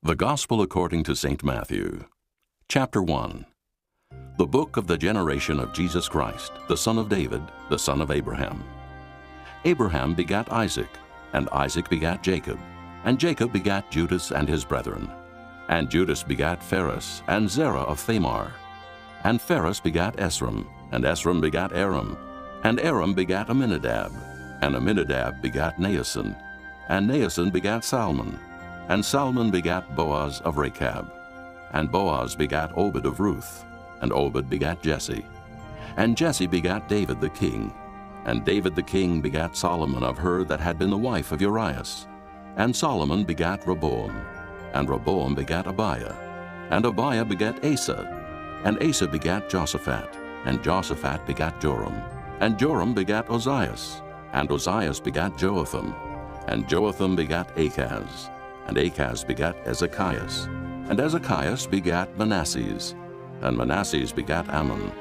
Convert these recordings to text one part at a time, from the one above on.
The Gospel according to St. Matthew. Chapter 1. The book of the generation of Jesus Christ, the son of David, the son of Abraham. Abraham begat Isaac, and Isaac begat Jacob, and Jacob begat Judas and his brethren. And Judas begat Phares, and Zerah of Thamar. And Phares begat Esrom, and Esrom begat Aram, and Aram begat Amminadab, and Amminadab begat Naasson, and Naasson begat Salmon, and Salmon begat Boaz of Rechab, and Boaz begat Obed of Ruth, and Obed begat Jesse. And Jesse begat David the king, and David the king begat Solomon of her that had been the wife of Urias. And Solomon begat Rehoboam, and Rehoboam begat Abiah, and Abiah begat Asa, and Asa begat Joshaphat, and Joshaphat begat Joram, and Joram begat Ozias, and Ozias begat Joatham, and Joatham begat Achaz, and Achaz begat Ezekias, and Ezekias begat Manasses, and Manasses begat Ammon,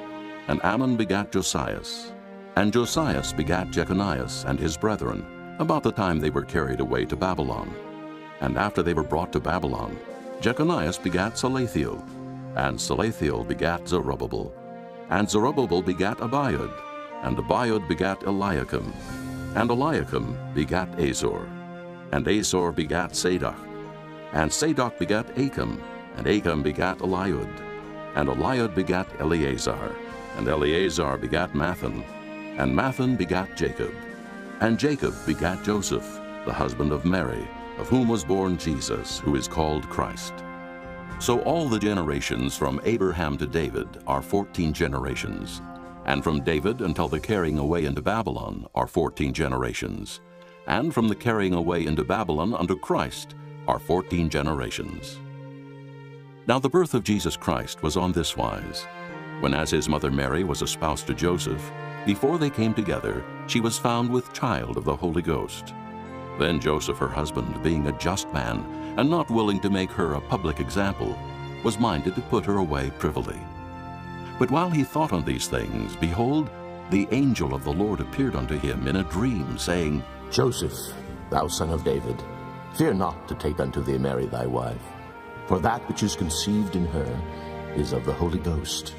and Ammon begat Josias, and Josias begat Jeconias and his brethren, about the time they were carried away to Babylon. And after they were brought to Babylon, Jeconias begat Salathiel, and Salathiel begat Zerubbabel, and Zerubbabel begat Abiud, and Abiud begat Eliakim, and Eliakim begat Azor, and Azor begat Sadoc, and Sadoc begat Achim, and Achim begat Eliud, and Eliud begat Eleazar, and Eleazar begat Mathan, and Mathan begat Jacob, and Jacob begat Joseph, the husband of Mary, of whom was born Jesus, who is called Christ. So all the generations from Abraham to David are 14 generations, and from David until the carrying away into Babylon are 14 generations, and from the carrying away into Babylon unto Christ are 14 generations. Now the birth of Jesus Christ was on this wise. When as his mother Mary was espoused to Joseph, before they came together, she was found with child of the Holy Ghost. Then Joseph her husband, being a just man, and not willing to make her a public example, was minded to put her away privily. But while he thought on these things, behold, the angel of the Lord appeared unto him in a dream, saying, Joseph, thou son of David, fear not to take unto thee Mary thy wife, for that which is conceived in her is of the Holy Ghost.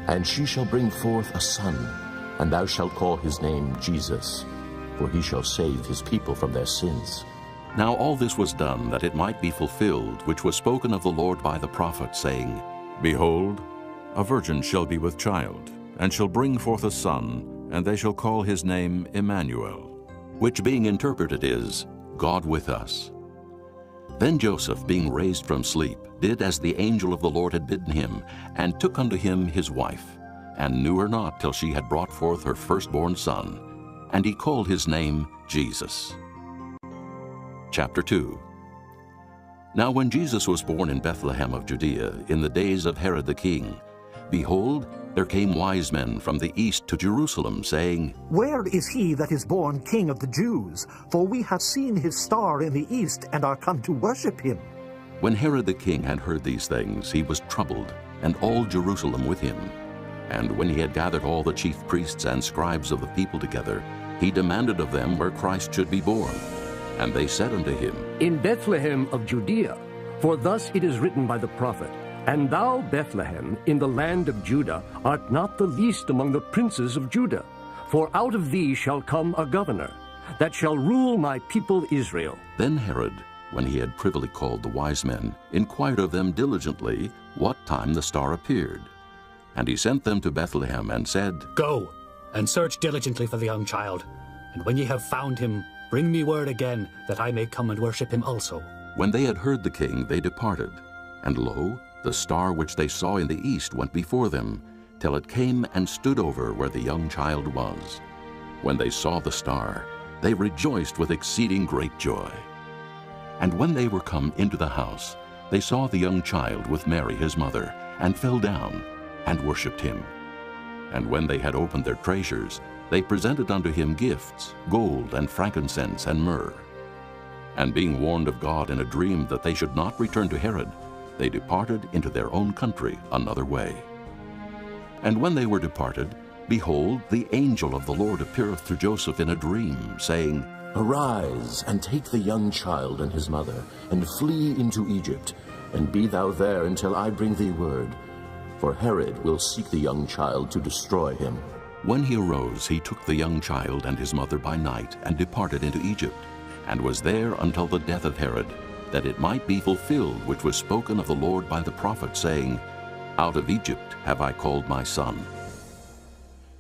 And she shall bring forth a son, and thou shalt call his name Jesus, for he shall save his people from their sins. Now all this was done that it might be fulfilled, which was spoken of the Lord by the prophet, saying, Behold, a virgin shall be with child, and shall bring forth a son, and they shall call his name Emmanuel, which being interpreted is, God with us. Then Joseph, being raised from sleep, did as the angel of the Lord had bidden him, and took unto him his wife, and knew her not till she had brought forth her firstborn son, and he called his name Jesus. Chapter 2. Now when Jesus was born in Bethlehem of Judea, in the days of Herod the king, behold, there came wise men from the east to Jerusalem, saying, Where is he that is born King of the Jews? For we have seen his star in the east, and are come to worship him. When Herod the king had heard these things, he was troubled, and all Jerusalem with him. And when he had gathered all the chief priests and scribes of the people together, he demanded of them where Christ should be born. And they said unto him, In Bethlehem of Judea, for thus it is written by the prophet, And thou, Bethlehem, in the land of Judah, art not the least among the princes of Judah. For out of thee shall come a governor, that shall rule my people Israel. Then Herod, when he had privily called the wise men, inquired of them diligently what time the star appeared. And he sent them to Bethlehem, and said, Go, and search diligently for the young child, and when ye have found him, bring me word again, that I may come and worship him also. When they had heard the king, they departed. And lo, the star which they saw in the east went before them, till it came and stood over where the young child was. When they saw the star, they rejoiced with exceeding great joy. And when they were come into the house, they saw the young child with Mary his mother, and fell down, and worshipped him. And when they had opened their treasures, they presented unto him gifts, gold, and frankincense, and myrrh. And being warned of God in a dream that they should not return to Herod, they departed into their own country another way. And when they were departed, behold, the angel of the Lord appeareth to Joseph in a dream, saying, Arise, and take the young child and his mother, and flee into Egypt, and be thou there until I bring thee word. For Herod will seek the young child to destroy him. When he arose, he took the young child and his mother by night, and departed into Egypt, and was there until the death of Herod, that it might be fulfilled which was spoken of the Lord by the prophet, saying, Out of Egypt have I called my son.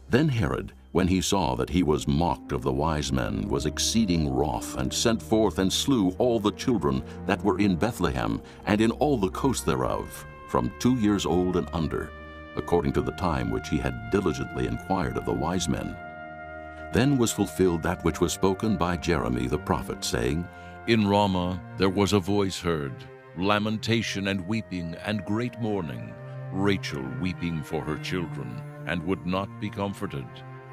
Then Herod, when he saw that he was mocked of the wise men, was exceeding wroth, and sent forth and slew all the children that were in Bethlehem, and in all the coast thereof, from 2 years old and under, according to the time which he had diligently inquired of the wise men. Then was fulfilled that which was spoken by Jeremy the prophet, saying, In Ramah there was a voice heard, lamentation and weeping and great mourning, Rachel weeping for her children, and would not be comforted,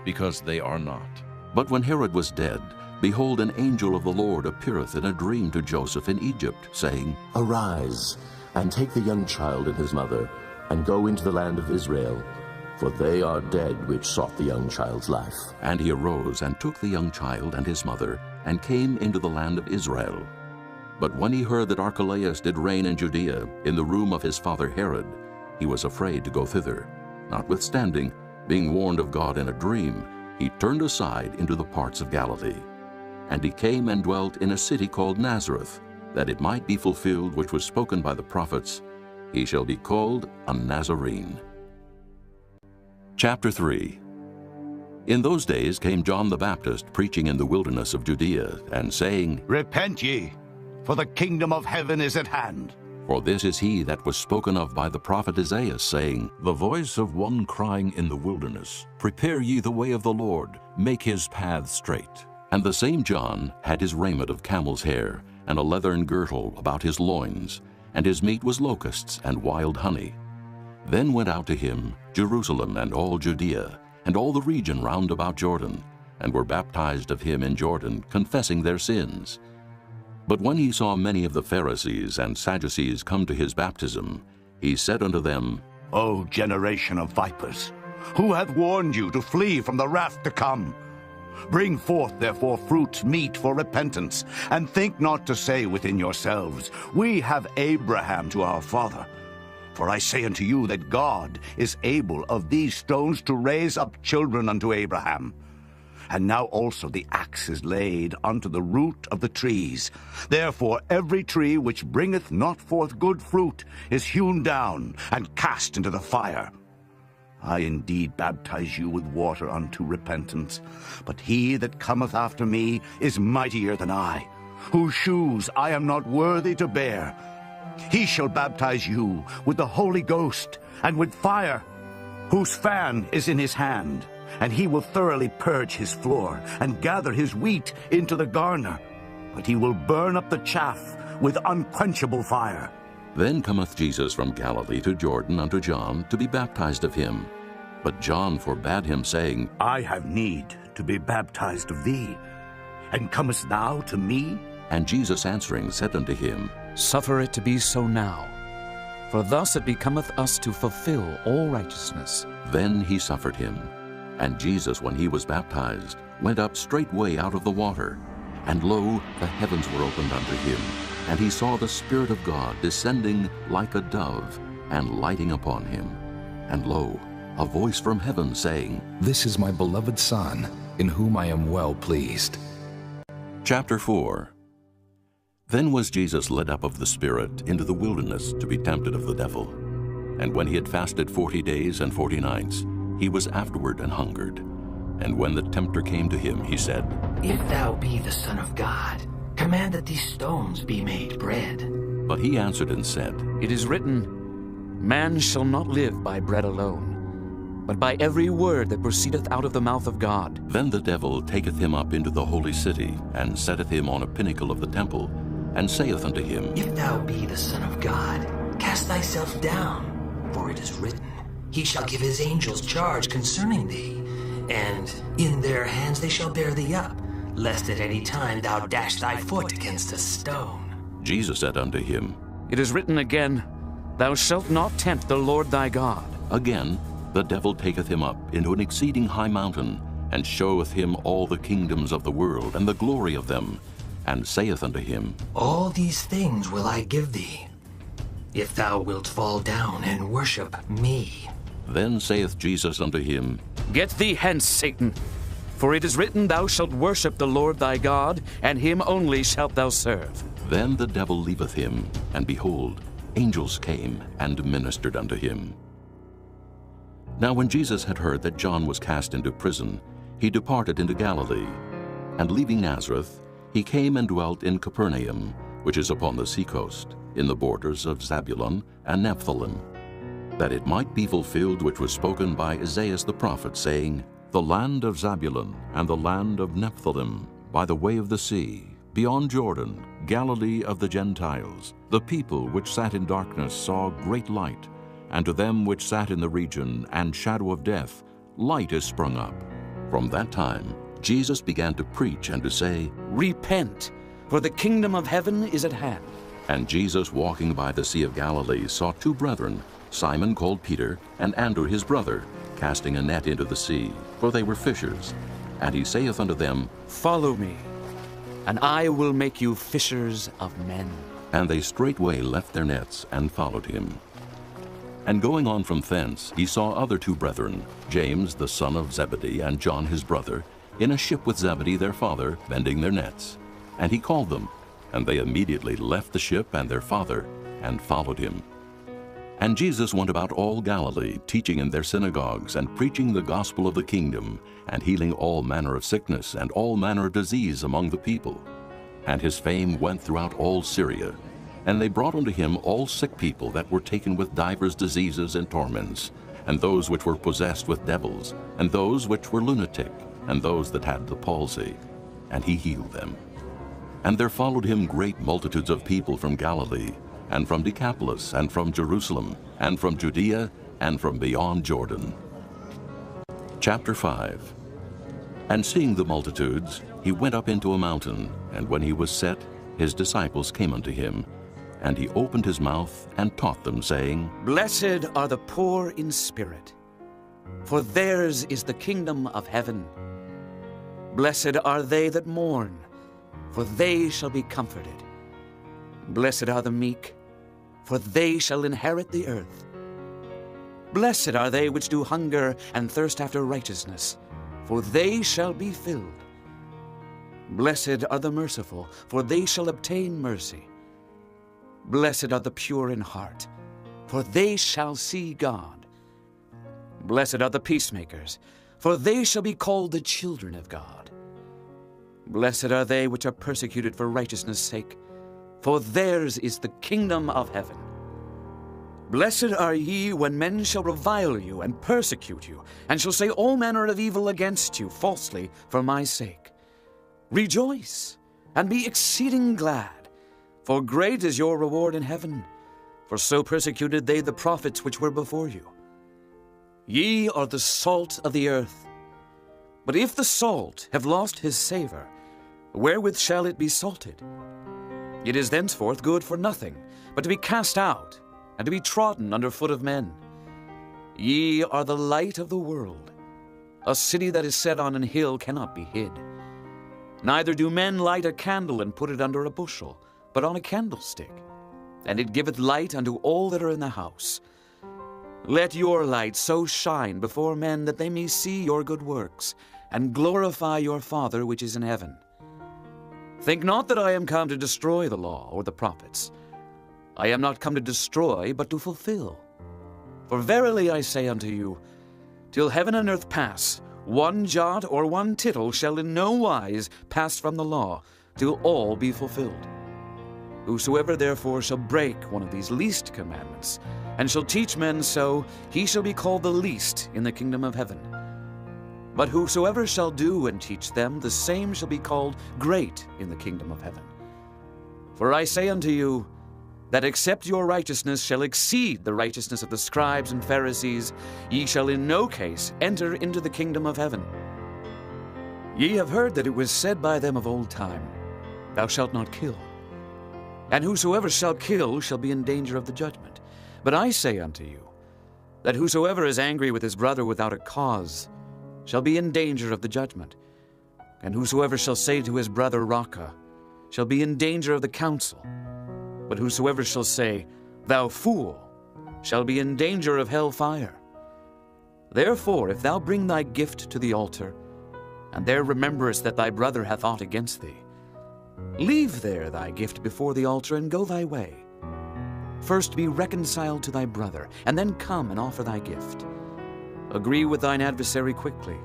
because they are not. But when Herod was dead, behold, an angel of the Lord appeareth in a dream to Joseph in Egypt, saying, Arise, and take the young child and his mother, and go into the land of Israel, for they are dead which sought the young child's life. And he arose and took the young child and his mother, and came into the land of Israel. But when he heard that Archelaus did reign in Judea, in the room of his father Herod, he was afraid to go thither. Notwithstanding, being warned of God in a dream, he turned aside into the parts of Galilee. And he came and dwelt in a city called Nazareth, that it might be fulfilled which was spoken by the prophets, He shall be called a Nazarene. Chapter 3. In those days came John the Baptist preaching in the wilderness of Judea, and saying, Repent ye, for the kingdom of heaven is at hand. For this is he that was spoken of by the prophet Isaiah, saying, The voice of one crying in the wilderness, Prepare ye the way of the Lord, make his paths straight. And the same John had his raiment of camel's hair, and a leathern girdle about his loins, and his meat was locusts and wild honey. Then went out to him Jerusalem and all Judea, and all the region round about Jordan, and were baptized of him in Jordan, confessing their sins. But when he saw many of the Pharisees and Sadducees come to his baptism, he said unto them, O generation of vipers, who hath warned you to flee from the wrath to come? Bring forth therefore fruits meet for repentance, and think not to say within yourselves, We have Abraham to our father. For I say unto you that God is able of these stones to raise up children unto Abraham. And now also the axe is laid unto the root of the trees. Therefore every tree which bringeth not forth good fruit is hewn down and cast into the fire. I indeed baptize you with water unto repentance, but he that cometh after me is mightier than I, whose shoes I am not worthy to bear. He shall baptize you with the Holy Ghost and with fire, whose fan is in his hand. And he will thoroughly purge his floor, and gather his wheat into the garner. But he will burn up the chaff with unquenchable fire. Then cometh Jesus from Galilee to Jordan unto John, to be baptized of him. But John forbade him, saying, I have need to be baptized of thee, and comest thou to me? And Jesus answering said unto him, Suffer it to be so now, for thus it becometh us to fulfill all righteousness. Then he suffered him. And Jesus, when he was baptized, went up straightway out of the water. And lo, the heavens were opened unto him, and he saw the Spirit of God descending like a dove, and lighting upon him. And lo, a voice from heaven saying, This is my beloved Son, in whom I am well pleased. Chapter 4. Then was Jesus led up of the Spirit into the wilderness to be tempted of the devil. And when he had fasted 40 days and 40 nights, he was afterward and hungered. And when the tempter came to him, he said, If thou be the Son of God, command that these stones be made bread. But he answered and said, It is written, Man shall not live by bread alone, but by every word that proceedeth out of the mouth of God. Then the devil taketh him up into the holy city, and setteth him on a pinnacle of the temple, and saith unto him, If thou be the Son of God, cast thyself down, for it is written, He shall give his angels charge concerning thee, and in their hands they shall bear thee up, lest at any time thou dash thy foot against a stone. Jesus said unto him, It is written again, Thou shalt not tempt the Lord thy God. Again, the devil taketh him up into an exceeding high mountain, and showeth him all the kingdoms of the world, and the glory of them, and saith unto him, All these things will I give thee, if thou wilt fall down and worship me. Then saith Jesus unto him, Get thee hence, Satan. For it is written, Thou shalt worship the Lord thy God, and him only shalt thou serve. Then the devil leaveth him, and behold, angels came and ministered unto him. Now when Jesus had heard that John was cast into prison, he departed into Galilee. And leaving Nazareth, he came and dwelt in Capernaum, which is upon the seacoast, in the borders of Zabulon and Nephthalim, that it might be fulfilled which was spoken by Isaiah the prophet, saying, The land of Zabulon and the land of Nephthalim, by the way of the sea, beyond Jordan, Galilee of the Gentiles, the people which sat in darkness saw great light, and to them which sat in the region and shadow of death, light is sprung up. From that time Jesus began to preach and to say, Repent, for the kingdom of heaven is at hand. And Jesus, walking by the Sea of Galilee, saw two brethren, Simon called Peter, and Andrew his brother, casting a net into the sea, for they were fishers. And he saith unto them, Follow me, and I will make you fishers of men. And they straightway left their nets and followed him. And going on from thence, he saw other two brethren, James the son of Zebedee, and John his brother, in a ship with Zebedee their father, mending their nets. And he called them, and they immediately left the ship and their father, and followed him. And Jesus went about all Galilee, teaching in their synagogues, and preaching the gospel of the kingdom, and healing all manner of sickness and all manner of disease among the people. And his fame went throughout all Syria. And they brought unto him all sick people that were taken with divers diseases and torments, and those which were possessed with devils, and those which were lunatic, and those that had the palsy, and he healed them. And there followed him great multitudes of people from Galilee, and from Decapolis, and from Jerusalem, and from Judea, and from beyond Jordan. Chapter 5. And seeing the multitudes, he went up into a mountain, and when he was set, his disciples came unto him, and he opened his mouth and taught them, saying, Blessed are the poor in spirit, for theirs is the kingdom of heaven. Blessed are they that mourn, for they shall be comforted. Blessed are the meek, for they shall inherit the earth. Blessed are they which do hunger and thirst after righteousness, for they shall be filled. Blessed are the merciful, for they shall obtain mercy. Blessed are the pure in heart, for they shall see God. Blessed are the peacemakers, for they shall be called the children of God. Blessed are they which are persecuted for righteousness' sake, for theirs is the kingdom of heaven. Blessed are ye when men shall revile you and persecute you, and shall say all manner of evil against you falsely for my sake. Rejoice, and be exceeding glad, for great is your reward in heaven, for so persecuted they the prophets which were before you. Ye are the salt of the earth. But if the salt have lost his savor, wherewith shall it be salted? It is thenceforth good for nothing, but to be cast out, and to be trodden under foot of men. Ye are the light of the world. A city that is set on an hill cannot be hid. Neither do men light a candle and put it under a bushel, but on a candlestick, and it giveth light unto all that are in the house. Let your light so shine before men that they may see your good works, and glorify your Father which is in heaven. Think not that I am come to destroy the law or the prophets. I am not come to destroy, but to fulfill. For verily I say unto you, till heaven and earth pass, one jot or one tittle shall in no wise pass from the law, till all be fulfilled. Whosoever therefore shall break one of these least commandments, and shall teach men so, he shall be called the least in the kingdom of heaven. But whosoever shall do and teach them, the same shall be called great in the kingdom of heaven. For I say unto you, that except your righteousness shall exceed the righteousness of the scribes and Pharisees, ye shall in no case enter into the kingdom of heaven. Ye have heard that it was said by them of old time, Thou shalt not kill. And whosoever shall kill shall be in danger of the judgment. But I say unto you, that whosoever is angry with his brother without a cause shall be in danger of the judgment. And whosoever shall say to his brother, Raca, shall be in danger of the council. But whosoever shall say, thou fool, shall be in danger of hell fire. Therefore, if thou bring thy gift to the altar, and there rememberest that thy brother hath aught against thee, leave there thy gift before the altar, and go thy way. First be reconciled to thy brother, and then come and offer thy gift. Agree with thine adversary quickly,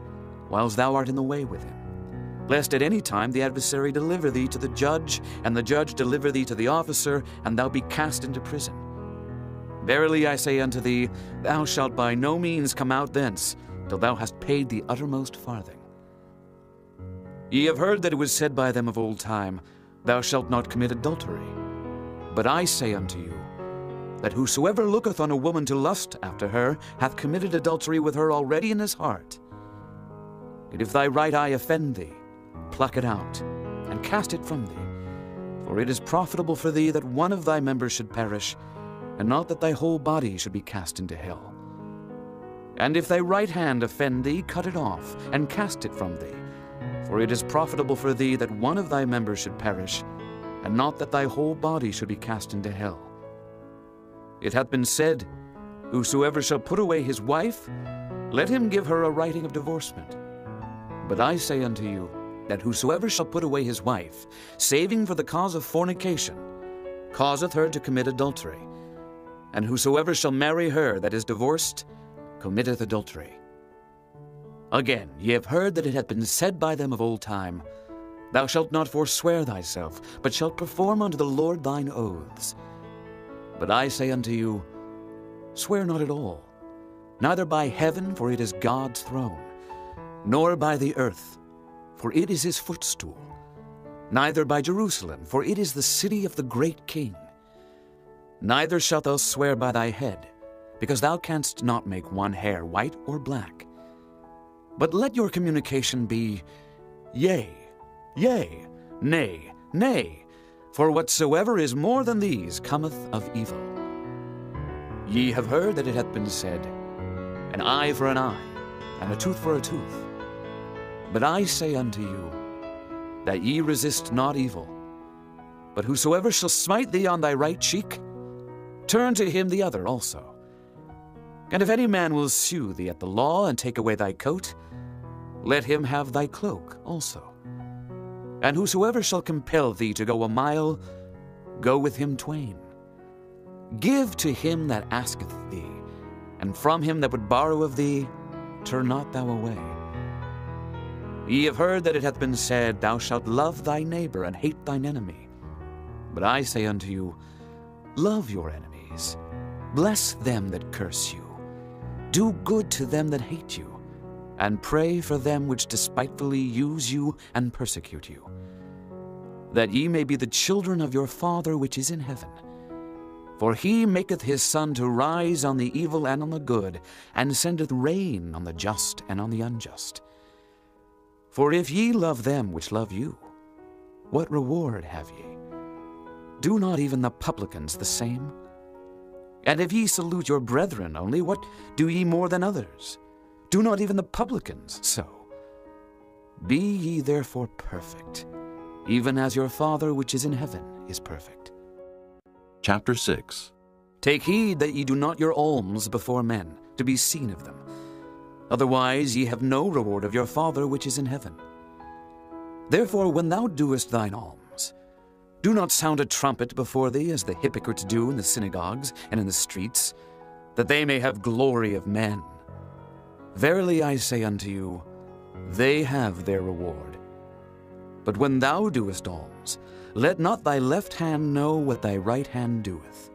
whiles thou art in the way with him, lest at any time the adversary deliver thee to the judge, and the judge deliver thee to the officer, and thou be cast into prison. Verily I say unto thee, thou shalt by no means come out thence, till thou hast paid the uttermost farthing. Ye have heard that it was said by them of old time, Thou shalt not commit adultery. But I say unto you, that whosoever looketh on a woman to lust after her hath committed adultery with her already in his heart. And if thy right eye offend thee, pluck it out, and cast it from thee. For it is profitable for thee that one of thy members should perish, and not that thy whole body should be cast into hell. And if thy right hand offend thee, cut it off, and cast it from thee. For it is profitable for thee that one of thy members should perish, and not that thy whole body should be cast into hell. It hath been said, Whosoever shall put away his wife, let him give her a writing of divorcement. But I say unto you, that whosoever shall put away his wife, saving for the cause of fornication, causeth her to commit adultery. And whosoever shall marry her that is divorced, committeth adultery. Again, ye have heard that it hath been said by them of old time, Thou shalt not forswear thyself, but shalt perform unto the Lord thine oaths. But I say unto you, Swear not at all, neither by heaven, for it is God's throne, nor by the earth, for it is his footstool, neither by Jerusalem, for it is the city of the great King. Neither shalt thou swear by thy head, because thou canst not make one hair white or black. But let your communication be, Yea, yea, nay, nay, for whatsoever is more than these cometh of evil. Ye have heard that it hath been said, An eye for an eye, and a tooth for a tooth. But I say unto you, that ye resist not evil. But whosoever shall smite thee on thy right cheek, turn to him the other also. And if any man will sue thee at the law, and take away thy coat, let him have thy cloak also. And whosoever shall compel thee to go a mile, go with him twain. Give to him that asketh thee, and from him that would borrow of thee, turn not thou away. Ye have heard that it hath been said, Thou shalt love thy neighbor, and hate thine enemy. But I say unto you, Love your enemies, bless them that curse you, do good to them that hate you, and pray for them which despitefully use you and persecute you, that ye may be the children of your Father which is in heaven. For he maketh his sun to rise on the evil and on the good, and sendeth rain on the just and on the unjust. For if ye love them which love you, what reward have ye? Do not even the publicans the same? And if ye salute your brethren only, what do ye more than others? Do not even the publicans so? Be ye therefore perfect, even as your Father which is in heaven is perfect. Chapter 6. Take heed that ye do not your alms before men, to be seen of them. Otherwise ye have no reward of your Father which is in heaven. Therefore when thou doest thine alms, do not sound a trumpet before thee, as the hypocrites do in the synagogues and in the streets, that they may have glory of men. Verily I say unto you, they have their reward. But when thou doest alms, let not thy left hand know what thy right hand doeth,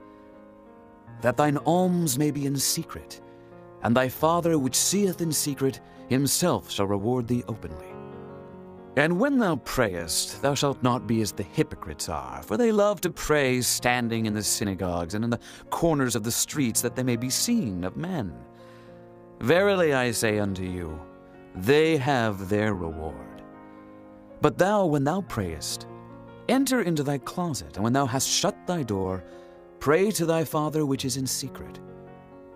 that thine alms may be in secret, and thy Father which seeth in secret himself shall reward thee openly. And when thou prayest, thou shalt not be as the hypocrites are, for they love to pray standing in the synagogues and in the corners of the streets, that they may be seen of men. Verily I say unto you, they have their reward. But thou, when thou prayest, enter into thy closet, and when thou hast shut thy door, pray to thy Father which is in secret,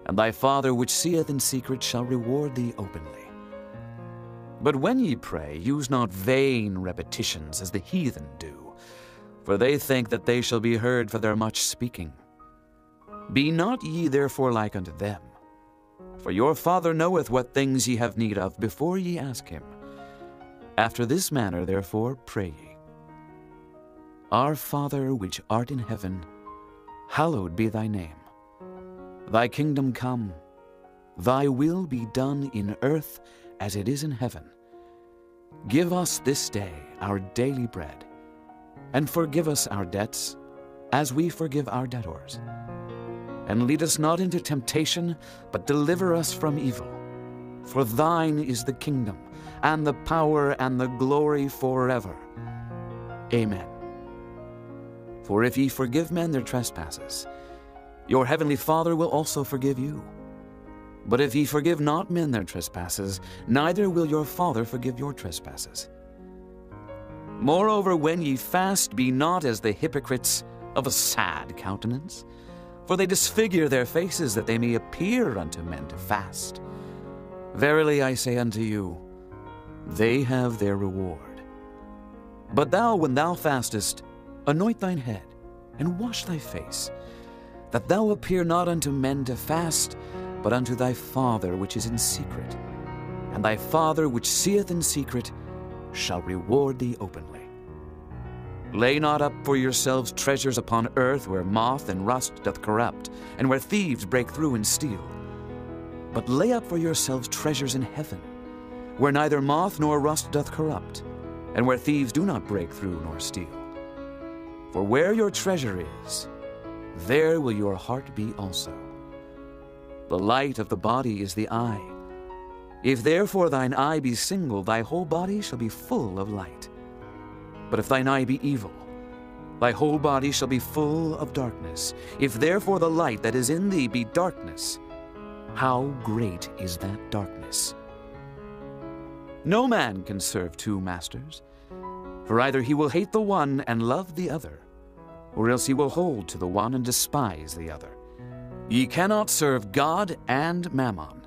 and thy Father which seeth in secret shall reward thee openly. But when ye pray, use not vain repetitions as the heathen do, for they think that they shall be heard for their much speaking. Be not ye therefore like unto them. For your Father knoweth what things ye have need of before ye ask him. After this manner therefore pray ye. Our Father which art in heaven, hallowed be thy name. Thy kingdom come, thy will be done in earth as it is in heaven. Give us this day our daily bread, and forgive us our debts, as we forgive our debtors. And lead us not into temptation, but deliver us from evil. For thine is the kingdom, and the power, and the glory forever. Amen. For if ye forgive men their trespasses, your heavenly Father will also forgive you. But if ye forgive not men their trespasses, neither will your Father forgive your trespasses. Moreover, when ye fast, be not as the hypocrites of a sad countenance, for they disfigure their faces, that they may appear unto men to fast. Verily I say unto you, they have their reward. But thou, when thou fastest, anoint thine head, and wash thy face, that thou appear not unto men to fast, but unto thy Father which is in secret. And thy Father which seeth in secret shall reward thee openly. Lay not up for yourselves treasures upon earth, where moth and rust doth corrupt, and where thieves break through and steal. But lay up for yourselves treasures in heaven, where neither moth nor rust doth corrupt, and where thieves do not break through nor steal. For where your treasure is, there will your heart be also. The light of the body is the eye. If therefore thine eye be single, thy whole body shall be full of light. But if thine eye be evil, thy whole body shall be full of darkness. If therefore the light that is in thee be darkness, how great is that darkness? No man can serve two masters, for either he will hate the one and love the other, or else he will hold to the one and despise the other. Ye cannot serve God and Mammon.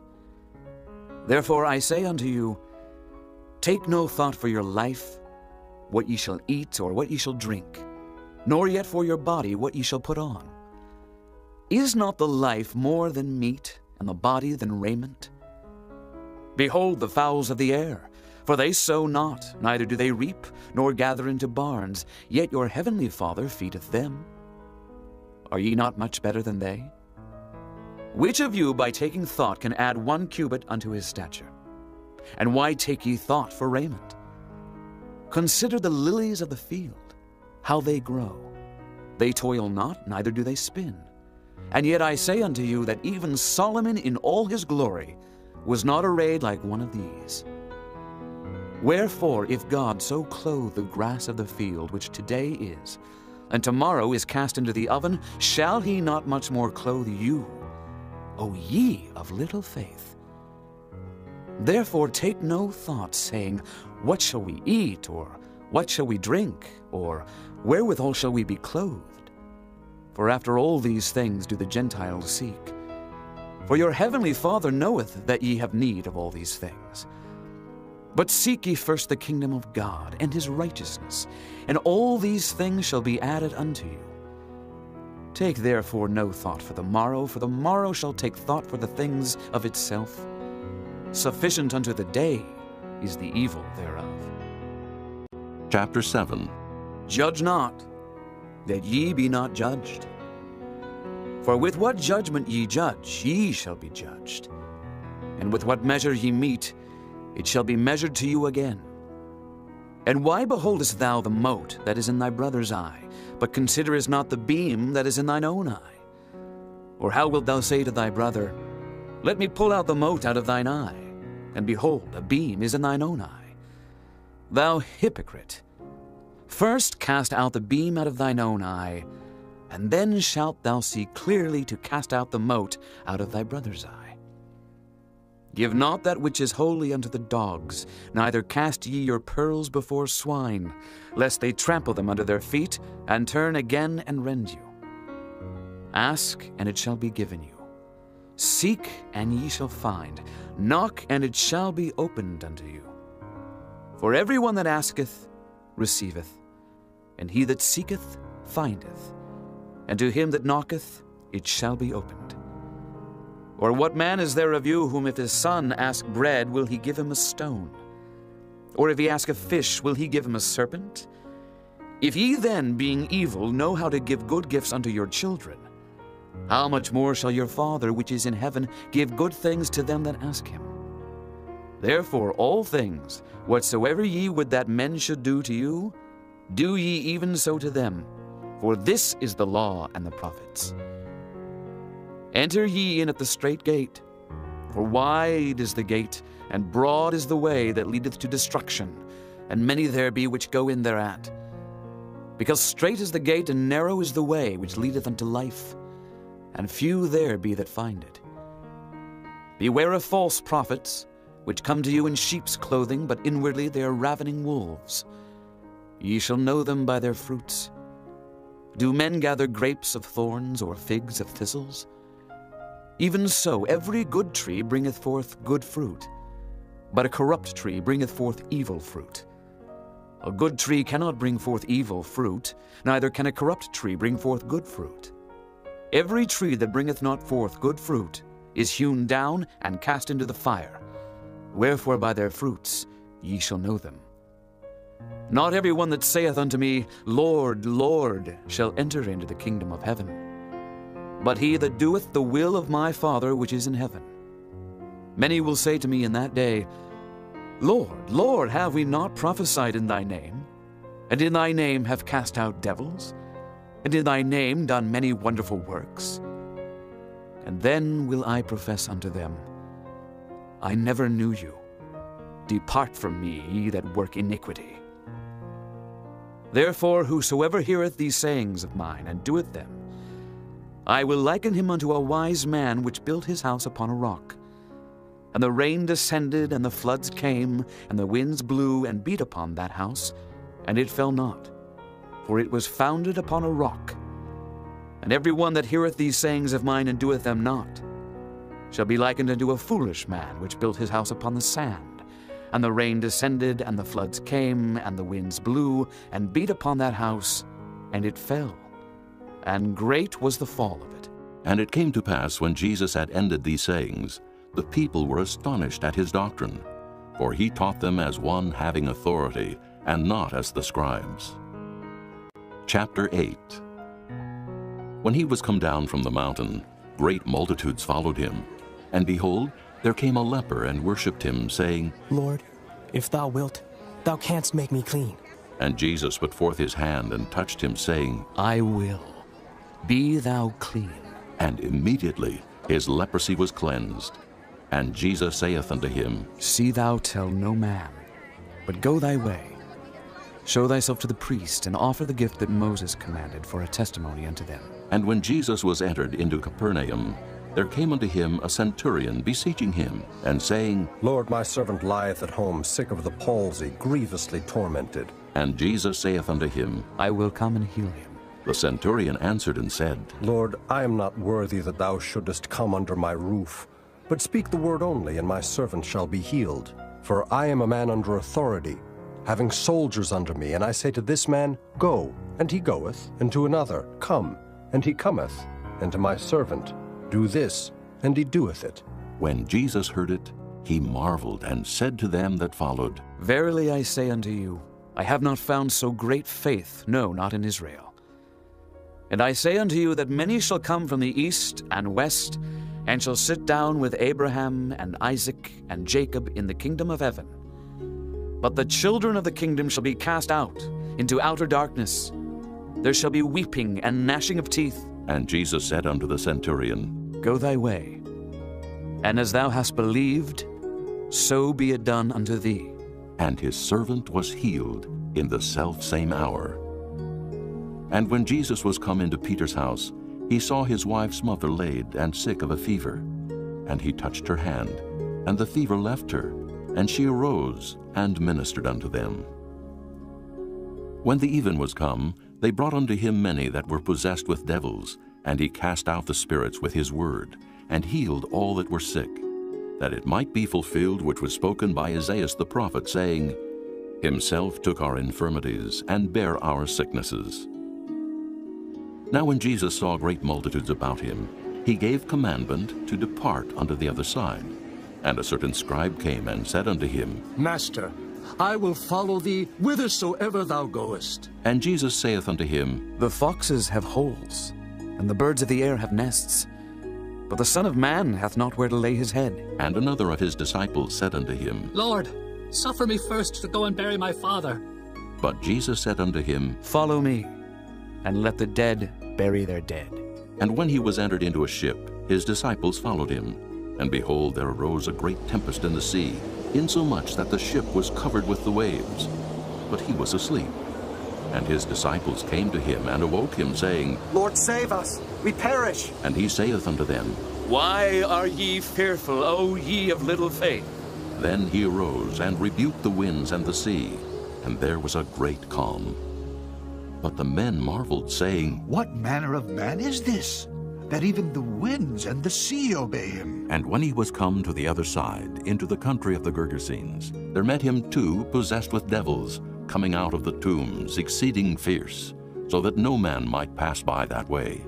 Therefore I say unto you, take no thought for your life, what ye shall eat or what ye shall drink, nor yet for your body what ye shall put on. Is not the life more than meat, and the body than raiment? Behold the fowls of the air, for they sow not, neither do they reap, nor gather into barns, yet your heavenly Father feedeth them. Are ye not much better than they? Which of you by taking thought can add 1 cubit unto his stature? And why take ye thought for raiment? Consider the lilies of the field, how they grow. They toil not, neither do they spin. And yet I say unto you that even Solomon in all his glory was not arrayed like one of these. Wherefore, if God so clothe the grass of the field, which today is, and tomorrow is cast into the oven, shall he not much more clothe you, O ye of little faith? Therefore take no thought, saying, what shall we eat, or what shall we drink, or wherewithal shall we be clothed? For after all these things do the Gentiles seek. For your heavenly Father knoweth that ye have need of all these things. But seek ye first the kingdom of God and his righteousness, and all these things shall be added unto you. Take therefore no thought for the morrow shall take thought for the things of itself. Sufficient unto the day is the evil thereof. Chapter 7. Judge not, that ye be not judged. For with what judgment ye judge, ye shall be judged. And with what measure ye mete, it shall be measured to you again. And why beholdest thou the mote that is in thy brother's eye, but considerest not the beam that is in thine own eye? Or how wilt thou say to thy brother, let me pull out the mote out of thine eye, and behold, a beam is in thine own eye? Thou hypocrite, first cast out the beam out of thine own eye, and then shalt thou see clearly to cast out the mote out of thy brother's eye. Give not that which is holy unto the dogs, neither cast ye your pearls before swine, lest they trample them under their feet, and turn again and rend you. Ask, and it shall be given you. Seek, and ye shall find. Knock, and it shall be opened unto you. For every one that asketh receiveth, and he that seeketh findeth, and to him that knocketh it shall be opened. Or what man is there of you whom if his son ask bread, will he give him a stone? Or if he ask a fish, will he give him a serpent? If ye then, being evil, know how to give good gifts unto your children, how much more shall your Father which is in heaven give good things to them that ask him? Therefore all things, whatsoever ye would that men should do to you, do ye even so to them. For this is the law and the prophets. Enter ye in at the strait gate, for wide is the gate, and broad is the way that leadeth to destruction, and many there be which go in thereat. Because strait is the gate, and narrow is the way which leadeth unto life, and few there be that find it. Beware of false prophets, which come to you in sheep's clothing, but inwardly they are ravening wolves. Ye shall know them by their fruits. Do men gather grapes of thorns, or figs of thistles? Even so, every good tree bringeth forth good fruit, but a corrupt tree bringeth forth evil fruit. A good tree cannot bring forth evil fruit, neither can a corrupt tree bring forth good fruit. Every tree that bringeth not forth good fruit is hewn down and cast into the fire. Wherefore by their fruits ye shall know them. Not every one that saith unto me, Lord, Lord, shall enter into the kingdom of heaven, but he that doeth the will of my Father which is in heaven. Many will say to me in that day, Lord, Lord, have we not prophesied in thy name? And in thy name have cast out devils? And in thy name done many wonderful works? And then will I profess unto them, I never knew you. Depart from me, ye that work iniquity. Therefore whosoever heareth these sayings of mine, and doeth them, I will liken him unto a wise man which built his house upon a rock. And the rain descended, and the floods came, and the winds blew and beat upon that house, and it fell not, for it was founded upon a rock. And every one that heareth these sayings of mine, and doeth them not, shall be likened unto a foolish man which built his house upon the sand. And the rain descended, and the floods came, and the winds blew, and beat upon that house, and it fell. And great was the fall of it. And it came to pass, when Jesus had ended these sayings, the people were astonished at his doctrine, for he taught them as one having authority, and not as the scribes. Chapter 8. When he was come down from the mountain, great multitudes followed him. And behold, there came a leper and worshipped him, saying, Lord, if thou wilt, thou canst make me clean. And Jesus put forth his hand and touched him, saying, I will. Be thou clean. And immediately his leprosy was cleansed. And Jesus saith unto him, See thou tell no man, but go thy way. Show thyself to the priest, and offer the gift that Moses commanded for a testimony unto them. And when Jesus was entered into Capernaum, there came unto him a centurion, beseeching him, and saying, Lord, my servant lieth at home, sick of the palsy, grievously tormented. And Jesus saith unto him, I will come and heal him. The centurion answered and said, Lord, I am not worthy that thou shouldest come under my roof, but speak the word only, and my servant shall be healed. For I am a man under authority, having soldiers under me, and I say to this man, Go, and he goeth, and to another, Come, and he cometh, and to my servant, Do this, and he doeth it. When Jesus heard it, he marveled, and said to them that followed, Verily I say unto you, I have not found so great faith, no, not in Israel. And I say unto you that many shall come from the east and west, and shall sit down with Abraham and Isaac and Jacob in the kingdom of heaven. But the children of the kingdom shall be cast out into outer darkness. There shall be weeping and gnashing of teeth. And Jesus said unto the centurion, Go thy way, and as thou hast believed, so be it done unto thee. And his servant was healed in the selfsame hour. And when Jesus was come into Peter's house, he saw his wife's mother laid and sick of a fever. And he touched her hand, and the fever left her, and she arose and ministered unto them. When the even was come, they brought unto him many that were possessed with devils, and he cast out the spirits with his word, and healed all that were sick, that it might be fulfilled which was spoken by Isaiah the prophet, saying, Himself took our infirmities, and bare our sicknesses. Now when Jesus saw great multitudes about him, he gave commandment to depart unto the other side. And a certain scribe came and said unto him, Master, I will follow thee whithersoever thou goest. And Jesus saith unto him, The foxes have holes, and the birds of the air have nests, but the Son of Man hath not where to lay his head. And another of his disciples said unto him, Lord, suffer me first to go and bury my father. But Jesus said unto him, Follow me, and let the dead bury their dead. And when he was entered into a ship, his disciples followed him. And behold, there arose a great tempest in the sea, insomuch that the ship was covered with the waves. But he was asleep. And his disciples came to him and awoke him, saying, Lord, save us, we perish. And he saith unto them, Why are ye fearful, O ye of little faith? Then he arose and rebuked the winds and the sea, and there was a great calm. But the men marveled, saying, What manner of man is this, that even the winds and the sea obey him? And when he was come to the other side, into the country of the Gergesenes, there met him two possessed with devils, coming out of the tombs, exceeding fierce, so that no man might pass by that way.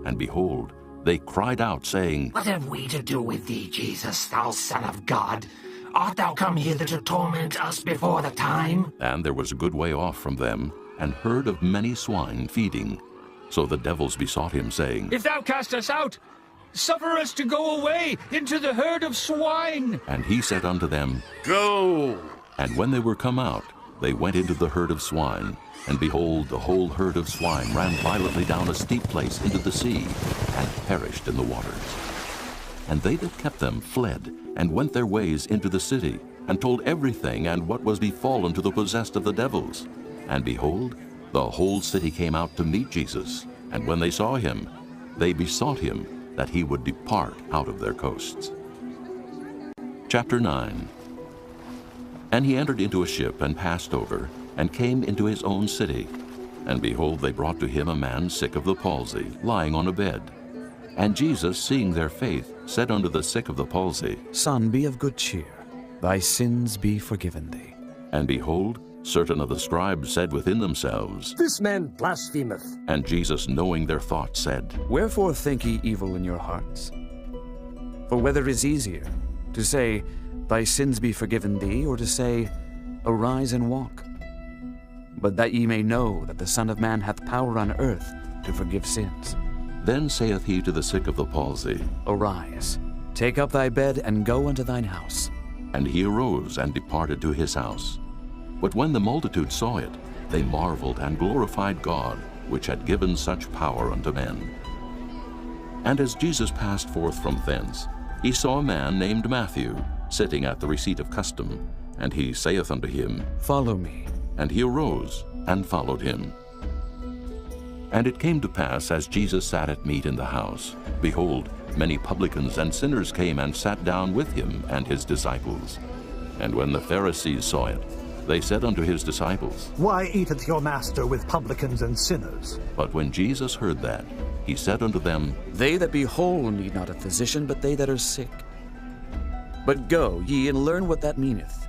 And behold, they cried out, saying, What have we to do with thee, Jesus, thou Son of God? Art thou come hither to torment us before the time? And there was a good way off from them, an herd of many swine feeding. So the devils besought him, saying, If thou cast us out, suffer us to go away into the herd of swine. And he said unto them, Go. And when they were come out, they went into the herd of swine, and behold, the whole herd of swine ran violently down a steep place into the sea, and perished in the waters. And they that kept them fled, and went their ways into the city, and told everything and what was befallen to the possessed of the devils. And behold, the whole city came out to meet Jesus, and when they saw him, they besought him that he would depart out of their coasts. Chapter 9. And he entered into a ship, and passed over, and came into his own city. And behold, they brought to him a man sick of the palsy, lying on a bed. And Jesus, seeing their faith, said unto the sick of the palsy, Son, be of good cheer, thy sins be forgiven thee. And behold, certain of the scribes said within themselves, This man blasphemeth. And Jesus, knowing their thoughts, said, Wherefore think ye evil in your hearts? For whether is easier, to say, Thy sins be forgiven thee, or to say, Arise and walk? But that ye may know that the Son of Man hath power on earth to forgive sins. Then saith he to the sick of the palsy, Arise, take up thy bed, and go unto thine house. And he arose and departed to his house. But when the multitude saw it, they marveled and glorified God, which had given such power unto men. And as Jesus passed forth from thence, he saw a man named Matthew, sitting at the receipt of custom, and he saith unto him, Follow me. And he arose and followed him. And it came to pass, as Jesus sat at meat in the house, behold, many publicans and sinners came and sat down with him and his disciples. And when the Pharisees saw it, they said unto his disciples, Why eateth your master with publicans and sinners? But when Jesus heard that, he said unto them, They that be whole need not a physician, but they that are sick. But go ye and learn what that meaneth.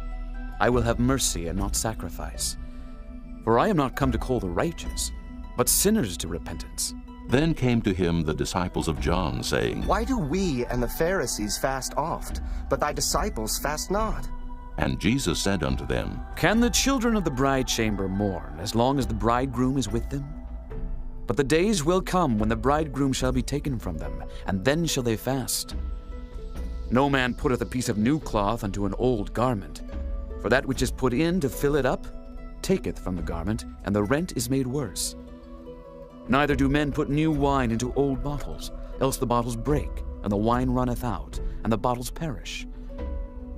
I will have mercy and not sacrifice. For I am not come to call the righteous, but sinners to repentance. Then came to him the disciples of John, saying, Why do we and the Pharisees fast oft, but thy disciples fast not? And Jesus said unto them, Can the children of the bride chamber mourn as long as the bridegroom is with them? But the days will come when the bridegroom shall be taken from them, and then shall they fast. No man putteth a piece of new cloth unto an old garment, for that which is put in to fill it up taketh from the garment, and the rent is made worse. Neither do men put new wine into old bottles, else the bottles break, and the wine runneth out, and the bottles perish.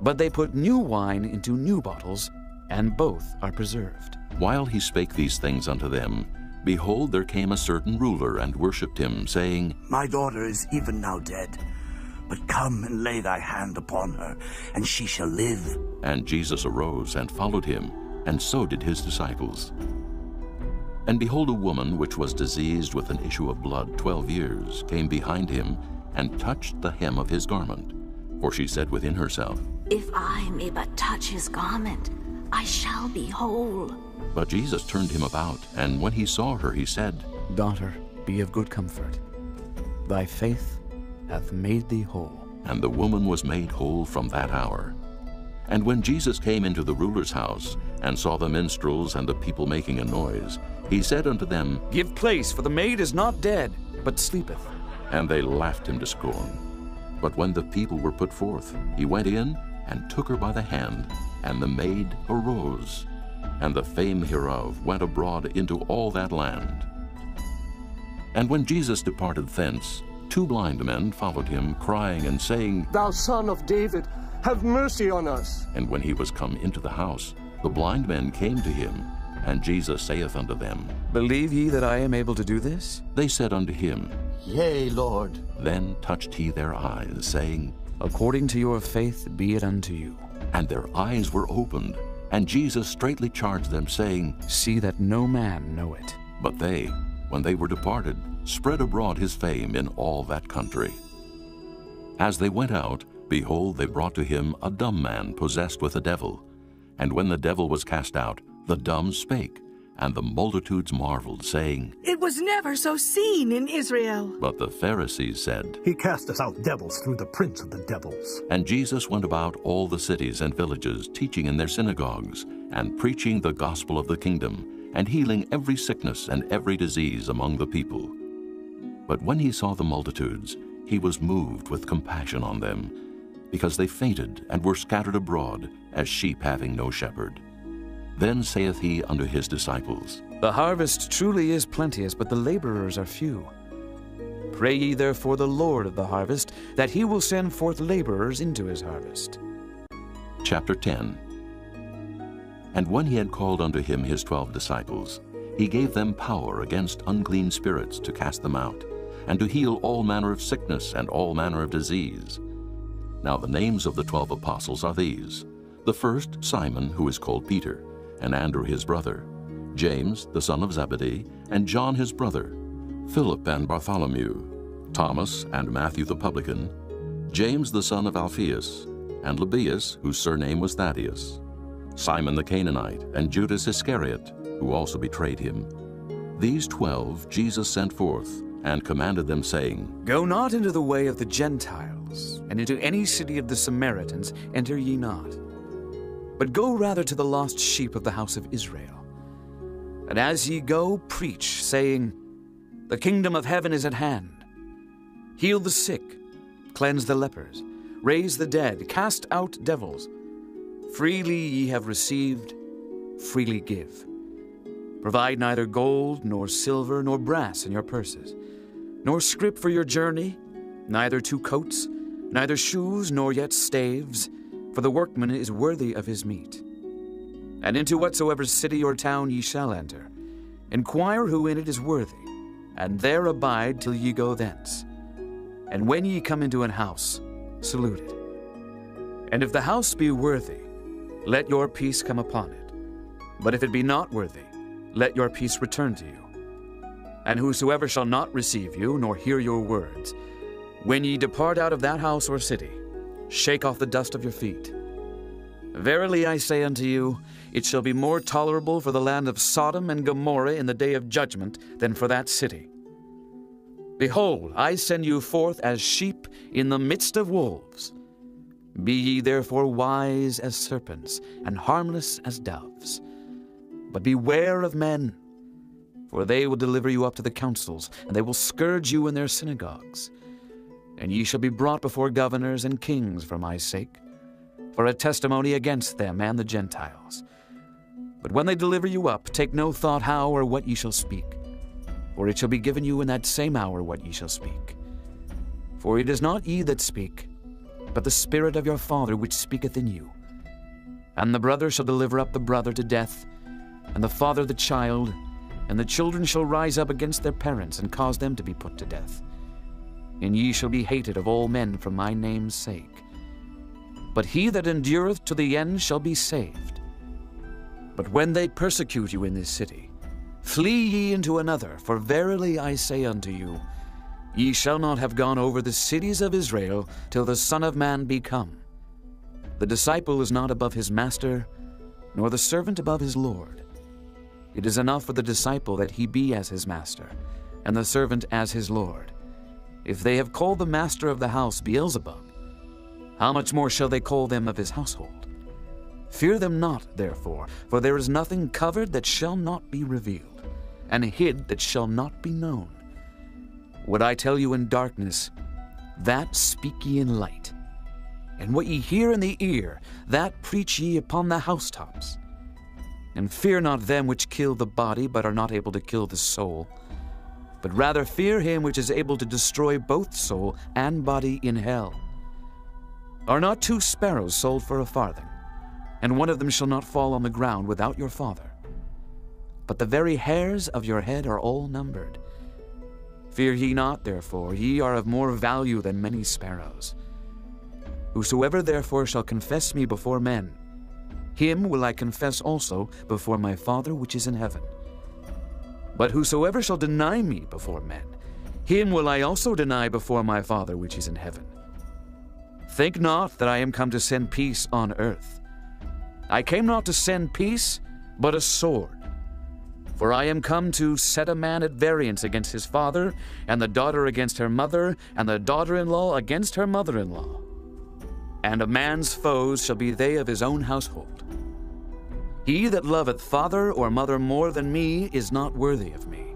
But they put new wine into new bottles, and both are preserved. While he spake these things unto them, behold, there came a certain ruler and worshipped him, saying, My daughter is even now dead, but come and lay thy hand upon her, and she shall live. And Jesus arose and followed him, and so did his disciples. And behold, a woman which was diseased with an issue of blood 12 years came behind him, and touched the hem of his garment. For she said within herself, If I may but touch his garment, I shall be whole. But Jesus turned him about, and when he saw her, he said, Daughter, be of good comfort. Thy faith hath made thee whole. And the woman was made whole from that hour. And when Jesus came into the ruler's house, and saw the minstrels and the people making a noise, he said unto them, Give place, for the maid is not dead, but sleepeth. And they laughed him to scorn. But when the people were put forth, he went in, and took her by the hand, and the maid arose. And the fame hereof went abroad into all that land. And when Jesus departed thence, 2 blind men followed him, crying and saying, Thou Son of David, have mercy on us. And when he was come into the house, the blind men came to him. And Jesus saith unto them, Believe ye that I am able to do this? They said unto him, Yea, Lord. Then touched he their eyes, saying, According to your faith be it unto you. And their eyes were opened. And Jesus straitly charged them, saying, See that no man know it. But they, when they were departed, spread abroad his fame in all that country. As they went out, behold, they brought to him a dumb man possessed with a devil. And when the devil was cast out, the dumb spake, and the multitudes marveled, saying, It was never so seen in Israel. But the Pharisees said, He casteth out devils through the prince of the devils. And Jesus went about all the cities and villages, teaching in their synagogues, and preaching the gospel of the kingdom, and healing every sickness and every disease among the people. But when he saw the multitudes, he was moved with compassion on them, because they fainted and were scattered abroad, as sheep having no shepherd. Then saith he unto his disciples, The harvest truly is plenteous, but the laborers are few. Pray ye therefore the Lord of the harvest, that he will send forth laborers into his harvest. Chapter 10. And when he had called unto him his 12 disciples, he gave them power against unclean spirits to cast them out, and to heal all manner of sickness and all manner of disease. Now the names of the 12 apostles are these: the first, Simon, who is called Peter, and Andrew his brother, James the son of Zebedee, and John his brother, Philip and Bartholomew, Thomas and Matthew the publican, James the son of Alphaeus, and Lebbaeus, whose surname was Thaddeus, Simon the Canaanite, and Judas Iscariot, who also betrayed him. These 12 Jesus sent forth, and commanded them, saying, Go not into the way of the Gentiles, and into any city of the Samaritans enter ye not, but go rather to the lost sheep of the house of Israel. And as ye go, preach, saying, The kingdom of heaven is at hand. Heal the sick, cleanse the lepers, raise the dead, cast out devils. Freely ye have received, freely give. Provide neither gold, nor silver, nor brass in your purses, nor scrip for your journey, neither 2 coats, neither shoes, nor yet staves, for the workman is worthy of his meat. And into whatsoever city or town ye shall enter, inquire who in it is worthy, and there abide till ye go thence. And when ye come into an house, salute it. And if the house be worthy, let your peace come upon it. But if it be not worthy, let your peace return to you. And whosoever shall not receive you, nor hear your words, when ye depart out of that house or city, shake off the dust of your feet. Verily I say unto you, it shall be more tolerable for the land of Sodom and Gomorrah in the day of judgment than for that city. Behold, I send you forth as sheep in the midst of wolves. Be ye therefore wise as serpents, and harmless as doves. But beware of men, for they will deliver you up to the councils, and they will scourge you in their synagogues. And ye shall be brought before governors and kings for my sake, for a testimony against them and the Gentiles. But when they deliver you up, take no thought how or what ye shall speak, for it shall be given you in that same hour what ye shall speak. For it is not ye that speak, but the Spirit of your Father which speaketh in you. And the brother shall deliver up the brother to death, and the father the child, and the children shall rise up against their parents, and cause them to be put to death. And ye shall be hated of all men for my name's sake. But he that endureth to the end shall be saved. But when they persecute you in this city, flee ye into another, for verily I say unto you, ye shall not have gone over the cities of Israel till the Son of Man be come. The disciple is not above his master, nor the servant above his Lord. It is enough for the disciple that he be as his master, and the servant as his Lord. If they have called the master of the house Beelzebub, how much more shall they call them of his household? Fear them not, therefore, for there is nothing covered that shall not be revealed, and hid that shall not be known. What I tell you in darkness, that speak ye in light. And what ye hear in the ear, that preach ye upon the housetops. And fear not them which kill the body, but are not able to kill the soul. But rather fear him which is able to destroy both soul and body in hell. Are not 2 sparrows sold for a farthing? And one of them shall not fall on the ground without your Father. But the very hairs of your head are all numbered. Fear ye not, therefore, ye are of more value than many sparrows. Whosoever therefore shall confess me before men, him will I confess also before my Father which is in heaven. But whosoever shall deny me before men, him will I also deny before my Father which is in heaven. Think not that I am come to send peace on earth. I came not to send peace, but a sword. For I am come to set a man at variance against his father, and the daughter against her mother, and the daughter-in-law against her mother-in-law. And a man's foes shall be they of his own household. He that loveth father or mother more than me is not worthy of me.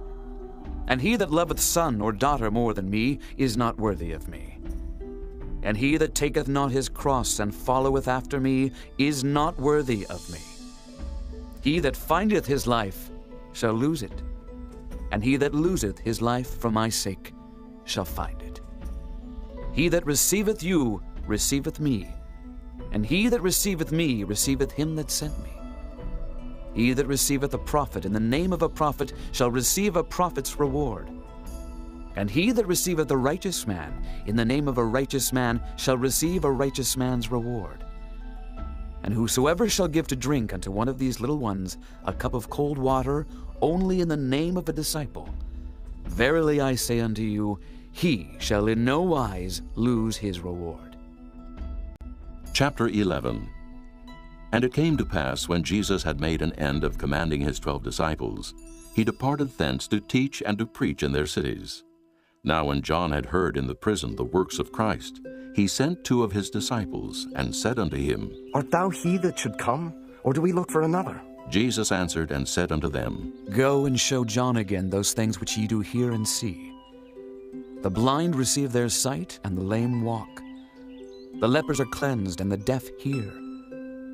And he that loveth son or daughter more than me is not worthy of me. And he that taketh not his cross and followeth after me is not worthy of me. He that findeth his life shall lose it, and he that loseth his life for my sake shall find it. He that receiveth you receiveth me, and he that receiveth me receiveth him that sent me. He that receiveth a prophet in the name of a prophet shall receive a prophet's reward. And he that receiveth a righteous man in the name of a righteous man shall receive a righteous man's reward. And whosoever shall give to drink unto one of these little ones a cup of cold water only in the name of a disciple, verily I say unto you, he shall in no wise lose his reward. Chapter 11. And it came to pass, when Jesus had made an end of commanding his 12 disciples, he departed thence to teach and to preach in their cities. Now when John had heard in the prison the works of Christ, he sent 2 of his disciples, and said unto him, Art thou he that should come, or do we look for another? Jesus answered and said unto them, Go and show John again those things which ye do hear and see. The blind receive their sight, and the lame walk. The lepers are cleansed, and the deaf hear.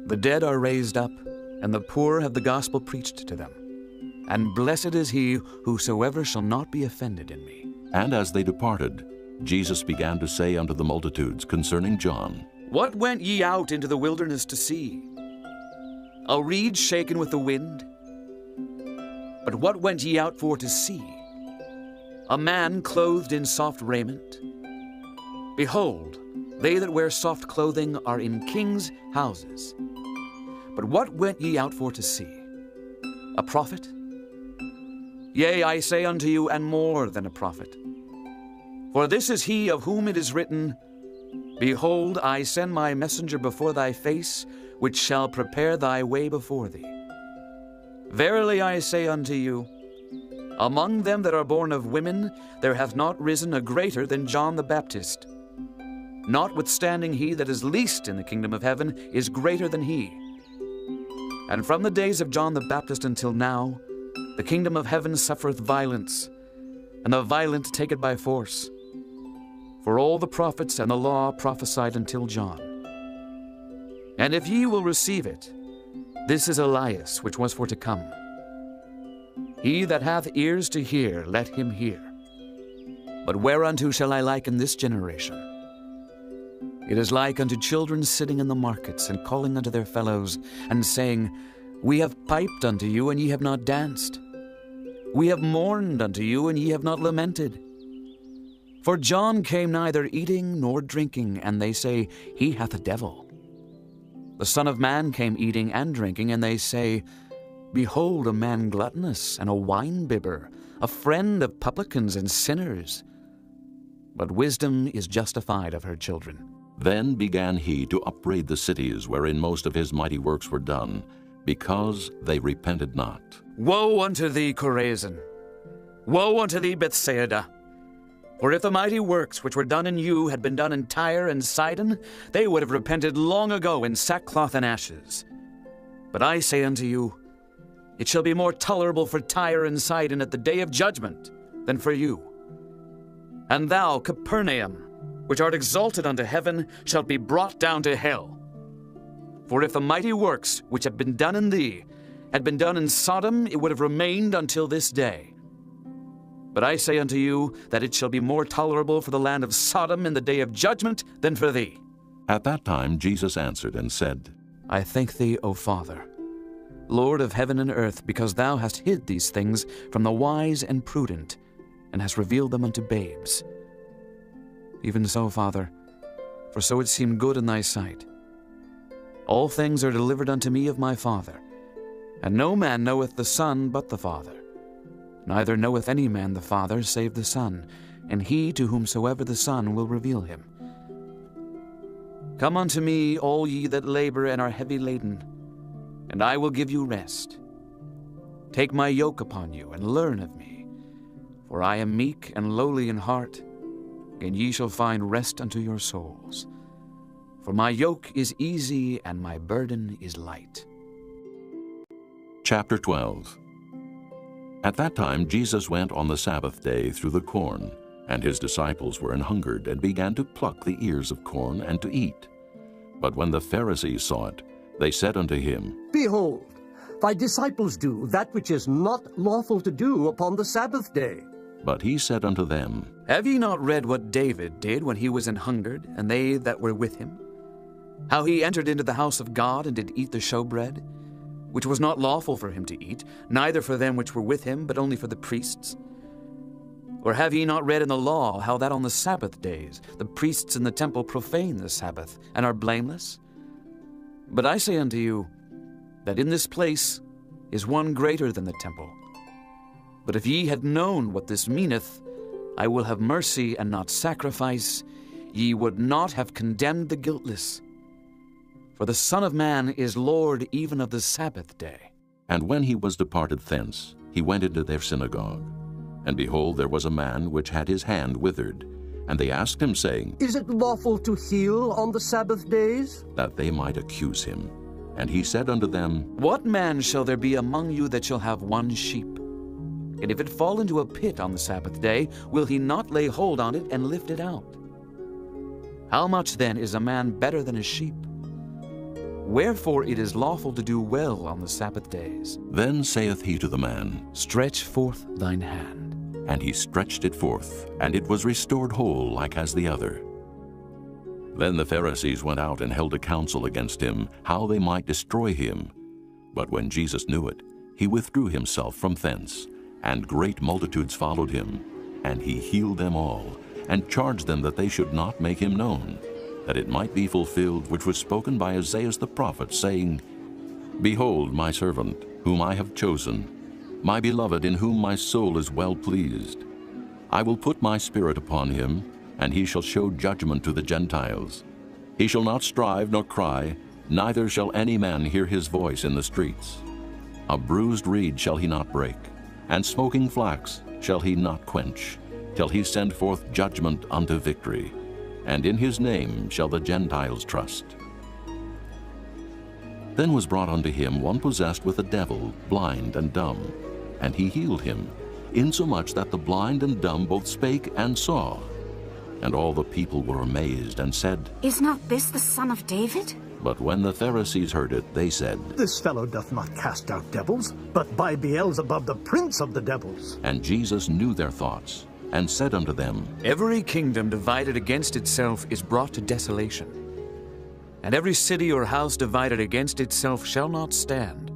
The dead are raised up, and the poor have the gospel preached to them. And blessed is he whosoever shall not be offended in me. And as they departed, Jesus began to say unto the multitudes concerning John, What went ye out into the wilderness to see? A reed shaken with the wind? But what went ye out for to see? A man clothed in soft raiment? Behold, they that wear soft clothing are in kings' houses. But what went ye out for to see? A prophet? Yea, I say unto you, and more than a prophet. For this is he of whom it is written, Behold, I send my messenger before thy face, which shall prepare thy way before thee. Verily I say unto you, among them that are born of women there hath not risen a greater than John the Baptist. Notwithstanding he that is least in the kingdom of heaven is greater than he. And from the days of John the Baptist until now, the kingdom of heaven suffereth violence, and the violent take it by force. For all the prophets and the law prophesied until John. And if ye will receive it, this is Elias, which was for to come. He that hath ears to hear, let him hear. But whereunto shall I liken this generation? It is like unto children sitting in the markets, and calling unto their fellows, and saying, We have piped unto you, and ye have not danced. We have mourned unto you, and ye have not lamented. For John came neither eating nor drinking, and they say, He hath a devil. The Son of Man came eating and drinking, and they say, Behold, a man gluttonous, and a wine-bibber, a friend of publicans and sinners. But wisdom is justified of her children. Then began he to upbraid the cities wherein most of his mighty works were done, because they repented not. Woe unto thee, Chorazin! Woe unto thee, Bethsaida! For if the mighty works which were done in you had been done in Tyre and Sidon, they would have repented long ago in sackcloth and ashes. But I say unto you, it shall be more tolerable for Tyre and Sidon at the day of judgment than for you. And thou, Capernaum, which art exalted unto heaven, shalt be brought down to hell. For if the mighty works which have been done in thee had been done in Sodom, it would have remained until this day. But I say unto you that it shall be more tolerable for the land of Sodom in the day of judgment than for thee. At that time Jesus answered and said, I thank thee, O Father, Lord of heaven and earth, because thou hast hid these things from the wise and prudent, and hast revealed them unto babes. Even so, Father, for so it seemed good in thy sight. All things are delivered unto me of my Father, and no man knoweth the Son but the Father. Neither knoweth any man the Father save the Son, and he to whomsoever the Son will reveal him. Come unto me, all ye that labor and are heavy laden, and I will give you rest. Take my yoke upon you, and learn of me, for I am meek and lowly in heart, and ye shall find rest unto your souls. For my yoke is easy, and my burden is light. Chapter 12. At that time Jesus went on the Sabbath day through the corn, and his disciples were an hungered, and began to pluck the ears of corn and to eat. But when the Pharisees saw it, they said unto him, Behold, thy disciples do that which is not lawful to do upon the Sabbath day. But he said unto them, Have ye not read what David did when he was an hungered, and they that were with him? How he entered into the house of God, and did eat the showbread, which was not lawful for him to eat, neither for them which were with him, but only for the priests? Or have ye not read in the law how that on the Sabbath days the priests in the temple profane the Sabbath, and are blameless? But I say unto you, that in this place is one greater than the temple. But if ye had known what this meaneth, I will have mercy and not sacrifice, ye would not have condemned the guiltless. For the Son of Man is Lord even of the Sabbath day. And when he was departed thence, he went into their synagogue. And behold, there was a man which had his hand withered. And they asked him, saying, Is it lawful to heal on the Sabbath days? That they might accuse him. And he said unto them, What man shall there be among you that shall have one sheep? And if it fall into a pit on the Sabbath day, will he not lay hold on it and lift it out? How much then is a man better than a sheep? Wherefore it is lawful to do well on the Sabbath days. Then saith he to the man, Stretch forth thine hand. And he stretched it forth, and it was restored whole like as the other. Then the Pharisees went out and held a council against him, how they might destroy him. But when Jesus knew it, he withdrew himself from thence, and great multitudes followed him. And he healed them all, and charged them that they should not make him known, that it might be fulfilled which was spoken by Isaiah the prophet, saying, Behold my servant, whom I have chosen, my beloved, in whom my soul is well pleased. I will put my spirit upon him, and he shall show judgment to the Gentiles. He shall not strive nor cry, neither shall any man hear his voice in the streets. A bruised reed shall he not break, and smoking flax shall he not quench, till he send forth judgment unto victory. And in his name shall the Gentiles trust. Then was brought unto him one possessed with a devil, blind and dumb, and he healed him, insomuch that the blind and dumb both spake and saw. And all the people were amazed, and said, Is not this the Son of David? But when the Pharisees heard it, they said, This fellow doth not cast out devils, but by Beelzebub the prince of the devils. And Jesus knew their thoughts, and said unto them, Every kingdom divided against itself is brought to desolation, and every city or house divided against itself shall not stand.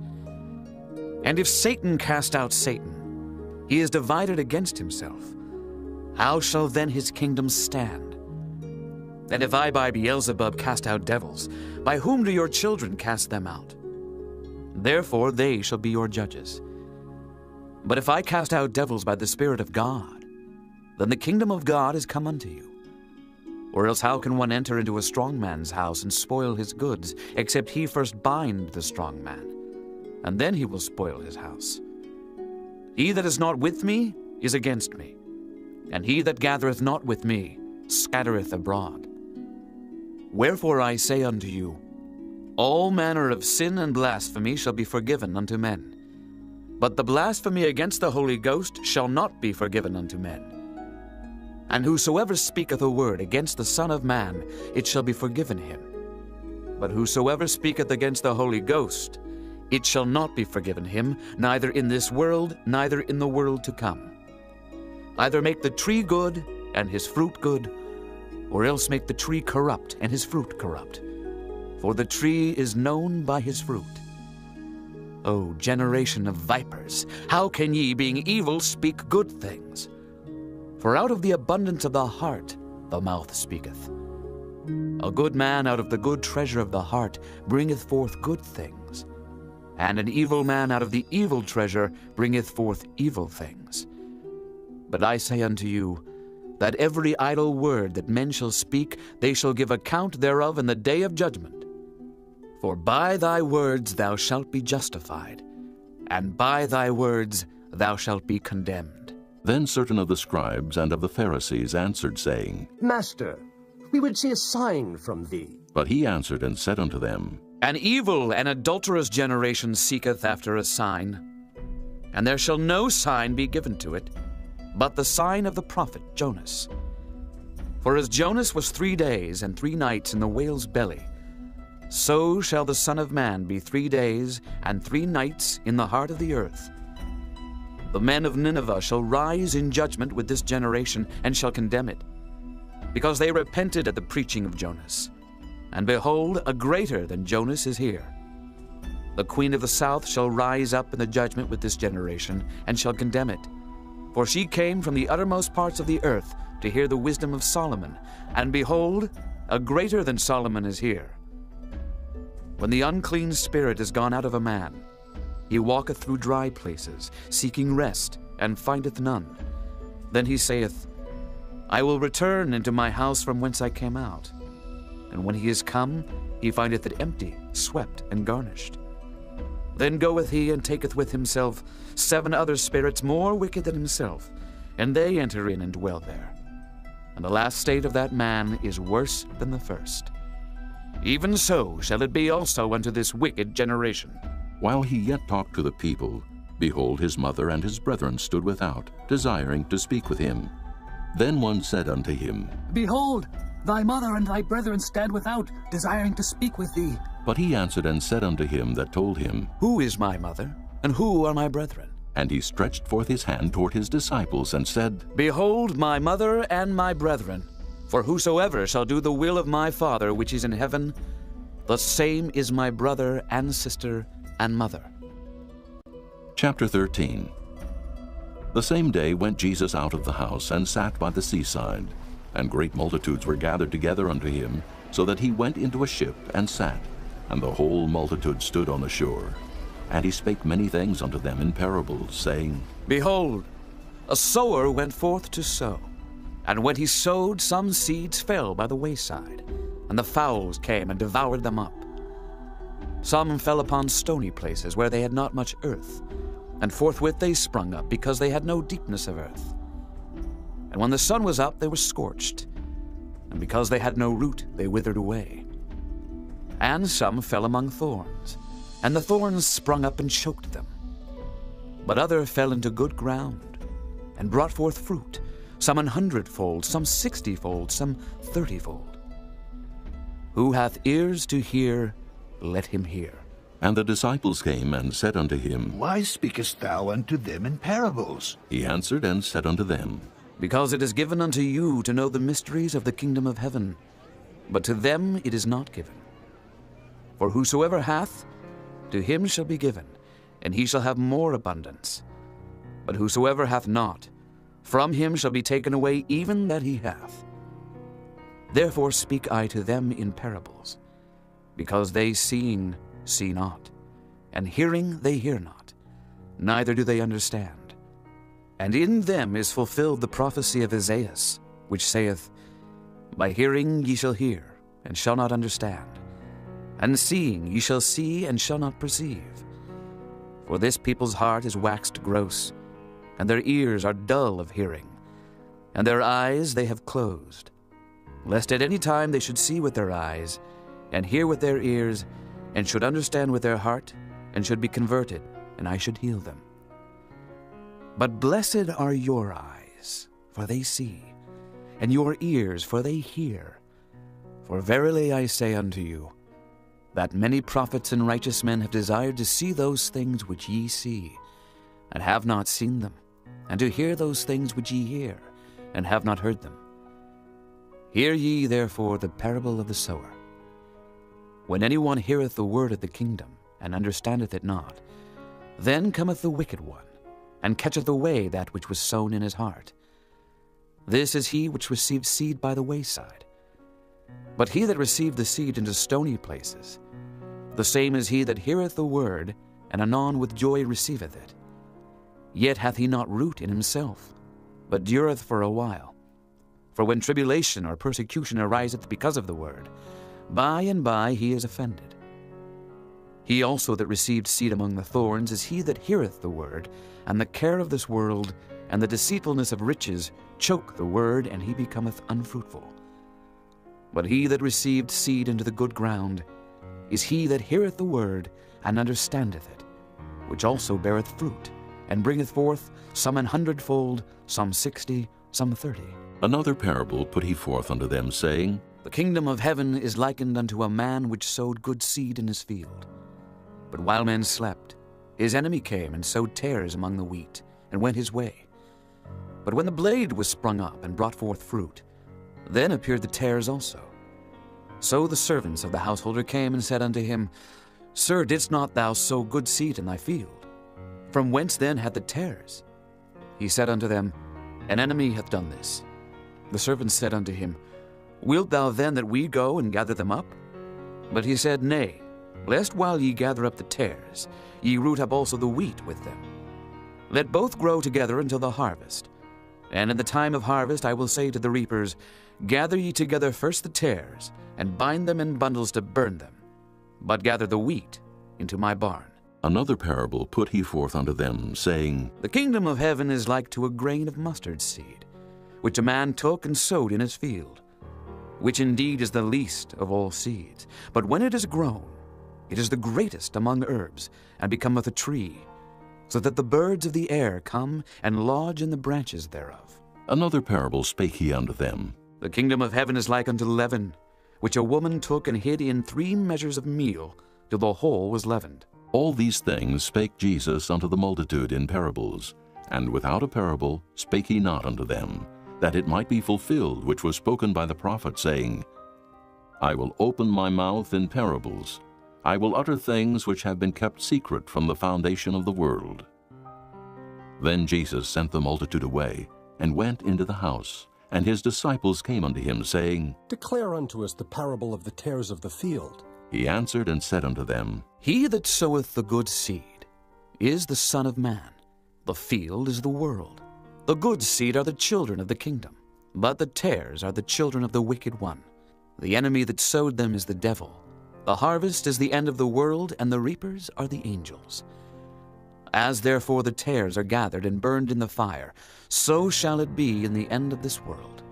And if Satan cast out Satan, he is divided against himself. How shall then his kingdom stand? And if I by Beelzebub cast out devils, by whom do your children cast them out? Therefore they shall be your judges. But if I cast out devils by the Spirit of God, then the kingdom of God is come unto you. Or else how can one enter into a strong man's house and spoil his goods, except he first bind the strong man, and then he will spoil his house? He that is not with me is against me, and he that gathereth not with me scattereth abroad. Wherefore I say unto you, all manner of sin and blasphemy shall be forgiven unto men, but the blasphemy against the Holy Ghost shall not be forgiven unto men. And whosoever speaketh a word against the Son of Man, it shall be forgiven him. But whosoever speaketh against the Holy Ghost, it shall not be forgiven him, neither in this world, neither in the world to come. Either make the tree good, and his fruit good, or else make the tree corrupt, and his fruit corrupt. For the tree is known by his fruit. O generation of vipers, how can ye, being evil, speak good things? For out of the abundance of the heart the mouth speaketh. A good man out of the good treasure of the heart bringeth forth good things, and an evil man out of the evil treasure bringeth forth evil things. But I say unto you, that every idle word that men shall speak, they shall give account thereof in the day of judgment. For by thy words thou shalt be justified, and by thy words thou shalt be condemned. Then certain of the scribes and of the Pharisees answered, saying, Master, we would see a sign from thee. But he answered and said unto them, An evil and adulterous generation seeketh after a sign, and there shall no sign be given to it, but the sign of the prophet Jonas. For as Jonas was 3 days and 3 nights in the whale's belly, so shall the Son of Man be 3 days and 3 nights in the heart of the earth. The men of Nineveh shall rise in judgment with this generation, and shall condemn it, because they repented at the preaching of Jonas. And behold, a greater than Jonas is here. The queen of the south shall rise up in the judgment with this generation, and shall condemn it. For she came from the uttermost parts of the earth to hear the wisdom of Solomon, and behold, a greater than Solomon is here. When the unclean spirit is gone out of a man, he walketh through dry places, seeking rest, and findeth none. Then he saith, I will return into my house from whence I came out. And when he is come, he findeth it empty, swept, and garnished. Then goeth he and taketh with himself 7 other spirits more wicked than himself, and they enter in and dwell there. And the last state of that man is worse than the first. Even so shall it be also unto this wicked generation. While he yet talked to the people, behold, his mother and his brethren stood without, desiring to speak with him. Then one said unto him, Behold, thy mother and thy brethren stand without, desiring to speak with thee. But he answered and said unto him that told him, Who is my mother, and who are my brethren? And he stretched forth his hand toward his disciples, and said, Behold my mother and my brethren. For whosoever shall do the will of my Father which is in heaven, the same is my brother and sister and mother. Chapter 13. The same day went Jesus out of the house, and sat by the seaside. And great multitudes were gathered together unto him, so that he went into a ship, and sat. And the whole multitude stood on the shore. And he spake many things unto them in parables, saying, Behold, a sower went forth to sow. And when he sowed, some seeds fell by the wayside, and the fowls came and devoured them up. Some fell upon stony places where they had not much earth, and forthwith they sprung up, because they had no deepness of earth. And when the sun was up, they were scorched, and because they had no root, they withered away. And some fell among thorns, and the thorns sprung up and choked them. But other fell into good ground, and brought forth fruit, some 100-fold, some 60-fold, some 30-fold. Who hath ears to hear, let him hear. And the disciples came and said unto him, Why speakest thou unto them in parables? He answered and said unto them, Because it is given unto you to know the mysteries of the kingdom of heaven, but to them it is not given. For whosoever hath, to him shall be given, and he shall have more abundance. But whosoever hath not, from him shall be taken away even that he hath. Therefore speak I to them in parables, because they seeing see not, and hearing they hear not, neither do they understand. And in them is fulfilled the prophecy of Isaiah, which saith, By hearing ye shall hear, and shall not understand, and seeing ye shall see, and shall not perceive. For this people's heart is waxed gross, and their ears are dull of hearing, and their eyes they have closed, lest at any time they should see with their eyes, and hear with their ears, and should understand with their heart, and should be converted, and I should heal them. But blessed are your eyes, for they see, and your ears, for they hear. For verily I say unto you, that many prophets and righteous men have desired to see those things which ye see, and have not seen them, and to hear those things which ye hear, and have not heard them. Hear ye therefore the parable of the sower. When any one heareth the word of the kingdom, and understandeth it not, then cometh the wicked one, and catcheth away that which was sown in his heart. This is he which received seed by the wayside. But he that received the seed into stony places, the same is he that heareth the word, and anon with joy receiveth it. Yet hath he not root in himself, but dureth for a while. For when tribulation or persecution ariseth because of the word, by and by he is offended. He also that received seed among the thorns is he that heareth the word, and the care of this world, and the deceitfulness of riches, choke the word, and he becometh unfruitful. But he that received seed into the good ground is he that heareth the word, and understandeth it, which also beareth fruit, and bringeth forth some 100-fold, some 60, some 30. Another parable put he forth unto them, saying, The kingdom of heaven is likened unto a man which sowed good seed in his field. But while men slept, his enemy came and sowed tares among the wheat, and went his way. But when the blade was sprung up and brought forth fruit, then appeared the tares also. So the servants of the householder came and said unto him, Sir, didst not thou sow good seed in thy field? From whence then had the tares? He said unto them, An enemy hath done this. The servants said unto him, Wilt thou then that we go and gather them up? But he said, Nay, lest while ye gather up the tares, ye root up also the wheat with them. Let both grow together until the harvest. And in the time of harvest I will say to the reapers, Gather ye together first the tares, and bind them in bundles to burn them, but gather the wheat into my barn. Another parable put he forth unto them, saying, The kingdom of heaven is like to a grain of mustard seed, which a man took and sowed in his field, which indeed is the least of all seeds. But when it is grown, it is the greatest among herbs, and becometh a tree, so that the birds of the air come and lodge in the branches thereof. Another parable spake he unto them, The kingdom of heaven is like unto leaven, which a woman took and hid in 3 measures of meal, till the whole was leavened. All these things spake Jesus unto the multitude in parables, and without a parable spake he not unto them, that it might be fulfilled which was spoken by the prophet, saying, I will open my mouth in parables. I will utter things which have been kept secret from the foundation of the world. Then Jesus sent the multitude away, and went into the house. And his disciples came unto him, saying, Declare unto us the parable of the tares of the field. He answered and said unto them, He that soweth the good seed is the Son of Man. The field is the world. The good seed are the children of the kingdom, but the tares are the children of the wicked one. The enemy that sowed them is the devil. The harvest is the end of the world, and the reapers are the angels. As therefore the tares are gathered and burned in the fire, so shall it be in the end of this world.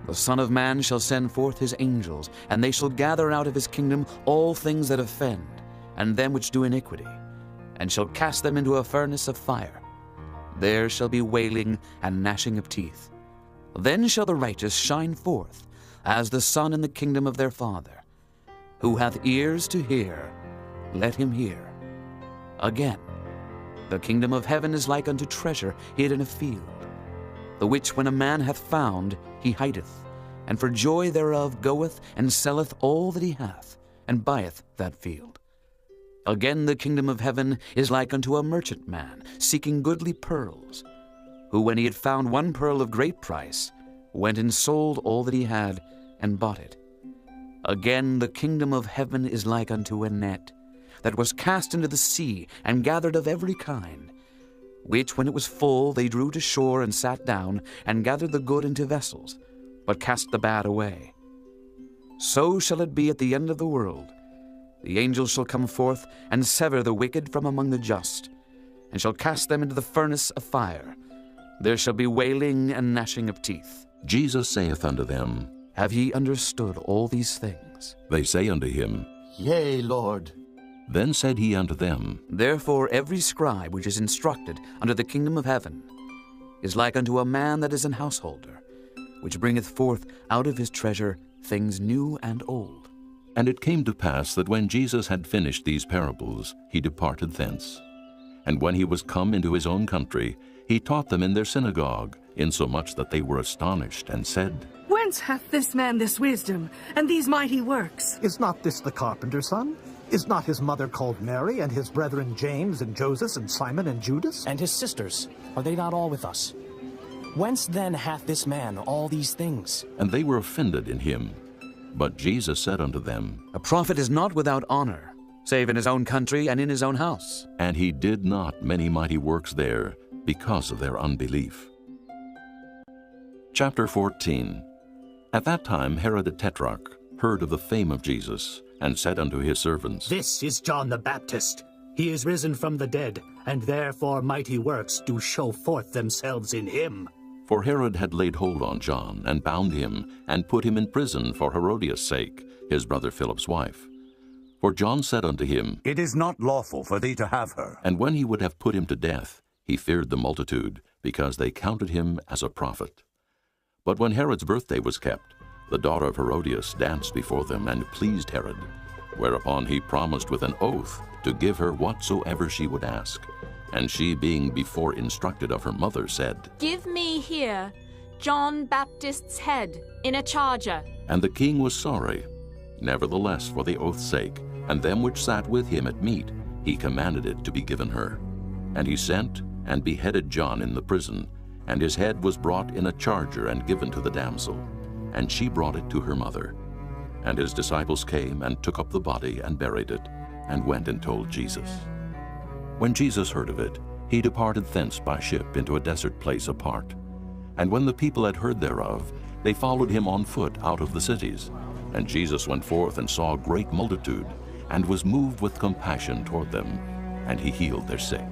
The Son of Man shall send forth his angels, and they shall gather out of his kingdom all things that offend, and them which do iniquity, and shall cast them into a furnace of fire. There shall be wailing and gnashing of teeth. Then shall the righteous shine forth, as the sun in the kingdom of their Father. Who hath ears to hear, let him hear. Again, the kingdom of heaven is like unto treasure hid in a field, the which when a man hath found, he hideth, and for joy thereof goeth and selleth all that he hath, and buyeth that field. Again, the kingdom of heaven is like unto a merchantman seeking goodly pearls, who when he had found one pearl of great price, went and sold all that he had, and bought it. Again, the kingdom of heaven is like unto a net, that was cast into the sea, and gathered of every kind, which when it was full they drew to shore, and sat down, and gathered the good into vessels, but cast the bad away. So shall it be at the end of the world. The angels shall come forth, and sever the wicked from among the just, and shall cast them into the furnace of fire. There shall be wailing and gnashing of teeth. Jesus saith unto them, Have ye understood all these things? They say unto him, Yea, Lord. Then said he unto them, Therefore every scribe which is instructed unto the kingdom of heaven is like unto a man that is an householder, which bringeth forth out of his treasure things new and old. And it came to pass that when Jesus had finished these parables, he departed thence. And when he was come into his own country, he taught them in their synagogue, insomuch that they were astonished, and said, Whence hath this man this wisdom, and these mighty works? Is not this the carpenter's son? Is not his mother called Mary, and his brethren James, and Joseph, and Simon, and Judas? And his sisters, are they not all with us? Whence then hath this man all these things? And they were offended in him. But Jesus said unto them, A prophet is not without honor, save in his own country and in his own house. And he did not many mighty works there, because of their unbelief. Chapter 14. At that time Herod the Tetrarch heard of the fame of Jesus, and said unto his servants, This is John the Baptist. He is risen from the dead, and therefore mighty works do show forth themselves in him. For Herod had laid hold on John, and bound him, and put him in prison for Herodias' sake, his brother Philip's wife. For John said unto him, It is not lawful for thee to have her. And when he would have put him to death, he feared the multitude, because they counted him as a prophet. But when Herod's birthday was kept, the daughter of Herodias danced before them, and pleased Herod. Whereupon he promised with an oath to give her whatsoever she would ask. And she, being before instructed of her mother, said, Give me here John Baptist's head in a charger. And the king was sorry. Nevertheless, for the oath's sake, and them which sat with him at meat, he commanded it to be given her. And he sent and beheaded John in the prison, and his head was brought in a charger and given to the damsel. And she brought it to her mother. And his disciples came and took up the body and buried it, and went and told Jesus. When Jesus heard of it, he departed thence by ship into a desert place apart. And when the people had heard thereof, they followed him on foot out of the cities. And Jesus went forth and saw a great multitude, and was moved with compassion toward them, and he healed their sick.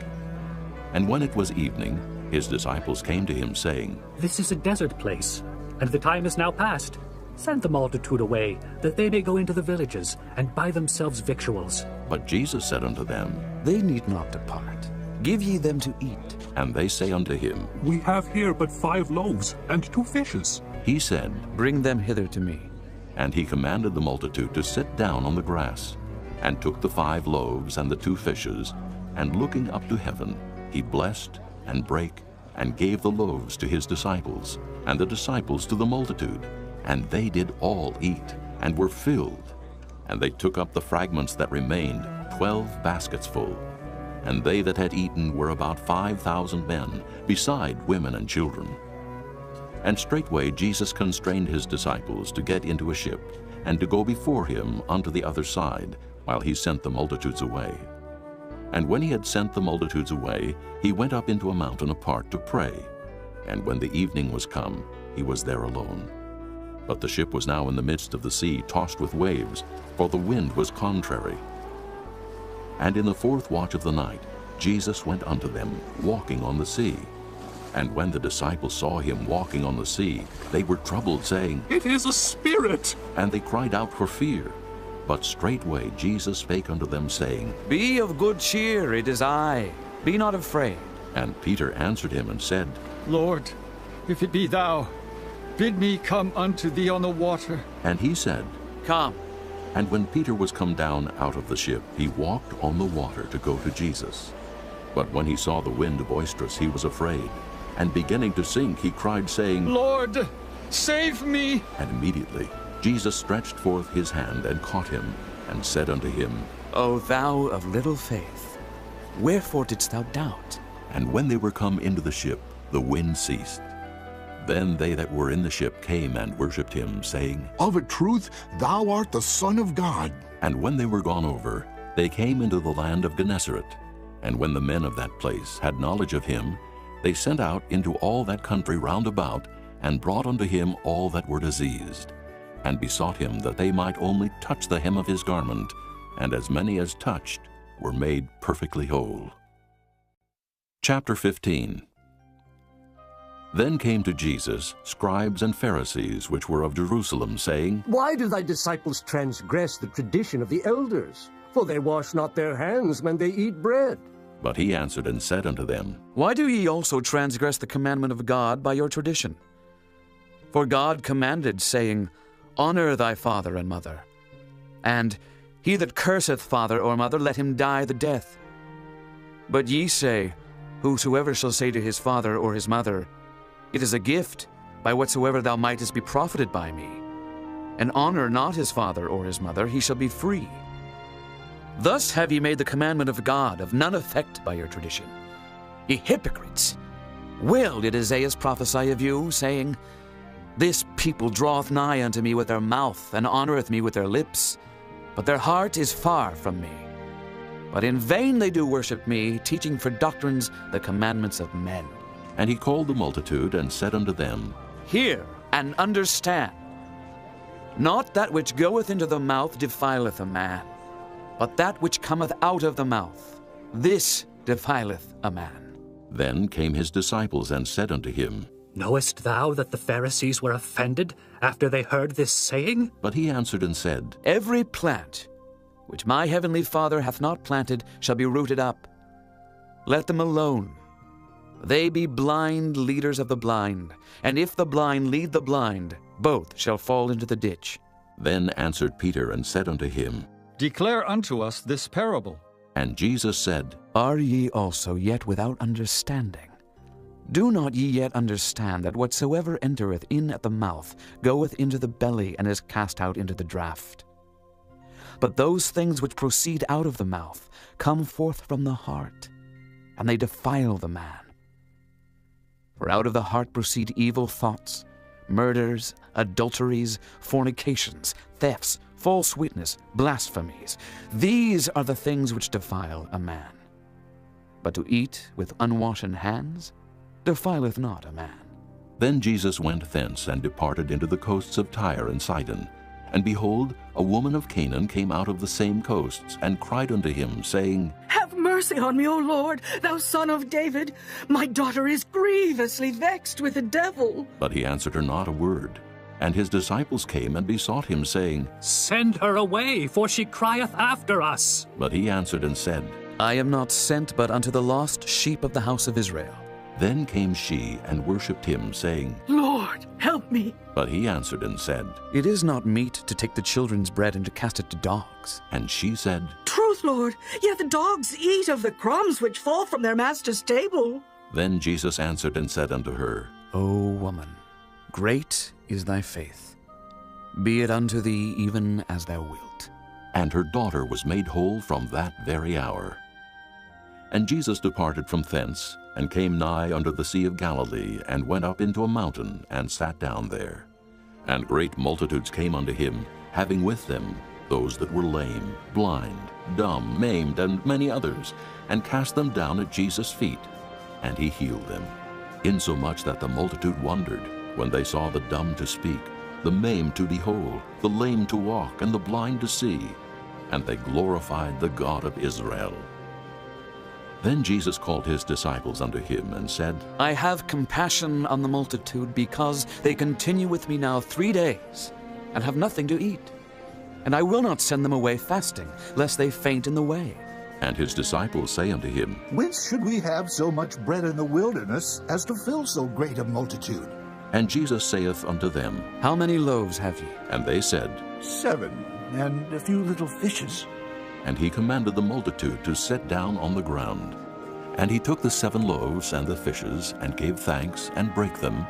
And when it was evening, his disciples came to him, saying, This is a desert place, and the time is now past. Send the multitude away, that they may go into the villages, and buy themselves victuals. But Jesus said unto them, They need not depart. Give ye them to eat. And they say unto him, We have here but 5 loaves and 2 fishes. He said, Bring them hither to me. And he commanded the multitude to sit down on the grass, and took the 5 loaves and the 2 fishes, and looking up to heaven, he blessed, and brake, and gave the loaves to his disciples, and the disciples to the multitude. And they did all eat, and were filled. And they took up the fragments that remained, 12 baskets full. And they that had eaten were about 5,000 men, beside women and children. And straightway Jesus constrained his disciples to get into a ship, and to go before him unto the other side, while he sent the multitudes away. And when he had sent the multitudes away, he went up into a mountain apart to pray. And when the evening was come, he was there alone. But the ship was now in the midst of the sea, tossed with waves, for the wind was contrary. And in the 4th watch of the night, Jesus went unto them, walking on the sea. And when the disciples saw him walking on the sea, they were troubled, saying, It is a spirit! And they cried out for fear. But straightway Jesus spake unto them, saying, Be of good cheer, it is I. Be not afraid. And Peter answered him and said, Lord, if it be thou, bid me come unto thee on the water. And he said, Come. And when Peter was come down out of the ship, he walked on the water to go to Jesus. But when he saw the wind boisterous, he was afraid. And beginning to sink, he cried, saying, Lord, save me. And immediately Jesus stretched forth his hand and caught him, and said unto him, O thou of little faith, wherefore didst thou doubt? And when they were come into the ship, the wind ceased. Then they that were in the ship came and worshipped him, saying, Of a truth, thou art the Son of God. And when they were gone over, they came into the land of Gennesaret. And when the men of that place had knowledge of him, they sent out into all that country round about, and brought unto him all that were diseased, and besought him that they might only touch the hem of his garment, and as many as touched were made perfectly whole. Chapter 15. Then came to Jesus scribes and Pharisees which were of Jerusalem, saying, Why do thy disciples transgress the tradition of the elders? For they wash not their hands when they eat bread. But he answered and said unto them, Why do ye also transgress the commandment of God by your tradition? For God commanded, saying, Honor thy father and mother. And, He that curseth father or mother, let him die the death. But ye say, Whosoever shall say to his father or his mother, It is a gift, by whatsoever thou mightest be profited by me, and honor not his father or his mother, he shall be free. Thus have ye made the commandment of God of none effect by your tradition. Ye hypocrites! Well did Isaiah prophesy of you, saying, This people draweth nigh unto me with their mouth, and honoreth me with their lips, but their heart is far from me. But in vain they do worship me, teaching for doctrines the commandments of men. And he called the multitude, and said unto them, Hear and understand. Not that which goeth into the mouth defileth a man, but that which cometh out of the mouth, this defileth a man. Then came his disciples, and said unto him, Knowest thou that the Pharisees were offended after they heard this saying? But he answered and said, Every plant which my heavenly Father hath not planted shall be rooted up. Let them alone. They be blind leaders of the blind, and if the blind lead the blind, both shall fall into the ditch. Then answered Peter and said unto him, Declare unto us this parable. And Jesus said, Are ye also yet without understanding? Do not ye yet understand that whatsoever entereth in at the mouth goeth into the belly, and is cast out into the draught? But those things which proceed out of the mouth come forth from the heart, and they defile the man. For out of the heart proceed evil thoughts, murders, adulteries, fornications, thefts, false witness, blasphemies. These are the things which defile a man. But to eat with unwashen hands defileth not a man. Then Jesus went thence, and departed into the coasts of Tyre and Sidon. And behold, a woman of Canaan came out of the same coasts, and cried unto him, saying, Have mercy on me, O Lord, thou son of David. My daughter is grievously vexed with a devil. But he answered her not a word. And his disciples came and besought him, saying, Send her away, for she crieth after us. But he answered and said, I am not sent but unto the lost sheep of the house of Israel. Then came she and worshipped him, saying, Lord, help me. But he answered and said, It is not meet to take the children's bread and to cast it to dogs. And she said, Truth, Lord, yet the dogs eat of the crumbs which fall from their master's table. Then Jesus answered and said unto her, O woman, great is thy faith. Be it unto thee even as thou wilt. And her daughter was made whole from that very hour. And Jesus departed from thence, and came nigh unto the Sea of Galilee, and went up into a mountain, and sat down there. And great multitudes came unto him, having with them those that were lame, blind, dumb, maimed, and many others, and cast them down at Jesus' feet. And he healed them, insomuch that the multitude wondered, when they saw the dumb to speak, the maimed to be whole, the lame to walk, and the blind to see. And they glorified the God of Israel. Then Jesus called his disciples unto him, and said, I have compassion on the multitude, because they continue with me now 3 days, and have nothing to eat. And I will not send them away fasting, lest they faint in the way. And his disciples say unto him, Whence should we have so much bread in the wilderness, as to fill so great a multitude? And Jesus saith unto them, How many loaves have ye? And they said, 7, and a few little fishes. And he commanded the multitude to sit down on the ground. And he took the 7 loaves and the fishes, and gave thanks, and brake them,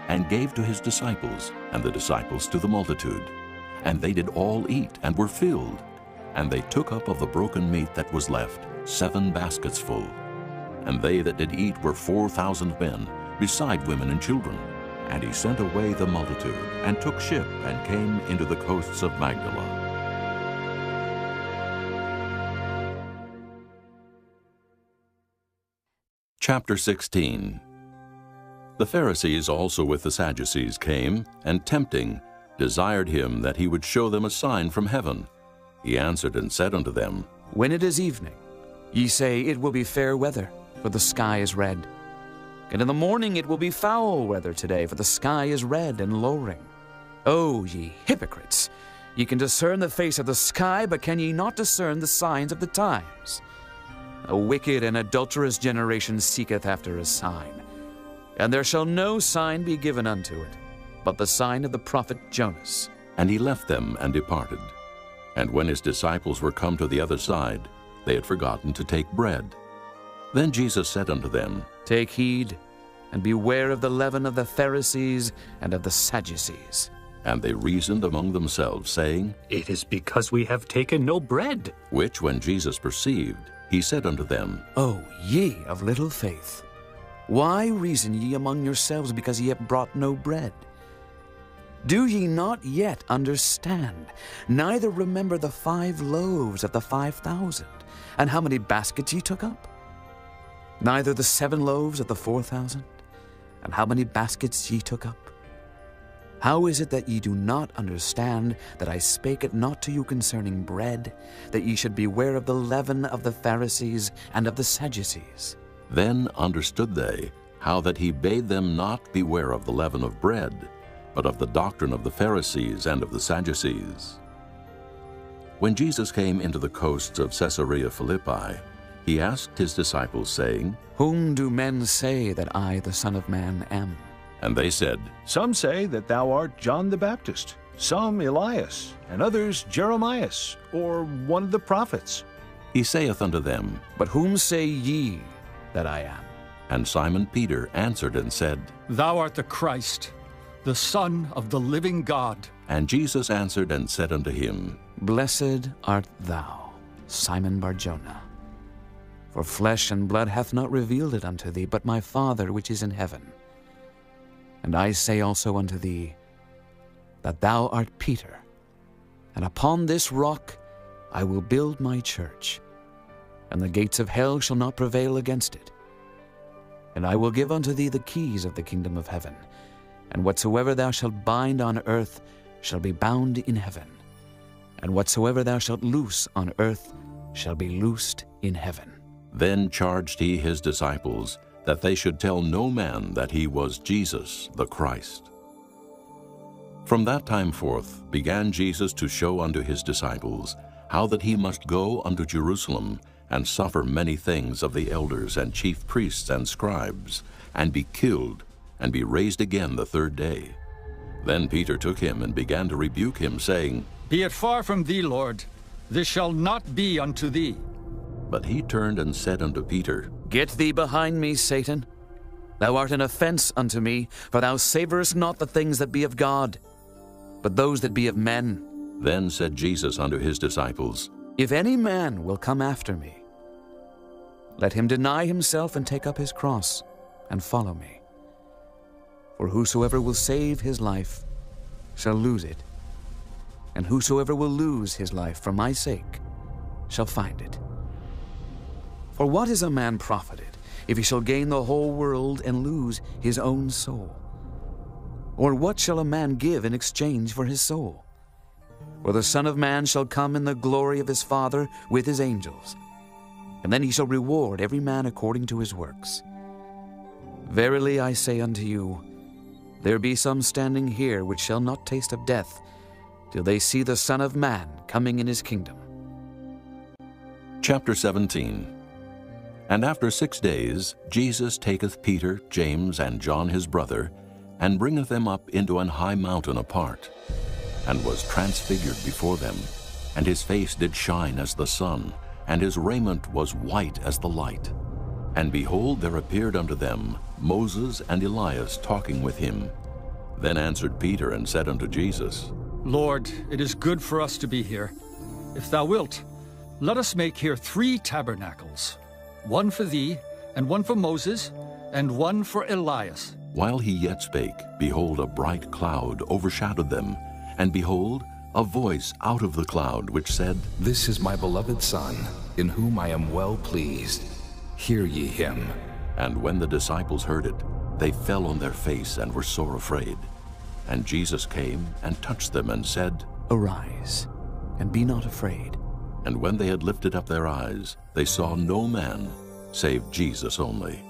and gave to his disciples, and the disciples to the multitude. And they did all eat, and were filled. And they took up of the broken meat that was left 7 baskets full. And they that did eat were 4,000 men, beside women and children. And he sent away the multitude, and took ship, and came into the coasts of Magdala. Chapter 16. The Pharisees also with the Sadducees came, and tempting, desired him that he would show them a sign from heaven. He answered and said unto them, When it is evening, ye say, It will be fair weather, for the sky is red. And in the morning it will be foul weather today, for the sky is red and lowering. O ye hypocrites! Ye can discern the face of the sky, but can ye not discern the signs of the times? A wicked and adulterous generation seeketh after a sign, and there shall no sign be given unto it, but the sign of the prophet Jonas. And he left them and departed. And when his disciples were come to the other side, they had forgotten to take bread. Then Jesus said unto them, Take heed, and beware of the leaven of the Pharisees and of the Sadducees. And they reasoned among themselves, saying, It is because we have taken no bread. Which when Jesus perceived, he said unto them, O ye of little faith, why reason ye among yourselves, because ye have brought no bread? Do ye not yet understand, neither remember the 5 loaves of the 5,000, and how many baskets ye took up? Neither the 7 loaves of the 4,000, and how many baskets ye took up? How is it that ye do not understand that I spake it not to you concerning bread, that ye should beware of the leaven of the Pharisees and of the Sadducees? Then understood they how that he bade them not beware of the leaven of bread, but of the doctrine of the Pharisees and of the Sadducees. When Jesus came into the coasts of Caesarea Philippi, he asked his disciples, saying, Whom do men say that I, the Son of Man, am? And they said, Some say that thou art John the Baptist, some Elias, and others Jeremias, or one of the prophets. He saith unto them, But whom say ye that I am? And Simon Peter answered and said, Thou art the Christ, the Son of the living God. And Jesus answered and said unto him, Blessed art thou, Simon Bar-Jonah. For flesh and blood hath not revealed it unto thee, but my Father which is in heaven. And I say also unto thee, that thou art Peter, and upon this rock I will build my church, and the gates of hell shall not prevail against it. And I will give unto thee the keys of the kingdom of heaven, and whatsoever thou shalt bind on earth shall be bound in heaven, and whatsoever thou shalt loose on earth shall be loosed in heaven. Then charged he his disciples that they should tell no man that he was Jesus the Christ. From that time forth began Jesus to show unto his disciples how that he must go unto Jerusalem and suffer many things of the elders and chief priests and scribes, and be killed, and be raised again the 3rd day. Then Peter took him and began to rebuke him, saying, Be it far from thee, Lord, this shall not be unto thee. But he turned and said unto Peter, Get thee behind me, Satan. Thou art an offense unto me, for thou savorest not the things that be of God, but those that be of men. Then said Jesus unto his disciples, If any man will come after me, let him deny himself and take up his cross and follow me. For whosoever will save his life shall lose it, and whosoever will lose his life for my sake shall find it. For what is a man profited, if he shall gain the whole world and lose his own soul? Or what shall a man give in exchange for his soul? For the Son of Man shall come in the glory of his Father with his angels, and then he shall reward every man according to his works. Verily I say unto you, there be some standing here which shall not taste of death, till they see the Son of Man coming in his kingdom. Chapter 17. And after 6 days Jesus taketh Peter, James, and John his brother, and bringeth them up into an high mountain apart, and was transfigured before them, and his face did shine as the sun, and his raiment was white as the light. And behold, there appeared unto them Moses and Elias talking with him. Then answered Peter and said unto Jesus, Lord, it is good for us to be here. If thou wilt, let us make here 3 tabernacles, one for thee, and one for Moses, and one for Elias. While he yet spake, behold, a bright cloud overshadowed them, and behold, a voice out of the cloud which said, This is my beloved Son, in whom I am well pleased. Hear ye him. And when the disciples heard it, they fell on their face and were sore afraid. And Jesus came and touched them and said, Arise, and be not afraid. And when they had lifted up their eyes, they saw no man, save Jesus only.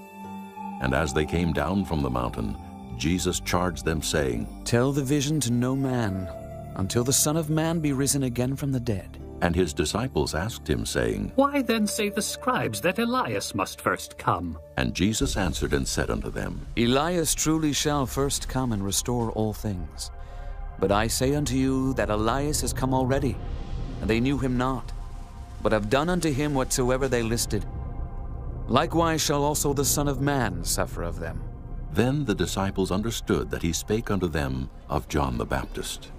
And as they came down from the mountain, Jesus charged them, saying, Tell the vision to no man, until the Son of Man be risen again from the dead. And his disciples asked him, saying, Why then say the scribes that Elias must first come? And Jesus answered and said unto them, Elias truly shall first come and restore all things. But I say unto you that Elias is come already, and they knew him not, but have done unto him whatsoever they listed. Likewise shall also the Son of Man suffer of them. Then the disciples understood that he spake unto them of John the Baptist.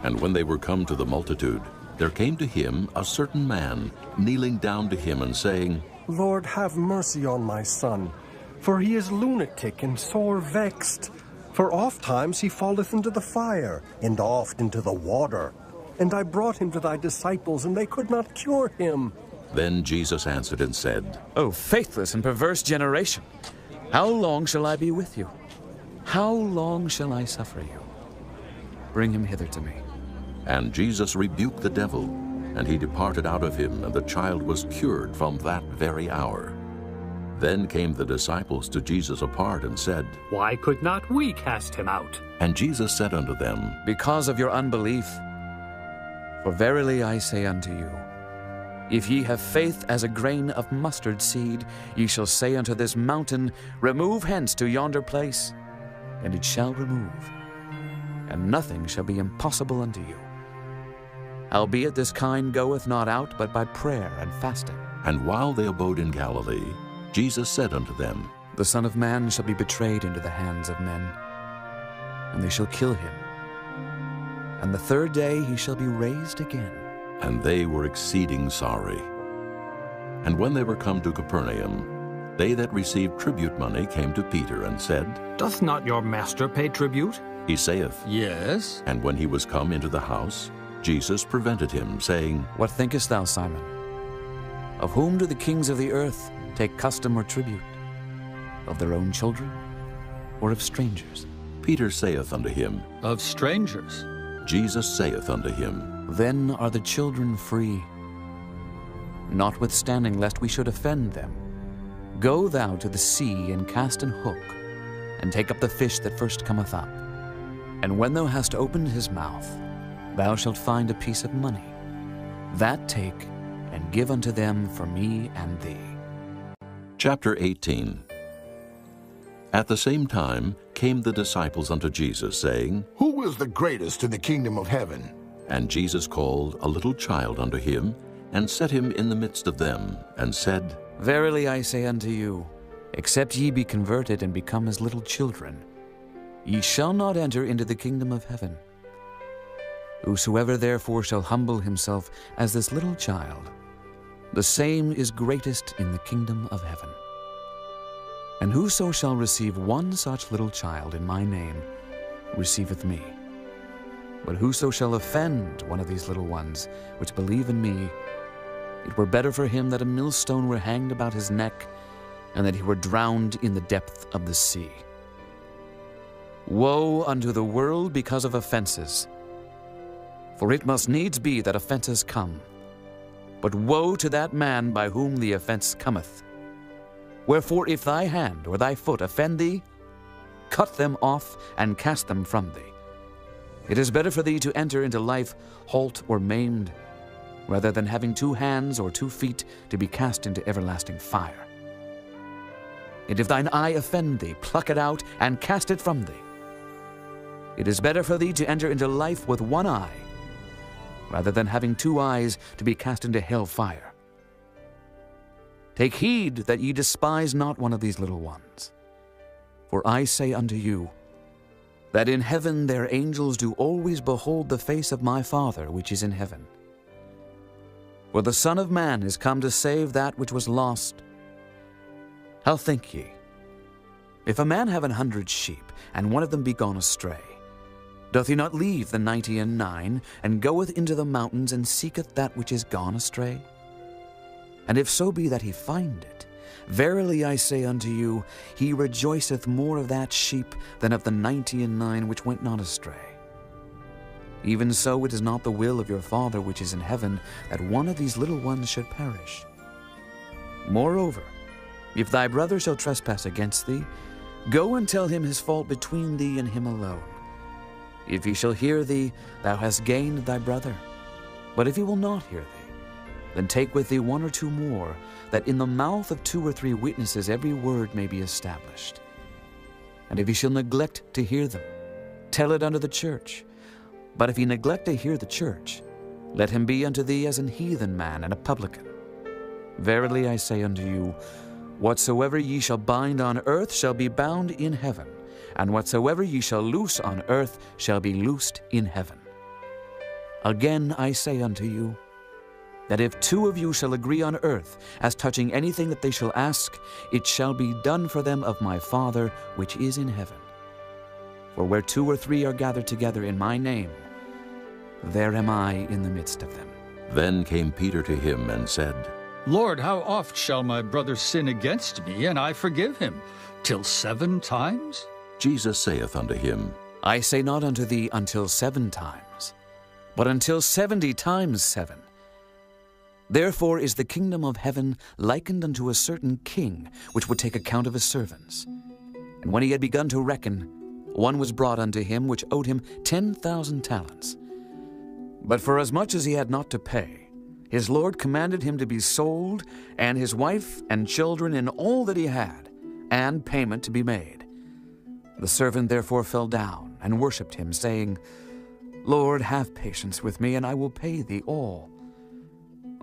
And when they were come to the multitude, there came to him a certain man, kneeling down to him and saying, Lord, have mercy on my son, for he is lunatic and sore vexed. For oft times he falleth into the fire, and oft into the water. And I brought him to thy disciples, and they could not cure him. Then Jesus answered and said, O faithless and perverse generation, how long shall I be with you? How long shall I suffer you? Bring him hither to me. And Jesus rebuked the devil, and he departed out of him, and the child was cured from that very hour. Then came the disciples to Jesus apart and said, Why could not we cast him out? And Jesus said unto them, Because of your unbelief. For verily I say unto you, if ye have faith as a grain of mustard seed, ye shall say unto this mountain, Remove hence to yonder place, and it shall remove. And nothing shall be impossible unto you. Howbeit this kind goeth not out but by prayer and fasting. And while they abode in Galilee, Jesus said unto them, The Son of Man shall be betrayed into the hands of men, and they shall kill him. And the third day he shall be raised again. And they were exceeding sorry. And when they were come to Capernaum, they that received tribute money came to Peter and said, Doth not your master pay tribute? He saith, Yes. And when he was come into the house, Jesus prevented him, saying, What thinkest thou, Simon? Of whom do the kings of the earth take custom or tribute? Of their own children, or of strangers? Peter saith unto him, Of strangers. Jesus saith unto him, Then are the children free. Notwithstanding, lest we should offend them, go thou to the sea and cast an hook, and take up the fish that first cometh up. And when thou hast opened his mouth, thou shalt find a piece of money. That take, and give unto them for me and thee. Chapter 18. At the same time came the disciples unto Jesus, saying, Who is the greatest in the kingdom of heaven? And Jesus called a little child unto him, and set him in the midst of them, and said, Verily I say unto you, except ye be converted and become as little children, ye shall not enter into the kingdom of heaven. Whosoever therefore shall humble himself as this little child, the same is greatest in the kingdom of heaven. And whoso shall receive one such little child in my name receiveth me. But whoso shall offend one of these little ones which believe in me, it were better for him that a millstone were hanged about his neck, and that he were drowned in the depth of the sea. Woe unto the world because of offenses! For it must needs be that offenses come. But woe to that man by whom the offense cometh. Wherefore if thy hand or thy foot offend thee, cut them off and cast them from thee. It is better for thee to enter into life halt or maimed, rather than having 2 hands or 2 feet to be cast into everlasting fire. And if thine eye offend thee, pluck it out and cast it from thee. It is better for thee to enter into life with 1 eye, rather than having 2 eyes to be cast into hell fire. Take heed that ye despise not one of these little ones. For I say unto you, that in heaven their angels do always behold the face of my Father which is in heaven. For the Son of Man is come to save that which was lost. How think ye? If a man have 100 sheep, and one of them be gone astray, doth he not leave the 99, and goeth into the mountains, and seeketh that which is gone astray? And if so be that he find it, verily I say unto you, he rejoiceth more of that sheep than of the 99 which went not astray. Even so it is not the will of your Father which is in heaven that one of these little ones should perish. Moreover, If thy brother shall trespass against thee, go and tell him his fault between thee and him alone. If he shall hear thee, thou hast gained thy brother. But if he will not hear thee, then take with thee 1 or 2 more, that in the mouth of 2 or 3 witnesses every word may be established. And if he shall neglect to hear them, tell it unto the church. But if he neglect to hear the church, let him be unto thee as an heathen man and a publican. Verily I say unto you, whatsoever ye shall bind on earth shall be bound in heaven, and whatsoever ye shall loose on earth shall be loosed in heaven. Again I say unto you, that if 2 of you shall agree on earth as touching anything that they shall ask, it shall be done for them of my Father which is in heaven. For where 2 or 3 are gathered together in my name, there am I in the midst of them. Then came Peter to him and said, Lord, how oft shall my brother sin against me, and I forgive him? Till 7 times? Jesus saith unto him, I say not unto thee until 7 times, but until 70 times 7. Therefore is the kingdom of heaven likened unto a certain king, which would take account of his servants. And when he had begun to reckon, one was brought unto him which owed him 10,000 talents. But forasmuch as he had not to pay, his Lord commanded him to be sold, and his wife and children and all that he had, and payment to be made. The servant therefore fell down and worshipped him, saying, Lord, have patience with me, and I will pay thee all.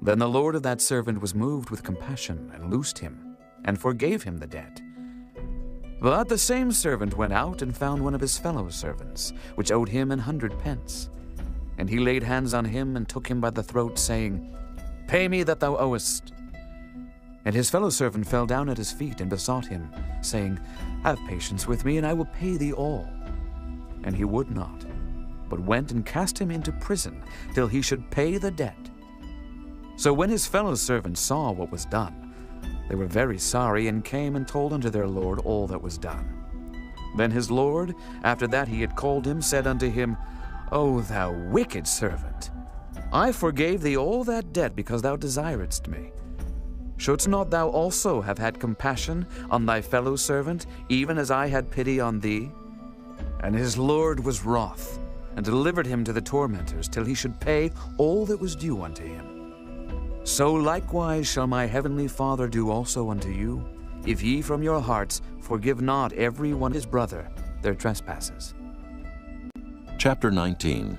Then the Lord of that servant was moved with compassion, and loosed him, and forgave him the debt. But the same servant went out and found one of his fellow servants, which owed him 100 pence. And he laid hands on him, and took him by the throat, saying, Pay me that thou owest. And his fellow servant fell down at his feet, and besought him, saying, Have patience with me, and I will pay thee all. And he would not, but went and cast him into prison, till he should pay the debt. So when his fellow servants saw what was done, they were very sorry, and came and told unto their Lord all that was done. Then his Lord, after that he had called him, said unto him, O thou wicked servant, I forgave thee all that debt, because thou desiredst me. Shouldst not thou also have had compassion on thy fellow servant, even as I had pity on thee? And his Lord was wroth, and delivered him to the tormentors, till he should pay all that was due unto him. So likewise shall my heavenly Father do also unto you, if ye from your hearts forgive not every one his brother their trespasses. Chapter 19.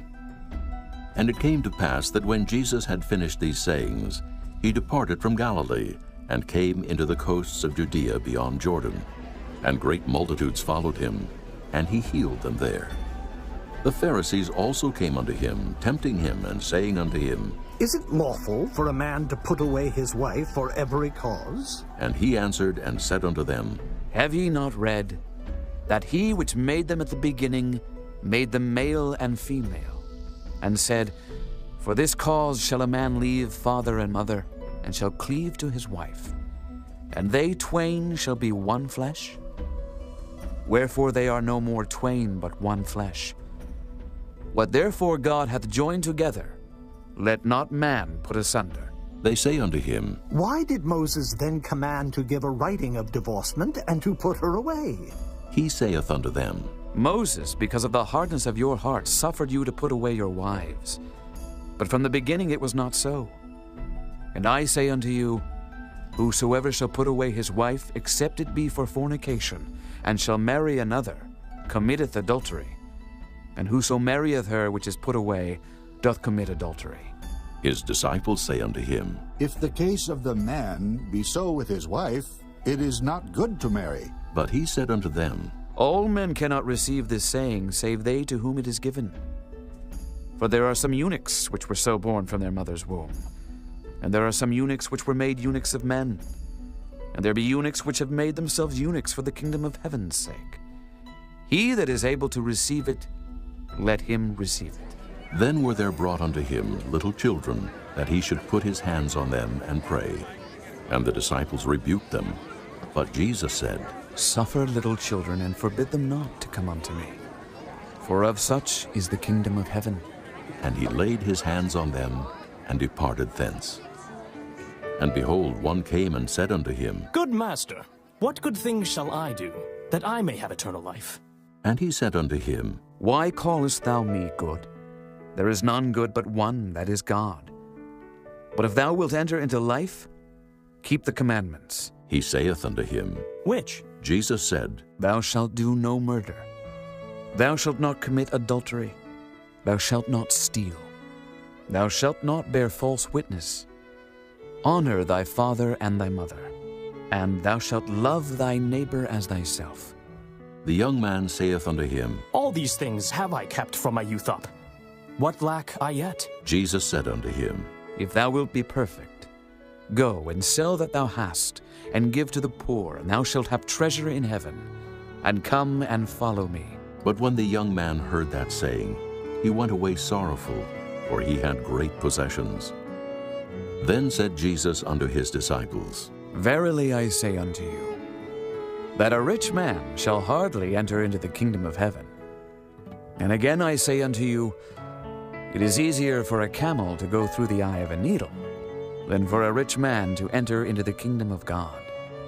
And it came to pass that when Jesus had finished these sayings, he departed from Galilee, and came into the coasts of Judea beyond Jordan. And great multitudes followed him, and he healed them there. The Pharisees also came unto him, tempting him, and saying unto him, Is it lawful for a man to put away his wife for every cause? And he answered and said unto them, Have ye not read, that he which made them at the beginning made them male and female, and said, For this cause shall a man leave father and mother, and shall cleave to his wife, and they twain shall be one flesh? Wherefore they are no more twain, but one flesh. What therefore God hath joined together, let not man put asunder. They say unto him, Why did Moses then command to give a writing of divorcement, and to put her away? He saith unto them, Moses, because of the hardness of your hearts, suffered you to put away your wives. But from the beginning it was not so. And I say unto you, Whosoever shall put away his wife, except it be for fornication, and shall marry another, committeth adultery. And whoso marrieth her which is put away, doth commit adultery. His disciples say unto him, If the case of the man be so with his wife, it is not good to marry. But he said unto them, All men cannot receive this saying, save they to whom it is given. For there are some eunuchs which were so born from their mother's womb, and there are some eunuchs which were made eunuchs of men, and there be eunuchs which have made themselves eunuchs for the kingdom of heaven's sake. He that is able to receive it, let him receive it. Then were there brought unto him little children, that he should put his hands on them and pray. And the disciples rebuked them. But Jesus said, Suffer little children, and forbid them not to come unto me, for of such is the kingdom of heaven. And he laid his hands on them, and departed thence. And behold, one came and said unto him, Good master, what good things shall I do, that I may have eternal life? And he said unto him, Why callest thou me good? There is none good but one, that is God. But if thou wilt enter into life, keep the commandments. He saith unto him, Which? Jesus said, Thou shalt do no murder. Thou shalt not commit adultery. Thou shalt not steal. Thou shalt not bear false witness. Honor thy father and thy mother. And thou shalt love thy neighbor as thyself. The young man saith unto him, All these things have I kept from my youth up. What lack I yet? Jesus said unto him, If thou wilt be perfect, go and sell that thou hast, and give to the poor, and thou shalt have treasure in heaven. And come and follow me. But when the young man heard that saying, he went away sorrowful, for he had great possessions. Then said Jesus unto his disciples, Verily I say unto you, that a rich man shall hardly enter into the kingdom of heaven. And again I say unto you, it is easier for a camel to go through the eye of a needle than for a rich man to enter into the kingdom of God.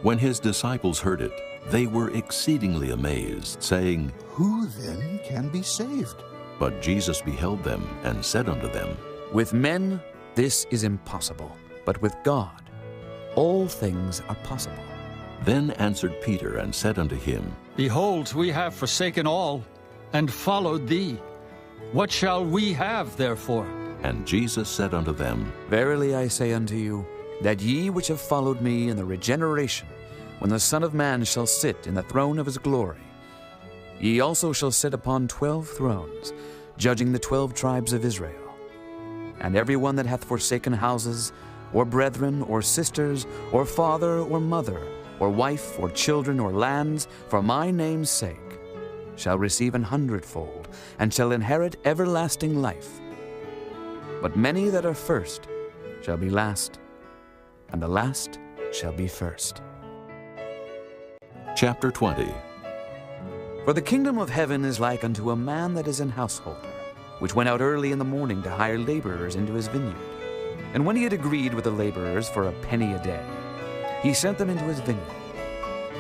When his disciples heard it, they were exceedingly amazed, saying, Who then can be saved? But Jesus beheld them, and said unto them, With men this is impossible, but with God all things are possible. Then answered Peter, and said unto him, Behold, we have forsaken all, and followed thee. What shall we have, therefore? And Jesus said unto them, Verily I say unto you, that ye which have followed me in the regeneration, when the Son of Man shall sit in the throne of his glory, ye also shall sit upon 12 thrones, judging the 12 tribes of Israel. And every one that hath forsaken houses, or brethren, or sisters, or father, or mother, or wife, or children, or lands, for my name's sake, shall receive 100-fold, and shall inherit everlasting life. But many that are first shall be last, and the last shall be first. Chapter 20. For the kingdom of heaven is like unto a man that is an householder, which went out early in the morning to hire laborers into his vineyard. And when he had agreed with the laborers for a penny a day, he sent them into his vineyard.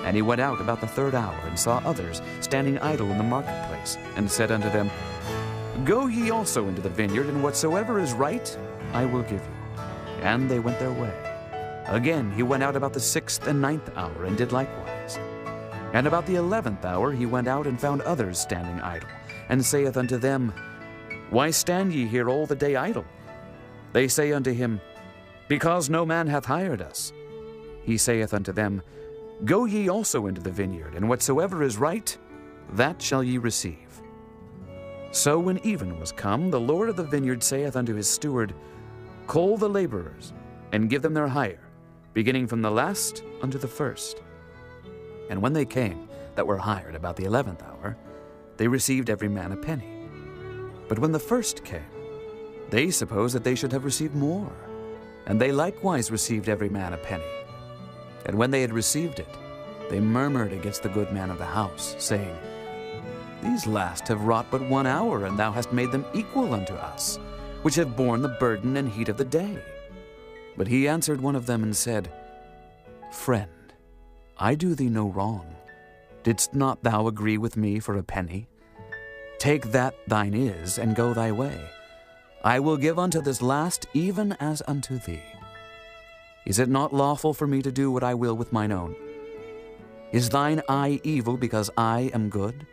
And he went out about the 3rd hour, and saw others standing idle in the marketplace, and said unto them, Go ye also into the vineyard, and whatsoever is right I will give you. And they went their way. Again he went out about the 6th and 9th hour, and did likewise. And about the 11th hour he went out, and found others standing idle, and saith unto them, Why stand ye here all the day idle? They say unto him, Because no man hath hired us. He saith unto them, Go ye also into the vineyard, and whatsoever is right, that shall ye receive. So when even was come, the Lord of the vineyard saith unto his steward, Call the laborers, and give them their hire, beginning from the last unto the first. And when they came, that were hired about the 11th hour, they received every man a penny. But when the first came, they supposed that they should have received more, and they likewise received every man a penny. And when they had received it, they murmured against the good man of the house, saying, These last have wrought but 1 hour, and thou hast made them equal unto us, which have borne the burden and heat of the day. But he answered one of them and said, Friend, I do thee no wrong. Didst not thou agree with me for a penny? Take that thine is, and go thy way. I will give unto this last even as unto thee. Is it not lawful for me to do what I will with mine own? Is thine eye evil because I am good?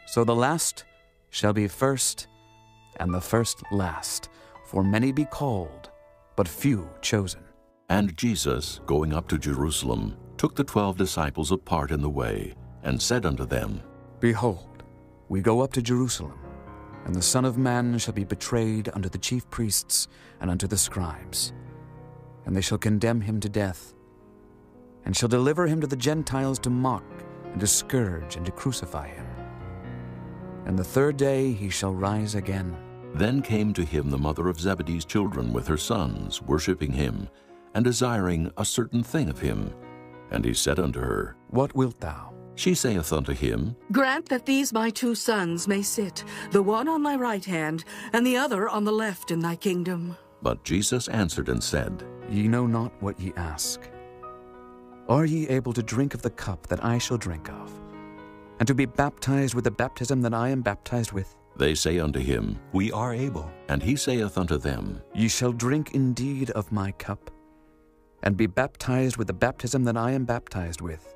So the last shall be first, and the first last. For many be called, but few chosen. And Jesus, going up to Jerusalem, took the 12 disciples apart in the way, and said unto them, Behold, we go up to Jerusalem, and the Son of Man shall be betrayed unto the chief priests and unto the scribes. And they shall condemn him to death, and shall deliver him to the Gentiles to mock, and to scourge, and to crucify him. And the 3rd day he shall rise again. Then came to him the mother of Zebedee's children with her sons, worshipping him, and desiring a certain thing of him. And he said unto her, What wilt thou? She saith unto him, Grant that these my 2 sons may sit, the one on thy right hand, and the other on the left in thy kingdom. But Jesus answered and said, Ye know not what ye ask. Are ye able to drink of the cup that I shall drink of, and to be baptized with the baptism that I am baptized with? They say unto him, We are able. And he saith unto them, Ye shall drink indeed of my cup, and be baptized with the baptism that I am baptized with.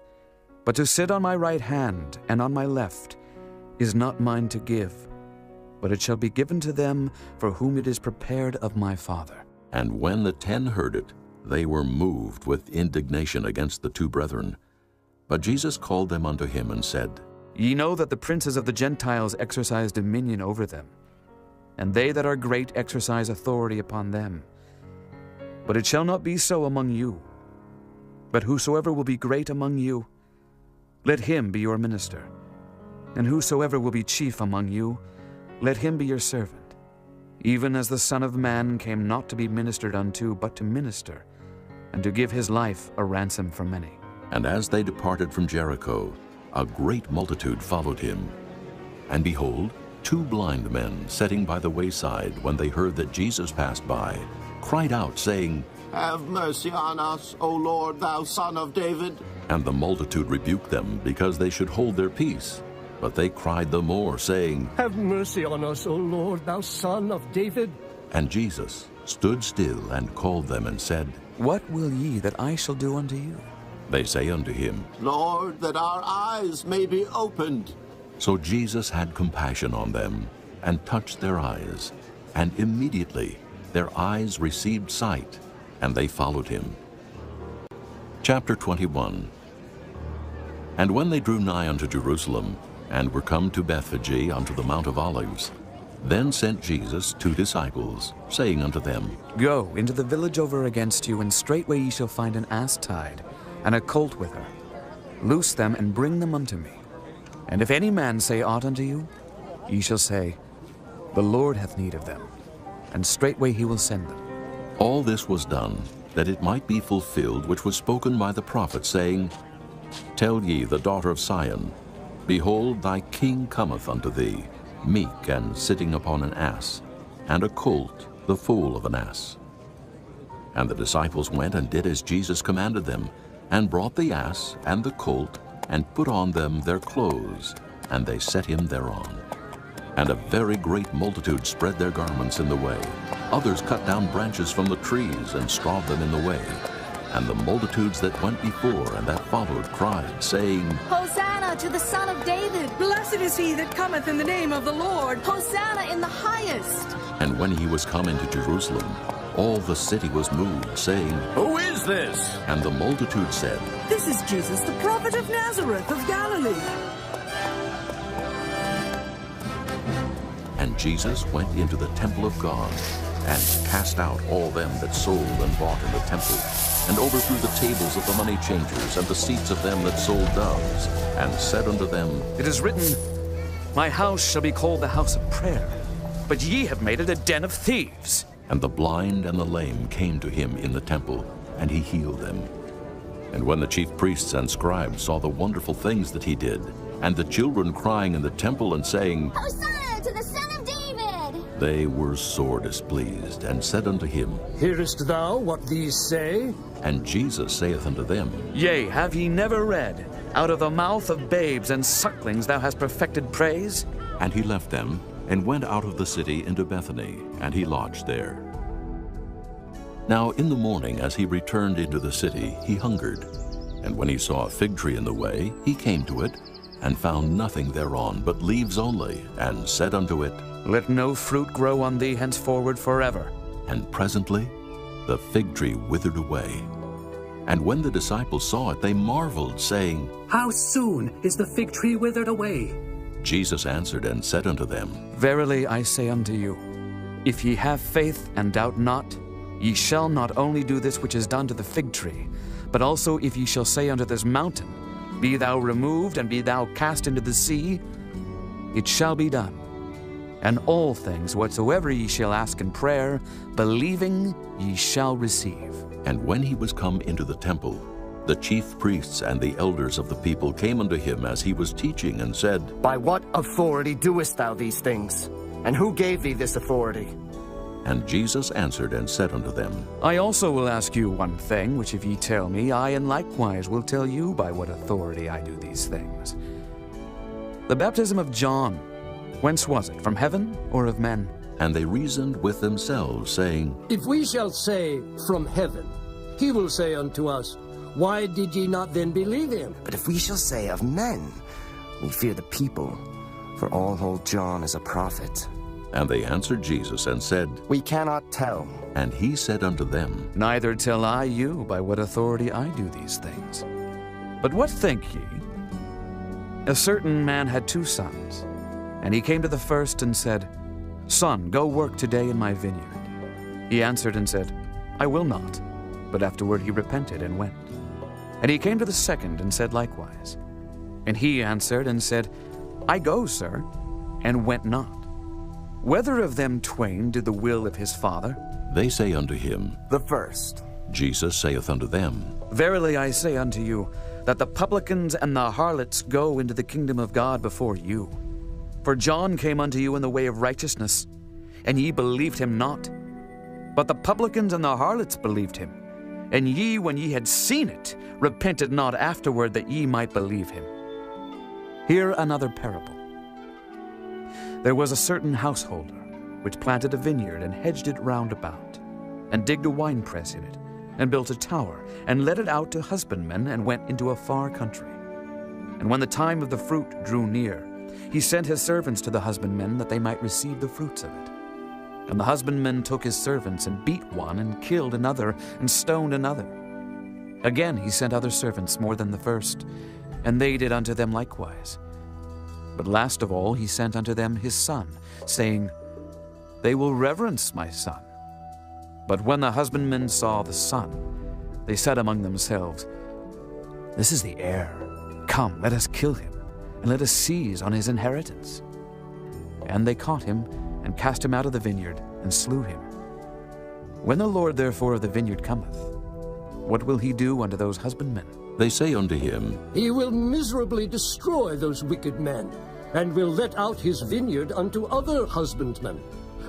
But to sit on my right hand and on my left is not mine to give, but it shall be given to them for whom it is prepared of my Father. And when the 10 heard it, they were moved with indignation against the 2 brethren. But Jesus called them unto him and said, Ye know that the princes of the Gentiles exercise dominion over them, and they that are great exercise authority upon them. But it shall not be so among you. But whosoever will be great among you, let him be your minister. And whosoever will be chief among you, let him be your servant. Even as the Son of Man came not to be ministered unto, but to minister, and to give his life a ransom for many. And as they departed from Jericho, a great multitude followed him. And behold, 2 blind men sitting by the wayside, when they heard that Jesus passed by, cried out, saying, Have mercy on us, O Lord, thou Son of David. And the multitude rebuked them, because they should hold their peace. But they cried the more, saying, Have mercy on us, O Lord, thou Son of David. And Jesus stood still and called them and said, What will ye that I shall do unto you? They say unto him, Lord, that our eyes may be opened. So Jesus had compassion on them, and touched their eyes. And immediately their eyes received sight, and they followed him. Chapter 21. And when they drew nigh unto Jerusalem, and were come to Bethphage unto the Mount of Olives, then sent Jesus 2 disciples, saying unto them, Go into the village over against you, and straightway ye shall find an ass tied, and a colt with her. Loose them, and bring them unto me. And if any man say aught unto you, ye shall say, The Lord hath need of them, and straightway he will send them. All this was done, that it might be fulfilled which was spoken by the prophet, saying, Tell ye the daughter of Sion, Behold, thy king cometh unto thee, meek and sitting upon an ass, and a colt, the foal of an ass. And the disciples went and did as Jesus commanded them, and brought the ass and the colt, and put on them their clothes, and they set him thereon. And a very great multitude spread their garments in the way. Others cut down branches from the trees, and strawed them in the way. And the multitudes that went before and that followed cried, saying, Hosanna to the Son of David! Blessed is he that cometh in the name of the Lord! Hosanna in the highest! And when he was come into Jerusalem, all the city was moved, saying, Who is this? And the multitude said, This is Jesus, the prophet of Nazareth of Galilee. And Jesus went into the temple of God, and cast out all them that sold and bought in the temple, and overthrew the tables of the money changers, and the seats of them that sold doves, and said unto them, It is written, My house shall be called the house of prayer, but ye have made it a den of thieves. And the blind and the lame came to him in the temple, and he healed them. And when the chief priests and scribes saw the wonderful things that he did, and the children crying in the temple and saying, Hosanna to the Son of David! They were sore displeased, and said unto him, Hearest thou what these say? And Jesus saith unto them, Yea, have ye never read, Out of the mouth of babes and sucklings thou hast perfected praise? And he left them, and went out of the city into Bethany, and he lodged there. Now in the morning, as he returned into the city, he hungered. And when he saw a fig tree in the way, he came to it, and found nothing thereon but leaves only, and said unto it, Let no fruit grow on thee henceforward forever. And presently the fig tree withered away. And when the disciples saw it, they marveled, saying, How soon is the fig tree withered away? Jesus answered and said unto them, Verily I say unto you, if ye have faith and doubt not, ye shall not only do this which is done to the fig tree, but also if ye shall say unto this mountain, Be thou removed, and be thou cast into the sea, it shall be done. And all things whatsoever ye shall ask in prayer, believing, ye shall receive. And when he was come into the temple, the chief priests and the elders of the people came unto him as he was teaching, and said, By what authority doest thou these things? And who gave thee this authority? And Jesus answered and said unto them, I also will ask you one thing, which if ye tell me, I in likewise will tell you by what authority I do these things. The baptism of John, whence was it, from heaven or of men? And they reasoned with themselves, saying, If we shall say, From heaven, he will say unto us, Why did ye not then believe him? But if we shall say of men, we fear the people, for all hold John as a prophet. And they answered Jesus and said, We cannot tell. And he said unto them, Neither tell I you by what authority I do these things. But what think ye? A certain man had 2 sons, and he came to the first and said, Son, go work today in my vineyard. He answered and said, I will not. But afterward he repented and went. And he came to the second and said likewise. And he answered and said, I go, sir, and went not. Whether of them twain did the will of his father? They say unto him, The first. Jesus saith unto them, Verily I say unto you, that the publicans and the harlots go into the kingdom of God before you. For John came unto you in the way of righteousness, and ye believed him not. But the publicans and the harlots believed him. And ye, when ye had seen it, repented not afterward that ye might believe him. Hear another parable. There was a certain householder, which planted a vineyard, and hedged it round about, and digged a winepress in it, and built a tower, and let it out to husbandmen, and went into a far country. And when the time of the fruit drew near, he sent his servants to the husbandmen, that they might receive the fruits of it. And the husbandmen took his servants, and beat one, and killed another, and stoned another. Again he sent other servants more than the first, and they did unto them likewise. But last of all he sent unto them his son, saying, They will reverence my son. But when the husbandmen saw the son, they said among themselves, This is the heir. Come, let us kill him, and let us seize on his inheritance. And they caught him, and cast him out of the vineyard, and slew him. When the Lord therefore of the vineyard cometh, what will he do unto those husbandmen? They say unto him, He will miserably destroy those wicked men, and will let out his vineyard unto other husbandmen,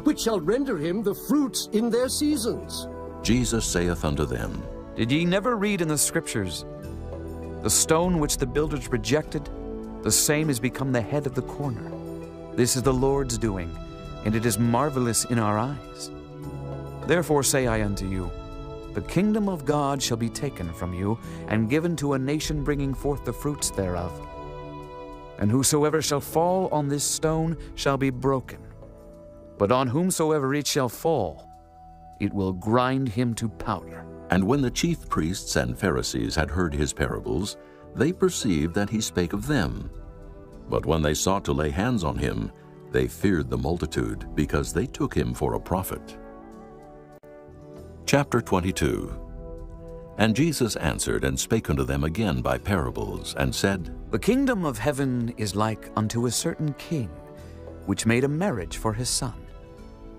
which shall render him the fruits in their seasons. Jesus saith unto them, Did ye never read in the Scriptures, The stone which the builders rejected, the same is become the head of the corner. This is the Lord's doing, and it is marvelous in our eyes. Therefore say I unto you, the kingdom of God shall be taken from you, and given to a nation bringing forth the fruits thereof. And whosoever shall fall on this stone shall be broken, but on whomsoever it shall fall, it will grind him to powder. And when the chief priests and Pharisees had heard his parables, they perceived that he spake of them. But when they sought to lay hands on him, they feared the multitude, because they took him for a prophet. Chapter 22. And Jesus answered and spake unto them again by parables, and said, The kingdom of heaven is like unto a certain king, which made a marriage for his son,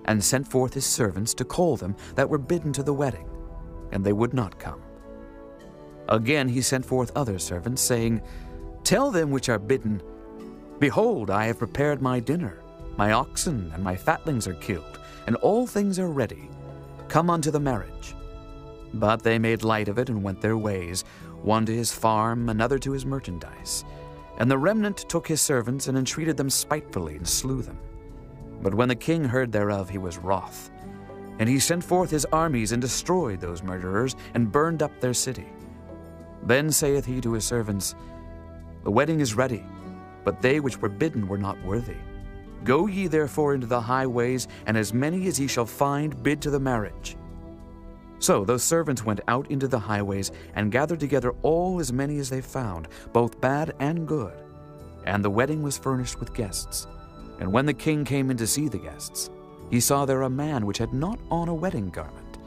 and sent forth his servants to call them that were bidden to the wedding, and they would not come. Again he sent forth other servants, saying, Tell them which are bidden, Behold, I have prepared my dinner. My oxen and my fatlings are killed, and all things are ready. Come unto the marriage. But they made light of it and went their ways, one to his farm, another to his merchandise. And the remnant took his servants and entreated them spitefully, and slew them. But when the king heard thereof, he was wroth. And he sent forth his armies, and destroyed those murderers, and burned up their city. Then saith he to his servants, The wedding is ready, but they which were bidden were not worthy. Go ye therefore into the highways, and as many as ye shall find, bid to the marriage. So those servants went out into the highways, and gathered together all as many as they found, both bad and good. And the wedding was furnished with guests. And when the king came in to see the guests, he saw there a man which had not on a wedding garment.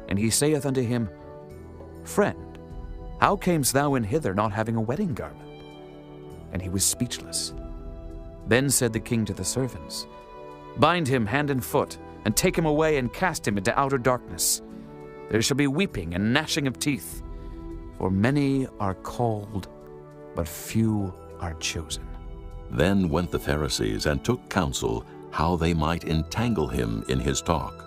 And he saith unto him, Friend, how camest thou in hither not having a wedding garment? And he was speechless. Then said the king to the servants, Bind him hand and foot, and take him away, and cast him into outer darkness. There shall be weeping and gnashing of teeth, for many are called, but few are chosen. Then went the Pharisees and took counsel how they might entangle him in his talk.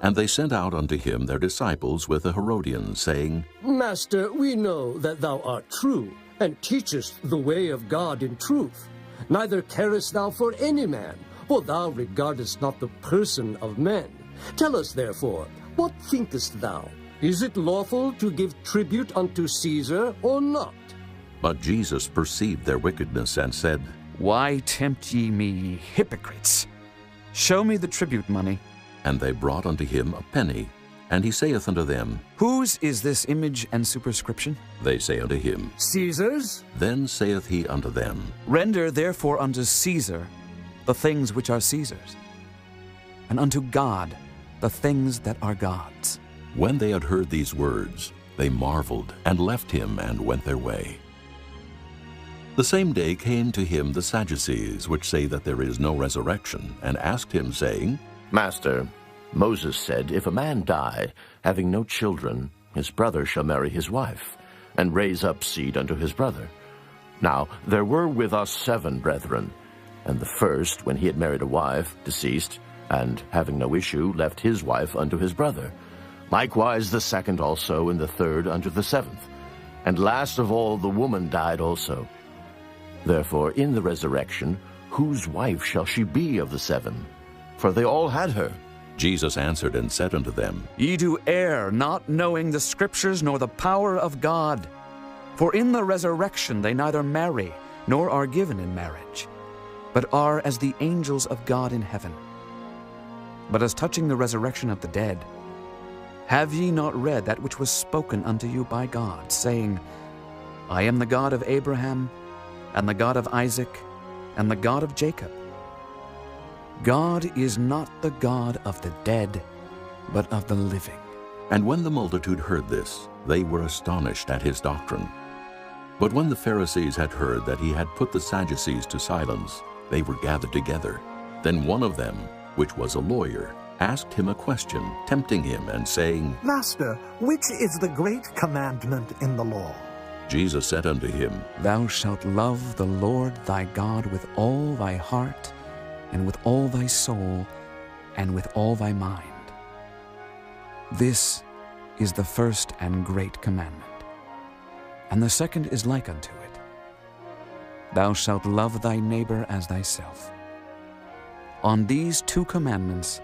And they sent out unto him their disciples with the Herodians, saying, Master, we know that thou art true, and teachest the way of God in truth. Neither carest thou for any man, for thou regardest not the person of men. Tell us therefore, what thinkest thou? Is it lawful to give tribute unto Caesar, or not? But Jesus perceived their wickedness, and said, Why tempt ye me, hypocrites? Show me the tribute money. And they brought unto him a penny. And he saith unto them, Whose is this image and superscription? They say unto him, Caesar's. Then saith he unto them, Render therefore unto Caesar the things which are Caesar's, and unto God the things that are God's. When they had heard these words, they marveled, and left him, and went their way. The same day came to him the Sadducees, which say that there is no resurrection, and asked him, saying, Master, Moses said, if a man die, having no children, his brother shall marry his wife, and raise up seed unto his brother. Now there were with us 7 brethren, and the first, when he had married a wife, deceased, and having no issue, left his wife unto his brother. Likewise the second also, and the third unto the 7th. And last of all the woman died also. Therefore in the resurrection, whose wife shall she be of the 7? For they all had her. Jesus answered and said unto them, Ye do err, not knowing the Scriptures nor the power of God. For in the resurrection they neither marry, nor are given in marriage, but are as the angels of God in heaven. But as touching the resurrection of the dead, have ye not read that which was spoken unto you by God, saying, I am the God of Abraham, and the God of Isaac, and the God of Jacob? God is not the God of the dead, but of the living. And when the multitude heard this, they were astonished at his doctrine. But when the Pharisees had heard that he had put the Sadducees to silence, they were gathered together. Then one of them, which was a lawyer, asked him a question, tempting him, and saying, Master, which is the great commandment in the law? Jesus said unto him, Thou shalt love the Lord thy God with all thy heart, and with all thy soul, and with all thy mind. This is the first and great commandment. And the second is like unto it. Thou shalt love thy neighbor as thyself. On these 2 commandments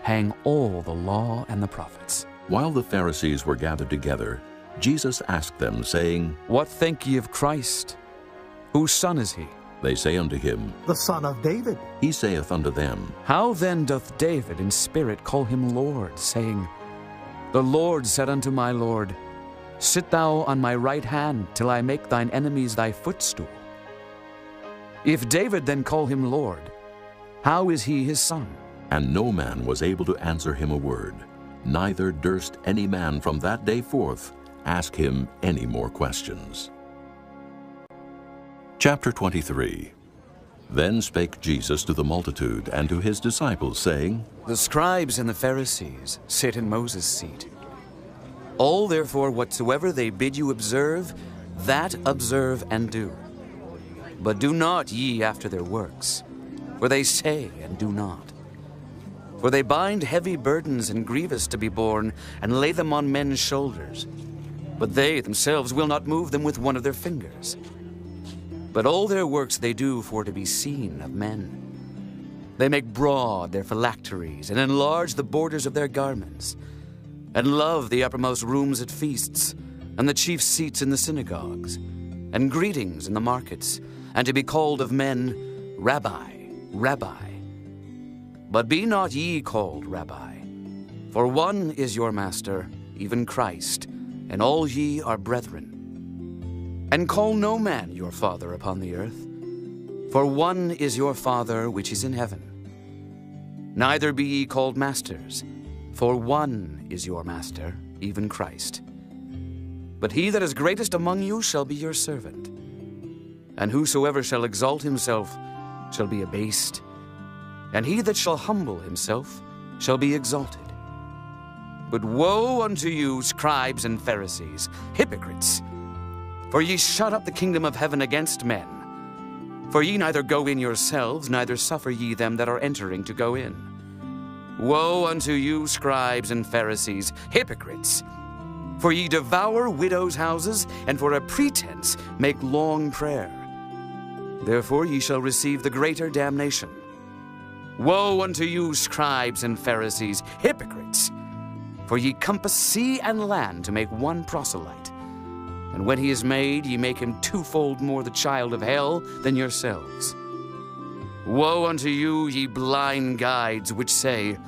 hang all the law and the prophets. While the Pharisees were gathered together, Jesus asked them, saying, What think ye of Christ? Whose son is he? They say unto him, The son of David. He saith unto them, How then doth David in spirit call him Lord, saying, The Lord said unto my Lord, Sit thou on my right hand, till I make thine enemies thy footstool. If David then call him Lord, how is he his son? And no man was able to answer him a word, neither durst any man from that day forth ask him any more questions. Chapter 23. Then spake Jesus to the multitude and to his disciples, saying, The scribes and the Pharisees sit in Moses' seat. All therefore whatsoever they bid you observe, that observe and do. But do not ye after their works, for they say and do not. For they bind heavy burdens and grievous to be borne, and lay them on men's shoulders. But they themselves will not move them with one of their fingers. But all their works they do for to be seen of men. They make broad their phylacteries, and enlarge the borders of their garments, and love the uppermost rooms at feasts, and the chief seats in the synagogues, and greetings in the markets, and to be called of men, Rabbi, Rabbi. But be not ye called Rabbi, for one is your master, even Christ, and all ye are brethren. And call no man your father upon the earth, for one is your Father which is in heaven. Neither be ye called masters, for one is your master, even Christ. But he that is greatest among you shall be your servant. And whosoever shall exalt himself shall be abased, and he that shall humble himself shall be exalted. But woe unto you, scribes and Pharisees, hypocrites! For ye shut up the kingdom of heaven against men. For ye neither go in yourselves, neither suffer ye them that are entering to go in. Woe unto you, scribes and Pharisees, hypocrites! For ye devour widows' houses, and for a pretense make long prayer. Therefore ye shall receive the greater damnation. Woe unto you, scribes and Pharisees, hypocrites! For ye compass sea and land to make one proselyte. And when he is made, ye make him twofold more the child of hell than yourselves. Woe unto you, ye blind guides, which say,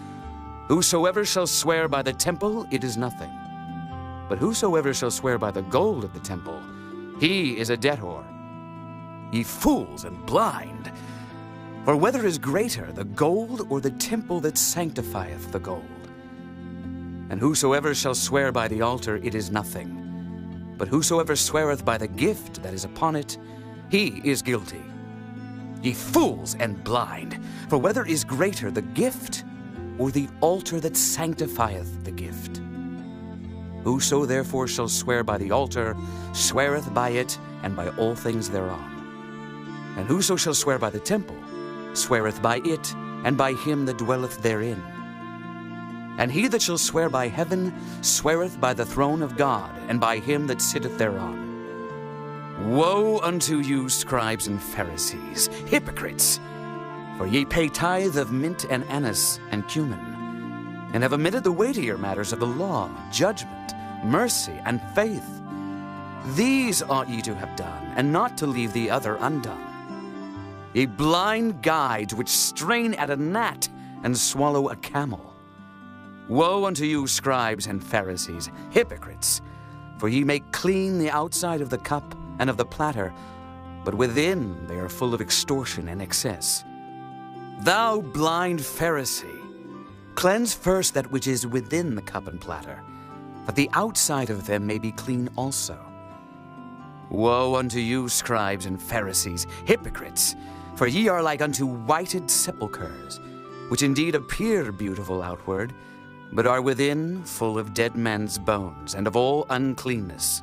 Whosoever shall swear by the temple, it is nothing. But whosoever shall swear by the gold of the temple, he is a debtor. Ye fools and blind! For whether is greater, the gold or the temple that sanctifieth the gold? And whosoever shall swear by the altar, it is nothing. But whosoever sweareth by the gift that is upon it, he is guilty. Ye fools and blind! For whether is greater, the gift or the altar that sanctifieth the gift? Whoso therefore shall swear by the altar, sweareth by it and by all things thereon. And whoso shall swear by the temple, sweareth by it and by him that dwelleth therein. And he that shall swear by heaven sweareth by the throne of God, and by him that sitteth thereon. Woe unto you, scribes and Pharisees, hypocrites! For ye pay tithe of mint and anise and cumin, and have omitted the weightier matters of the law, judgment, mercy, and faith. These ought ye to have done, and not to leave the other undone. Ye blind guides, which strain at a gnat and swallow a camel. Woe unto you, scribes and Pharisees, hypocrites! For ye make clean the outside of the cup and of the platter, but within they are full of extortion and excess. Thou blind Pharisee, cleanse first that which is within the cup and platter, that the outside of them may be clean also. Woe unto you, scribes and Pharisees, hypocrites! For ye are like unto whited sepulchres, which indeed appear beautiful outward, but are within full of dead men's bones, and of all uncleanness.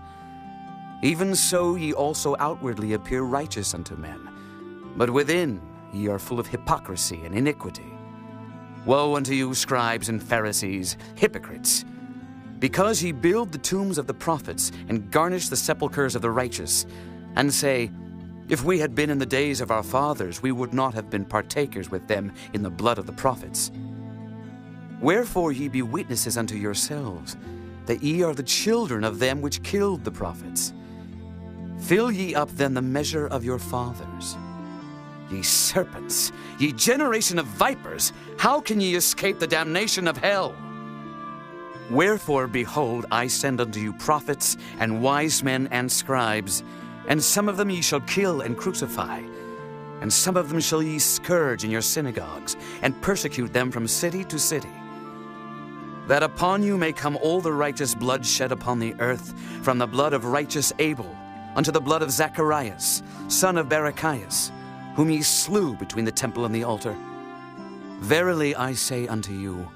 Even so ye also outwardly appear righteous unto men, but within ye are full of hypocrisy and iniquity. Woe unto you, scribes and Pharisees, hypocrites! Because ye build the tombs of the prophets, and garnish the sepulchres of the righteous, and say, If we had been in the days of our fathers, we would not have been partakers with them in the blood of the prophets. Wherefore ye be witnesses unto yourselves, that ye are the children of them which killed the prophets. Fill ye up then the measure of your fathers. Ye serpents, ye generation of vipers, how can ye escape the damnation of hell? Wherefore, behold, I send unto you prophets, and wise men, and scribes, and some of them ye shall kill and crucify, and some of them shall ye scourge in your synagogues, and persecute them from city to city, that upon you may come all the righteous blood shed upon the earth, from the blood of righteous Abel unto the blood of Zacharias, son of Barachias, whom ye slew between the temple and the altar. Verily I say unto you,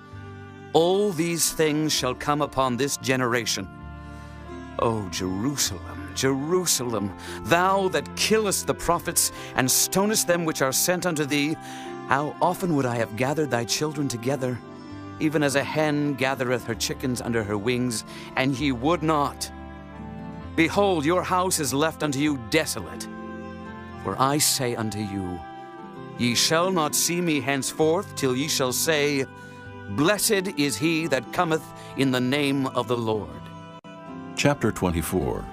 all these things shall come upon this generation. O Jerusalem, Jerusalem, thou that killest the prophets, and stonest them which are sent unto thee, how often would I have gathered thy children together, even as a hen gathereth her chickens under her wings, and ye would not. Behold, your house is left unto you desolate. For I say unto you, ye shall not see me henceforth, till ye shall say, Blessed is he that cometh in the name of the Lord. Chapter 24.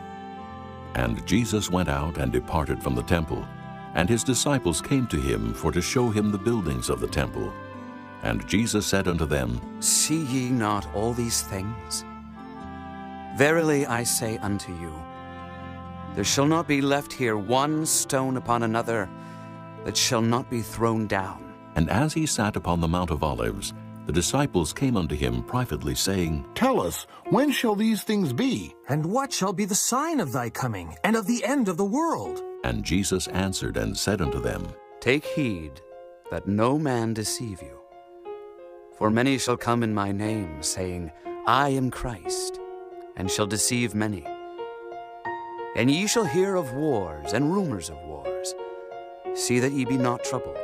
And Jesus went out and departed from the temple, and his disciples came to him for to show him the buildings of the temple. And Jesus said unto them, See ye not all these things? Verily I say unto you, there shall not be left here one stone upon another that shall not be thrown down. And as he sat upon the Mount of Olives, the disciples came unto him privately, saying, Tell us, when shall these things be? And what shall be the sign of thy coming, and of the end of the world? And Jesus answered and said unto them, Take heed that no man deceive you. For many shall come in my name, saying, I am Christ, and shall deceive many. And ye shall hear of wars and rumors of wars. See that ye be not troubled.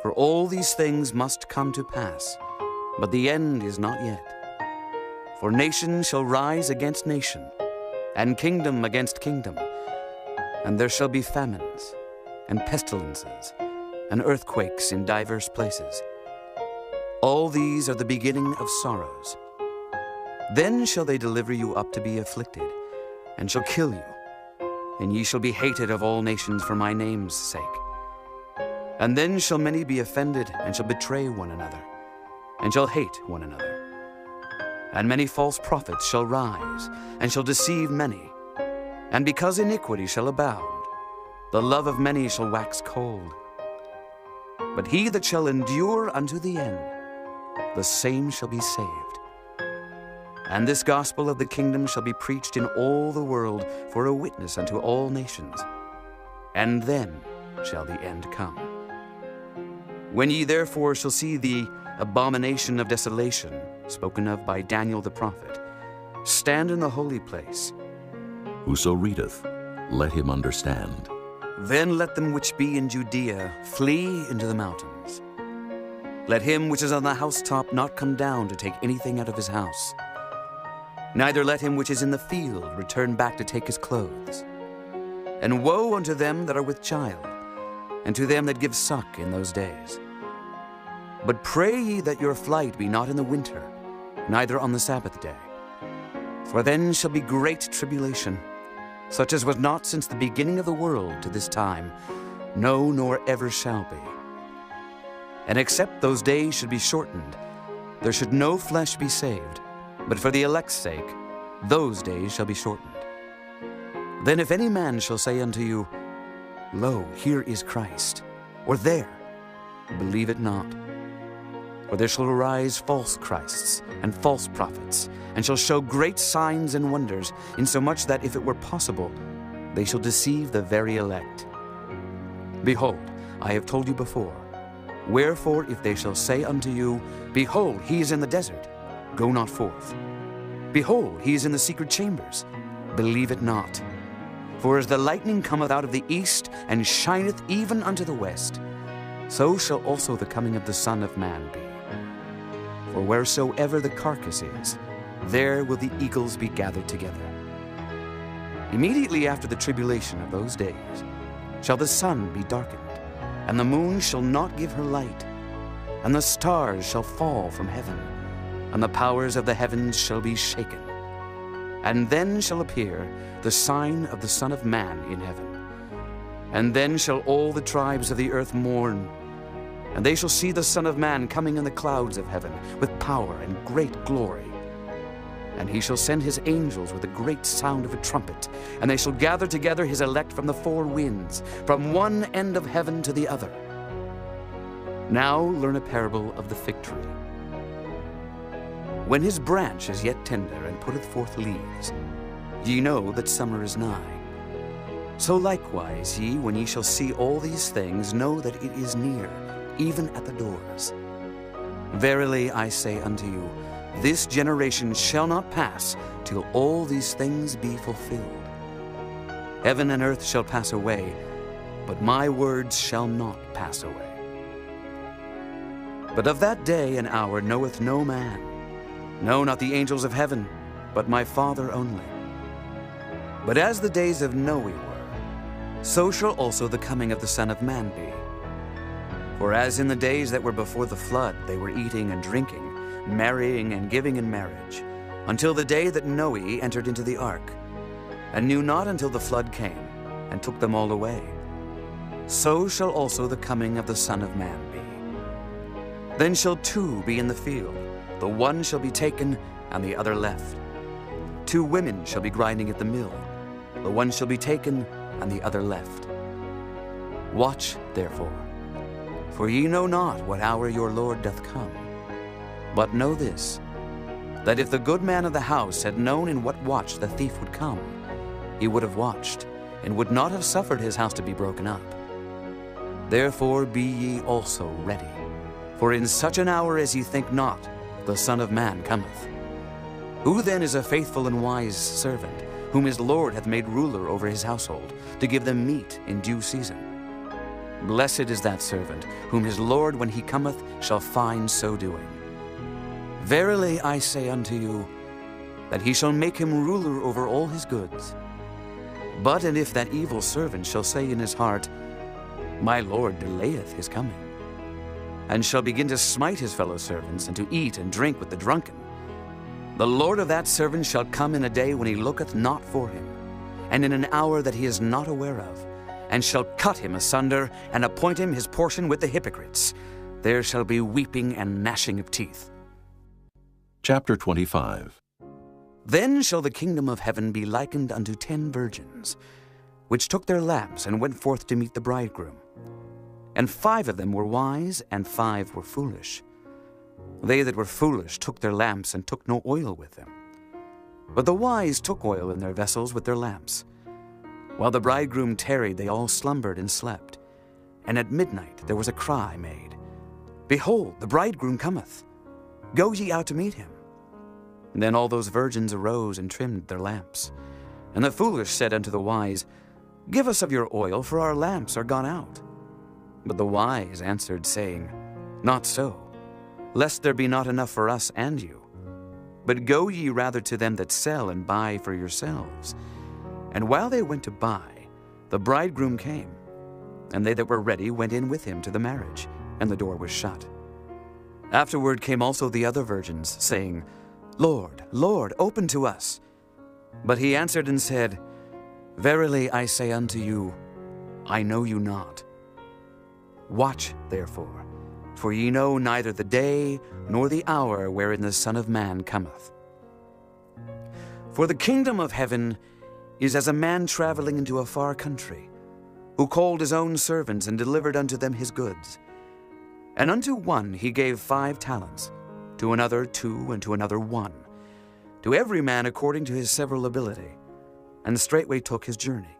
For all these things must come to pass, but the end is not yet. For nation shall rise against nation, and kingdom against kingdom, and there shall be famines, and pestilences, and earthquakes in divers places. All these are the beginning of sorrows. Then shall they deliver you up to be afflicted, and shall kill you, and ye shall be hated of all nations for my name's sake. And then shall many be offended, and shall betray one another, and shall hate one another. And many false prophets shall rise, and shall deceive many. And because iniquity shall abound, the love of many shall wax cold. But he that shall endure unto the end, the same shall be saved. And this gospel of the kingdom shall be preached in all the world for a witness unto all nations. And then shall the end come. When ye therefore shall see the abomination of desolation, spoken of by Daniel the prophet, stand in the holy place. Whoso readeth, let him understand. Then let them which be in Judea flee into the mountains. Let him which is on the housetop not come down to take anything out of his house. Neither let him which is in the field return back to take his clothes. And woe unto them that are with child, and to them that give suck in those days. But pray ye that your flight be not in the winter, neither on the Sabbath day. For then shall be great tribulation, such as was not since the beginning of the world to this time, no, nor ever shall be. And except those days should be shortened, there should no flesh be saved, but for the elect's sake, those days shall be shortened. Then if any man shall say unto you, Lo, here is Christ, or there, believe it not. For there shall arise false Christs and false prophets, and shall show great signs and wonders, insomuch that if it were possible, they shall deceive the very elect. Behold, I have told you before. Wherefore, if they shall say unto you, Behold, he is in the desert, go not forth. Behold, he is in the secret chambers, believe it not. For as the lightning cometh out of the east, and shineth even unto the west, so shall also the coming of the Son of Man be. For wheresoever the carcass is, there will the eagles be gathered together. Immediately after the tribulation of those days shall the sun be darkened, and the moon shall not give her light, and the stars shall fall from heaven, and the powers of the heavens shall be shaken. And then shall appear the sign of the Son of Man in heaven. And then shall all the tribes of the earth mourn, and they shall see the Son of Man coming in the clouds of heaven with power and great glory. And he shall send his angels with a great sound of a trumpet, and they shall gather together his elect from the four winds, from one end of heaven to the other. Now learn a parable of the fig tree. When his branch is yet tender and putteth forth leaves, ye know that summer is nigh. So likewise ye, when ye shall see all these things, know that it is near, even at the doors. Verily I say unto you, this generation shall not pass till all these things be fulfilled. Heaven and earth shall pass away, but my words shall not pass away. But of that day and hour knoweth no man, no, not the angels of heaven, but my Father only. But as the days of Noe were, so shall also the coming of the Son of Man be. For as in the days that were before the flood, they were eating and drinking, marrying and giving in marriage, until the day that Noe entered into the ark, and knew not until the flood came, and took them all away. So shall also the coming of the Son of Man be. Then shall two be in the field, the one shall be taken, and the other left. Two women shall be grinding at the mill, the one shall be taken, and the other left. Watch, therefore, for ye know not what hour your Lord doth come. But know this, that if the good man of the house had known in what watch the thief would come, he would have watched, and would not have suffered his house to be broken up. Therefore be ye also ready, for in such an hour as ye think not, the Son of Man cometh. Who then is a faithful and wise servant, whom his Lord hath made ruler over his household, to give them meat in due season? Blessed is that servant, whom his Lord, when he cometh, shall find so doing. Verily I say unto you, that he shall make him ruler over all his goods. But and if that evil servant shall say in his heart, My Lord delayeth his coming, and shall begin to smite his fellow servants, and to eat and drink with the drunken, the Lord of that servant shall come in a day when he looketh not for him, and in an hour that he is not aware of, and shall cut him asunder, and appoint him his portion with the hypocrites. There shall be weeping and gnashing of teeth. Chapter 25. Then shall the kingdom of heaven be likened unto 10 virgins, which took their lamps and went forth to meet the bridegroom. And 5 of them were wise, and 5 were foolish. They that were foolish took their lamps, and took no oil with them. But the wise took oil in their vessels with their lamps. While the bridegroom tarried, they all slumbered and slept. And at midnight there was a cry made, Behold, the bridegroom cometh. Go ye out to meet him. Then all those virgins arose and trimmed their lamps. And the foolish said unto the wise, Give us of your oil, for our lamps are gone out. But the wise answered, saying, Not so, lest there be not enough for us and you. But go ye rather to them that sell, and buy for yourselves. And while they went to buy, the bridegroom came. And they that were ready went in with him to the marriage, and the door was shut. Afterward came also the other virgins, saying, Lord, Lord, open to us. But he answered and said, Verily I say unto you, I know you not. Watch therefore, for ye know neither the day nor the hour wherein the Son of Man cometh. For the kingdom of heaven is as a man traveling into a far country, who called his own servants and delivered unto them his goods. And unto one he gave 5 talents, to another 2, and to another 1, to every man according to his several ability, and straightway took his journey.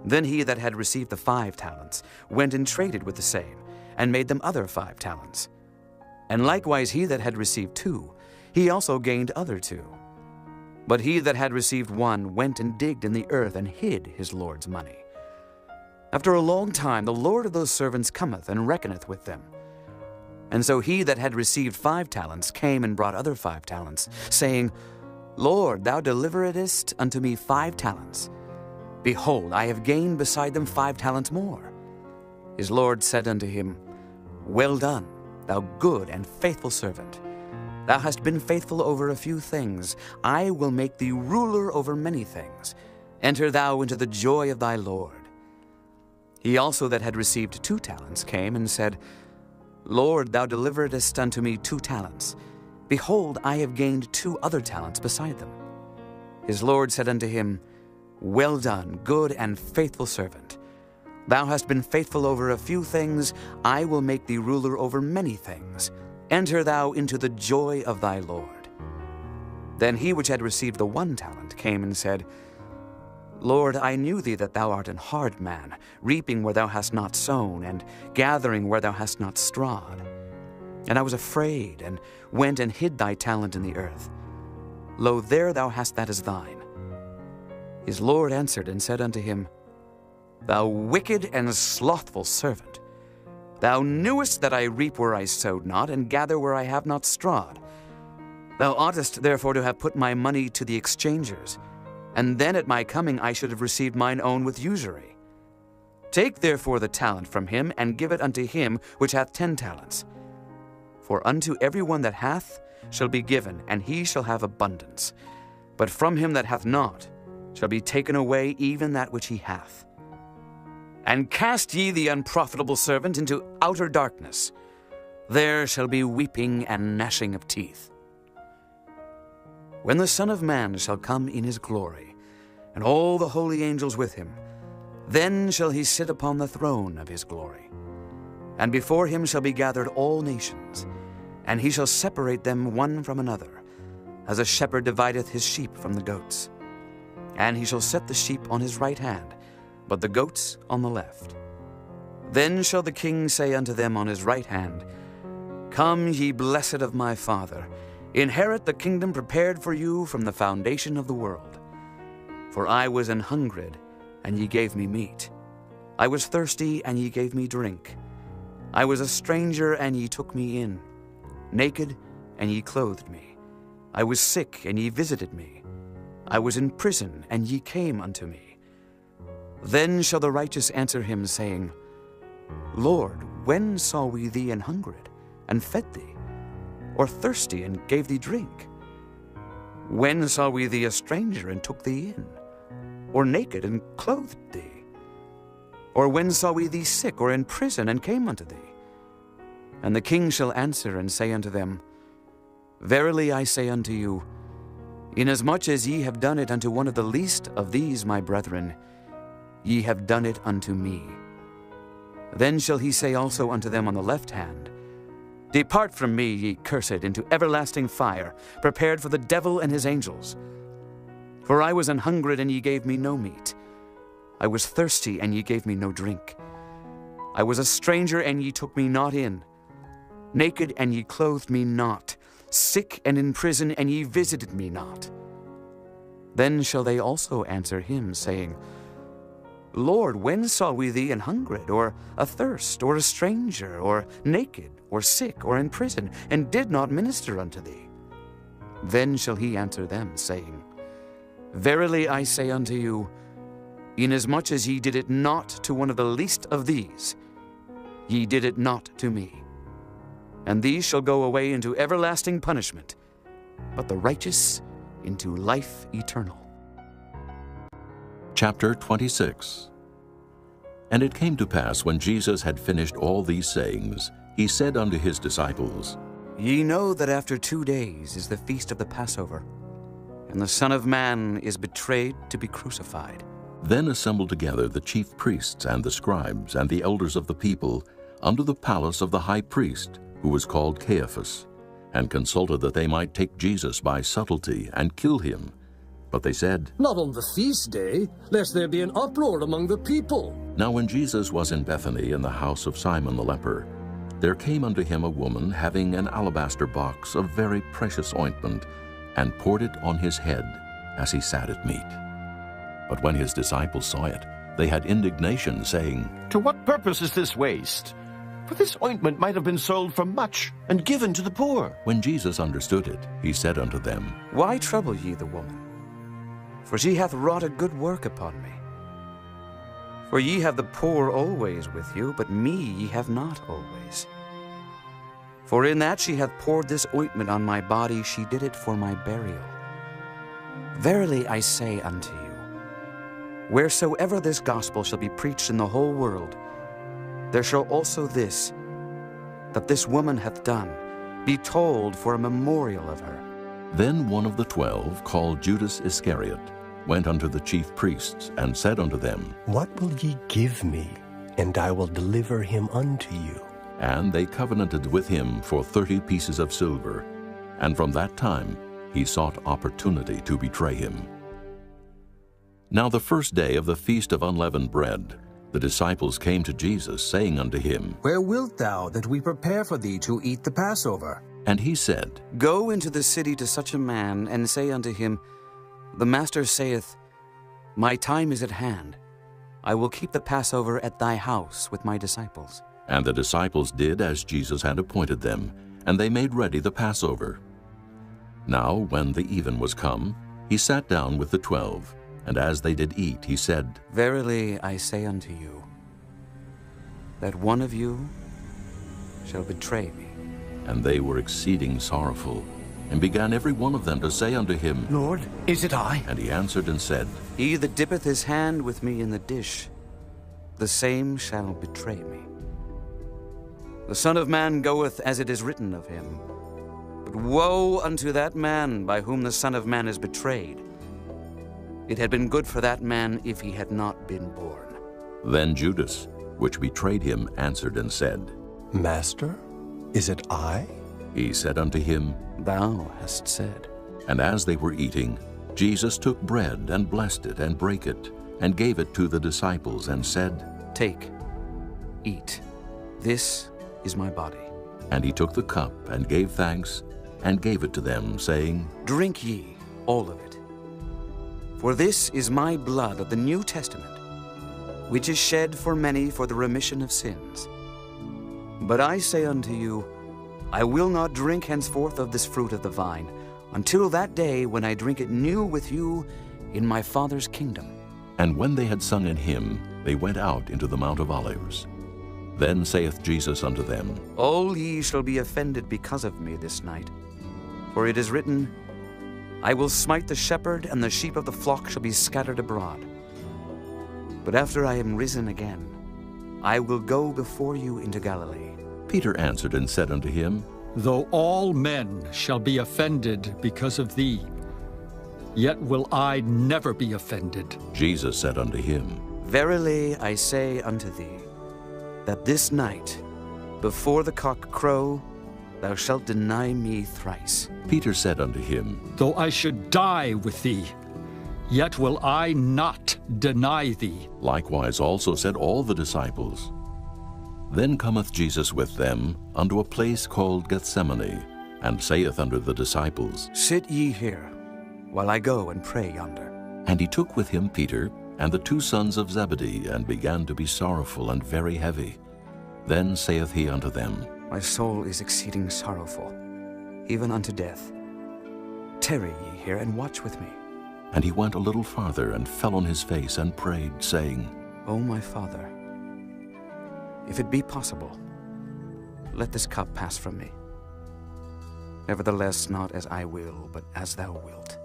Then he that had received the 5 talents went and traded with the same, and made them other 5 talents. And likewise he that had received 2, he also gained other 2. But he that had received 1 went and digged in the earth, and hid his Lord's money. After a long time the Lord of those servants cometh, and reckoneth with them. And so he that had received 5 talents came and brought other 5 talents, saying, Lord, thou deliveredst unto me 5 talents. Behold, I have gained beside them 5 talents more. His Lord said unto him, Well done, thou good and faithful servant. Thou hast been faithful over a few things. I will make thee ruler over many things. Enter thou into the joy of thy Lord. He also that had received 2 talents came and said, Lord, thou deliveredst unto me 2 talents. Behold, I have gained 2 other talents beside them. His Lord said unto him, Well done, good and faithful servant. Thou hast been faithful over a few things. I will make thee ruler over many things. Enter thou into the joy of thy Lord. Then he which had received the 1 talent came and said, Lord, I knew thee that thou art an hard man, reaping where thou hast not sown, and gathering where thou hast not strawed. And I was afraid, and went and hid thy talent in the earth. Lo, there thou hast that is thine. His Lord answered and said unto him, Thou wicked and slothful servant, thou knewest that I reap where I sowed not, and gather where I have not strawed. Thou oughtest therefore to have put my money to the exchangers, and then at my coming I should have received mine own with usury. Take therefore the talent from him, and give it unto him which hath 10 talents. For unto every one that hath shall be given, and he shall have abundance. But from him that hath not shall be taken away even that which he hath. And cast ye the unprofitable servant into outer darkness. There shall be weeping and gnashing of teeth. When the Son of Man shall come in his glory, and all the holy angels with him, then shall he sit upon the throne of his glory. And before him shall be gathered all nations, and he shall separate them one from another, as a shepherd divideth his sheep from the goats. And he shall set the sheep on his right hand, but the goats on the left. Then shall the king say unto them on his right hand, Come, ye blessed of my Father, inherit the kingdom prepared for you from the foundation of the world. For I was an hungred, and ye gave me meat. I was thirsty, and ye gave me drink. I was a stranger, and ye took me in. Naked, and ye clothed me. I was sick, and ye visited me. I was in prison, and ye came unto me. Then shall the righteous answer him, saying, Lord, when saw we thee an hungered, and fed thee, or thirsty, and gave thee drink? When saw we thee a stranger, and took thee in, or naked, and clothed thee? Or when saw we thee sick, or in prison, and came unto thee? And the king shall answer and say unto them, Verily I say unto you, inasmuch as ye have done it unto one of the least of these my brethren, ye have done it unto me. Then shall he say also unto them on the left hand, Depart from me, ye cursed, into everlasting fire, prepared for the devil and his angels. For I was an hungered, and ye gave me no meat. I was thirsty, and ye gave me no drink. I was a stranger, and ye took me not in. Naked, and ye clothed me not. Sick and in prison, and ye visited me not. Then shall they also answer him, saying, Lord, when saw we thee an hungered, or athirst, or a stranger, or naked, or sick, or in prison, and did not minister unto thee? Then shall he answer them, saying, Verily I say unto you, inasmuch as ye did it not to one of the least of these, ye did it not to me. And these shall go away into everlasting punishment, but the righteous into life eternal. Chapter 26. And it came to pass, when Jesus had finished all these sayings, he said unto his disciples, Ye know that after 2 days is the feast of the Passover, and the Son of Man is betrayed to be crucified. Then assembled together the chief priests and the scribes and the elders of the people unto the palace of the high priest, who was called Caiaphas, and consulted that they might take Jesus by subtlety and kill him. But they said, Not on the feast day, lest there be an uproar among the people. Now when Jesus was in Bethany in the house of Simon the leper, there came unto him a woman having an alabaster box of very precious ointment, and poured it on his head as he sat at meat. But when his disciples saw it, they had indignation, saying, To what purpose is this waste? For this ointment might have been sold for much, and given to the poor. When Jesus understood it, he said unto them, Why trouble ye the woman? For she hath wrought a good work upon me. For ye have the poor always with you, but me ye have not always. For in that she hath poured this ointment on my body, she did it for my burial. Verily I say unto you, wheresoever this gospel shall be preached in the whole world, there shall also this, that this woman hath done, be told for a memorial of her. Then one of the 12, called Judas Iscariot, went unto the chief priests, and said unto them, What will ye give me, and I will deliver him unto you? And they covenanted with him for 30 pieces of silver. And from that time he sought opportunity to betray him. Now the first day of the feast of unleavened bread, the disciples came to Jesus, saying unto him, Where wilt thou that we prepare for thee to eat the Passover? And he said, Go into the city to such a man, and say unto him, The Master saith, My time is at hand. I will keep the Passover at thy house with my disciples. And the disciples did as Jesus had appointed them, and they made ready the Passover. Now when the even was come, he sat down with the 12, and as they did eat, he said, Verily I say unto you, that one of you shall betray me. And they were exceeding sorrowful, and began every one of them to say unto him, Lord, is it I? And he answered and said, He that dippeth his hand with me in the dish, the same shall betray me. The Son of Man goeth as it is written of him. But woe unto that man by whom the Son of Man is betrayed. It had been good for that man if he had not been born. Then Judas, which betrayed him, answered and said, Master, is it I? He said unto him, Thou hast said. And as they were eating, Jesus took bread, and blessed it, and brake it, and gave it to the disciples, and said, Take, eat, this is my body. And he took the cup, and gave thanks, and gave it to them, saying, Drink ye all of it. For this is my blood of the New Testament, which is shed for many for the remission of sins. But I say unto you, I will not drink henceforth of this fruit of the vine, until that day when I drink it new with you in my Father's kingdom. And when they had sung an hymn, they went out into the Mount of Olives. Then saith Jesus unto them, All ye shall be offended because of me this night. For it is written, I will smite the shepherd, and the sheep of the flock shall be scattered abroad. But after I am risen again, I will go before you into Galilee. Peter answered and said unto him, Though all men shall be offended because of thee, yet will I never be offended. Jesus said unto him, Verily I say unto thee, that this night, before the cock crow, thou shalt deny me thrice. Peter said unto him, Though I should die with thee, yet will I not deny thee. Likewise also said all the disciples. Then cometh Jesus with them unto a place called Gethsemane, and saith unto the disciples, Sit ye here, while I go and pray yonder. And he took with him Peter and the 2 sons of Zebedee, and began to be sorrowful and very heavy. Then saith he unto them, My soul is exceeding sorrowful, even unto death. Tarry ye here, and watch with me. And he went a little farther, and fell on his face, and prayed, saying, O my Father, if it be possible, let this cup pass from me. Nevertheless, not as I will, but as thou wilt.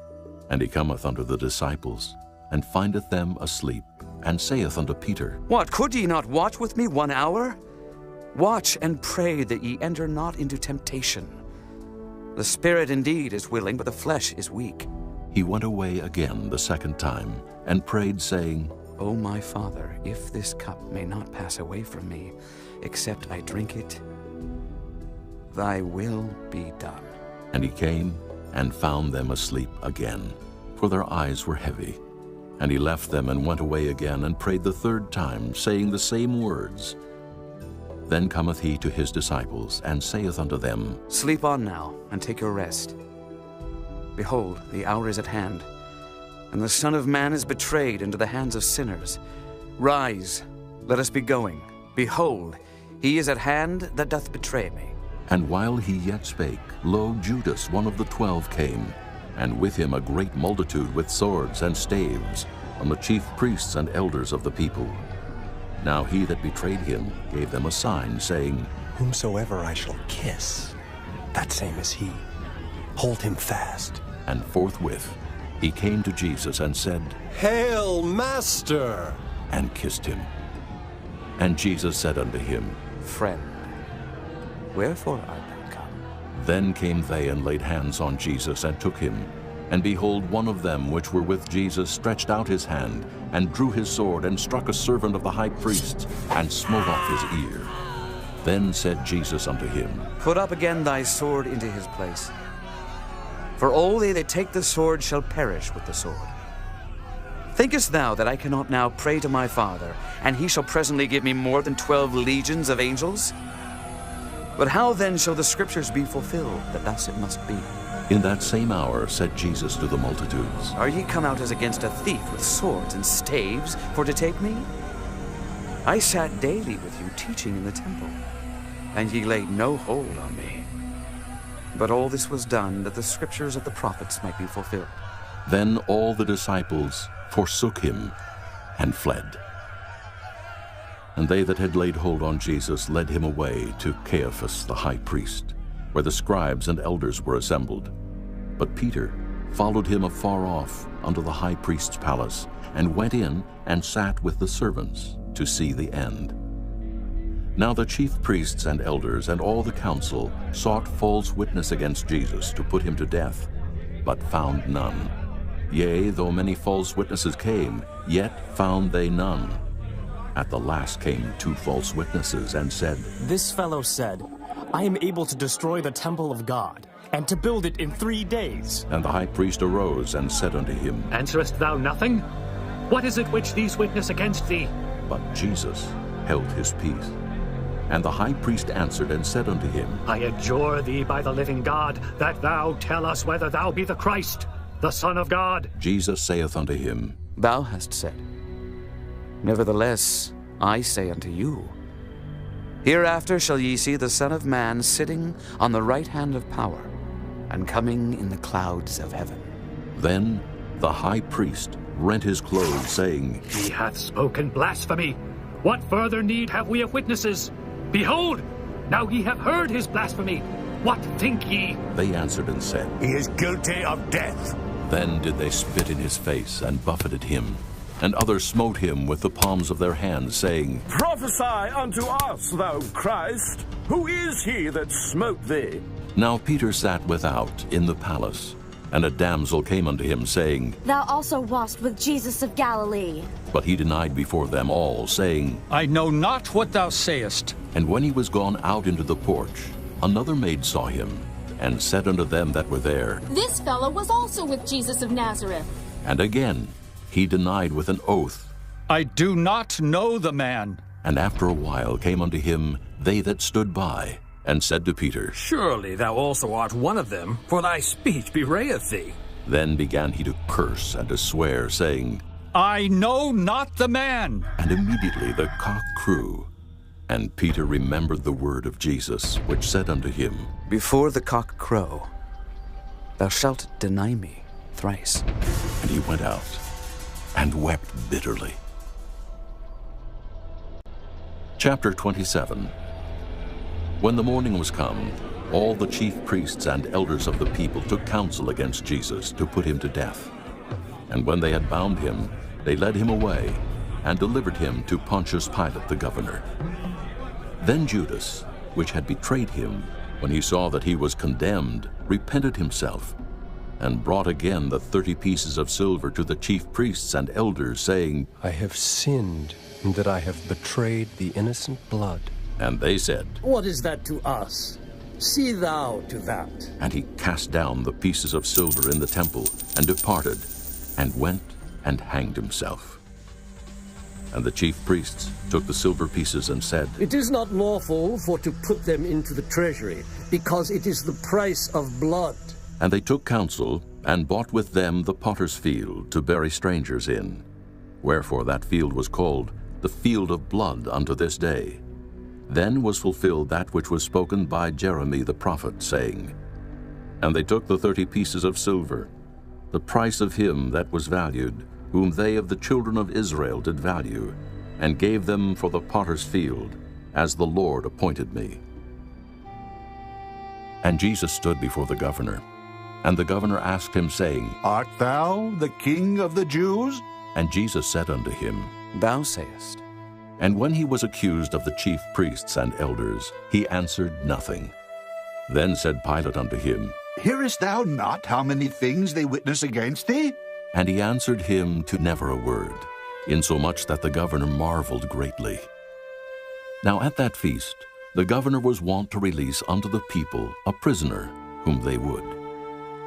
And he cometh unto the disciples, and findeth them asleep, and saith unto Peter, What, could ye not watch with me 1 hour? Watch and pray that ye enter not into temptation. The spirit indeed is willing, but the flesh is weak. He went away again the 2nd time, and prayed, saying, O my Father, if this cup may not pass away from me, except I drink it, thy will be done. And he came, and found them asleep again, for their eyes were heavy. And he left them, and went away again, and prayed the 3rd time, saying the same words. Then cometh he to his disciples, and saith unto them, Sleep on now, and take your rest. Behold, the hour is at hand, and the Son of Man is betrayed into the hands of sinners. Rise, let us be going. Behold, he is at hand that doth betray me. And while he yet spake, lo, Judas, one of the 12, came, and with him a great multitude with swords and staves, from the chief priests and elders of the people. Now he that betrayed him gave them a sign, saying, Whomsoever I shall kiss, that same is he. Hold him fast. And forthwith he came to Jesus and said, Hail, Master! And kissed him. And Jesus said unto him, Friend, wherefore art thou come? Then came they and laid hands on Jesus, and took him. And behold, one of them which were with Jesus stretched out his hand, and drew his sword, and struck a servant of the high priest, and smote off his ear. Then said Jesus unto him, Put up again thy sword into his place. For all they that take the sword shall perish with the sword. Thinkest thou that I cannot now pray to my Father, and he shall presently give me more than 12 legions of angels? But how then shall the scriptures be fulfilled, that thus it must be? In that same hour said Jesus to the multitudes, Are ye come out as against a thief with swords and staves for to take me? I sat daily with you teaching in the temple, and ye laid no hold on me. But all this was done that the scriptures of the prophets might be fulfilled. Then all the disciples forsook him and fled. And they that had laid hold on Jesus led him away to Caiaphas the high priest, where the scribes and elders were assembled. But Peter followed him afar off unto the high priest's palace, and went in and sat with the servants to see the end. Now the chief priests and elders and all the council sought false witness against Jesus to put him to death, but found none. Yea, though many false witnesses came, yet found they none. At the last came 2 false witnesses, and said, This fellow said, I am able to destroy the temple of God, and to build it in 3 days. And the high priest arose and said unto him, Answerest thou nothing? What is it which these witness against thee? But Jesus held his peace. And the high priest answered and said unto him, I adjure thee by the living God, that thou tell us whether thou be the Christ, the Son of God. Jesus saith unto him, Thou hast said. Nevertheless, I say unto you, Hereafter shall ye see the Son of Man sitting on the right hand of power, and coming in the clouds of heaven. Then the high priest rent his clothes, saying, He hath spoken blasphemy. What further need have we of witnesses? Behold, now ye have heard his blasphemy. What think ye? They answered and said, He is guilty of death. Then did they spit in his face and buffeted him. And others smote him with the palms of their hands, saying, Prophesy unto us, thou Christ. Who is he that smote thee? Now Peter sat without in the palace, and a damsel came unto him, saying, Thou also wast with Jesus of Galilee. But he denied before them all, saying, I know not what thou sayest. And when he was gone out into the porch, another maid saw him, and said unto them that were there, This fellow was also with Jesus of Nazareth. And again he denied with an oath, I do not know the man. And after a while came unto him they that stood by, and said to Peter, Surely thou also art one of them, for thy speech bewrayeth thee. Then began he to curse and to swear, saying, I know not the man. And immediately the cock crew. And Peter remembered the word of Jesus, which said unto him, Before the cock crow, thou shalt deny me thrice. And he went out and wept bitterly. Chapter 27. When the morning was come, all the chief priests and elders of the people took counsel against Jesus to put him to death. And when they had bound him, they led him away, and delivered him to Pontius Pilate the governor. Then Judas, which had betrayed him, when he saw that he was condemned, repented himself, and brought again the 30 pieces of silver to the chief priests and elders, saying, I have sinned in that I have betrayed the innocent blood. And they said, What is that to us? See thou to that. And he cast down the pieces of silver in the temple, and departed, and went and hanged himself. And the chief priests took the silver pieces and said, It is not lawful for to put them into the treasury, because it is the price of blood. And they took counsel, and bought with them the potter's field to bury strangers in. Wherefore that field was called the field of blood unto this day. Then was fulfilled that which was spoken by Jeremy the prophet, saying, And they took the 30 pieces of silver, the price of him that was valued, whom they of the children of Israel did value, and gave them for the potter's field, as the Lord appointed me. And Jesus stood before the governor. And the governor asked him, saying, Art thou the King of the Jews? And Jesus said unto him, Thou sayest. And when he was accused of the chief priests and elders, he answered nothing. Then said Pilate unto him, Hearest thou not how many things they witness against thee? And he answered him to never a word, insomuch that the governor marveled greatly. Now at that feast the governor was wont to release unto the people a prisoner whom they would.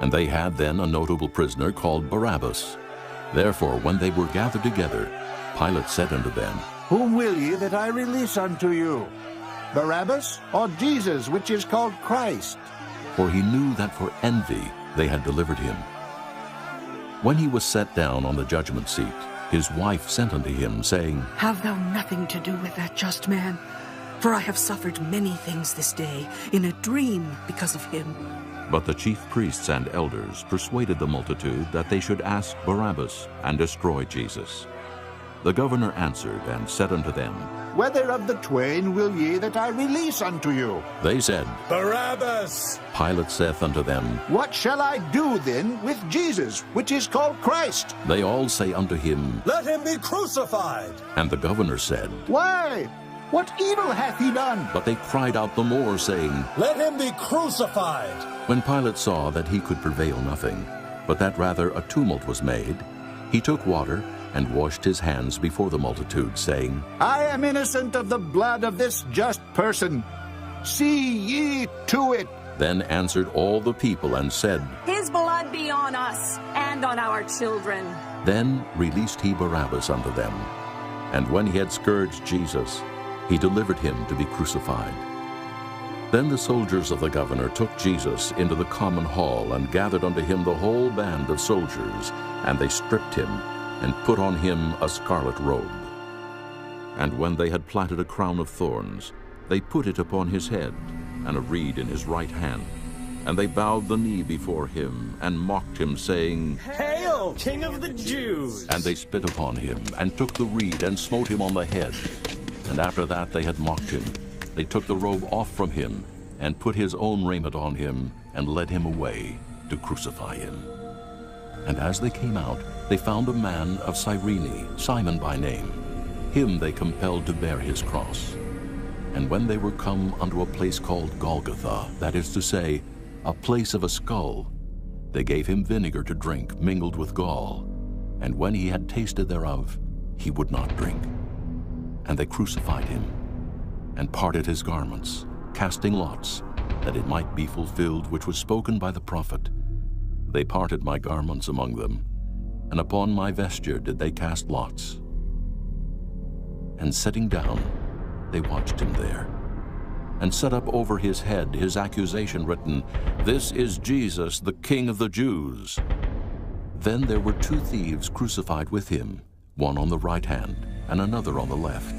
And they had then a notable prisoner called Barabbas. Therefore when they were gathered together, Pilate said unto them, Whom will ye that I release unto you? Barabbas, or Jesus, which is called Christ? For he knew that for envy they had delivered him. When he was set down on the judgment seat, his wife sent unto him, saying, Have thou nothing to do with that just man? For I have suffered many things this day in a dream because of him. But the chief priests and elders persuaded the multitude that they should ask Barabbas and destroy Jesus. The governor answered and said unto them, Whether of the twain will ye that I release unto you? They said, Barabbas! Pilate saith unto them, What shall I do then with Jesus, which is called Christ? They all say unto him, Let him be crucified! And the governor said, Why? What evil hath he done? But they cried out the more, saying, Let him be crucified! When Pilate saw that he could prevail nothing, but that rather a tumult was made, he took water and washed his hands before the multitude, saying, I am innocent of the blood of this just person. See ye to it. Then answered all the people and said, His blood be on us and on our children. Then released he Barabbas unto them. And when he had scourged Jesus, he delivered him to be crucified. Then the soldiers of the governor took Jesus into the common hall, and gathered unto him the whole band of soldiers, and they stripped him, and put on him a scarlet robe. And when they had platted a crown of thorns, They put it upon his head, and a reed in his right hand. And they bowed the knee before him, and mocked him, saying, Hail, King of the Jews! And they spit upon him, and took the reed, and smote him on the head. And after that they had mocked him, they took the robe off from him, and put his own raiment on him, and led him away to crucify him. And as they came out, they found a man of Cyrene, Simon by name. Him they compelled to bear his cross. And when they were come unto a place called Golgotha, that is to say, a place of a skull, they gave him vinegar to drink mingled with gall. And when he had tasted thereof, he would not drink. And they crucified him, and parted his garments, casting lots, that it might be fulfilled which was spoken by the prophet. They parted my garments among them, and upon my vesture did they cast lots. And sitting down, they watched him there, and set up over his head his accusation written, This is Jesus, the King of the Jews. Then there were two thieves crucified with him, one on the right hand, and another on the left.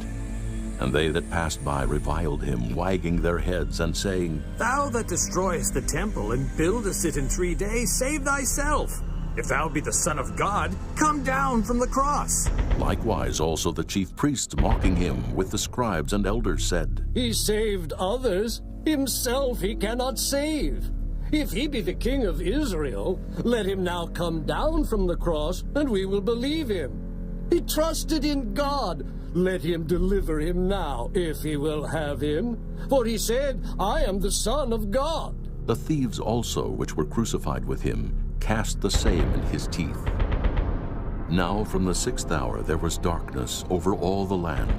And they that passed by reviled him, wagging their heads, and saying, Thou that destroyest the temple, and buildest it in 3 days, save thyself. If thou be the Son of God, come down from the cross. Likewise also the chief priests, mocking him, with the scribes and elders, said, He saved others, himself he cannot save. If he be the King of Israel, let him now come down from the cross, and we will believe him. He trusted in God. Let him deliver him now, if he will have him. For he said, I am the Son of God. The thieves also, which were crucified with him, cast the same in his teeth. Now from the 6th hour there was darkness over all the land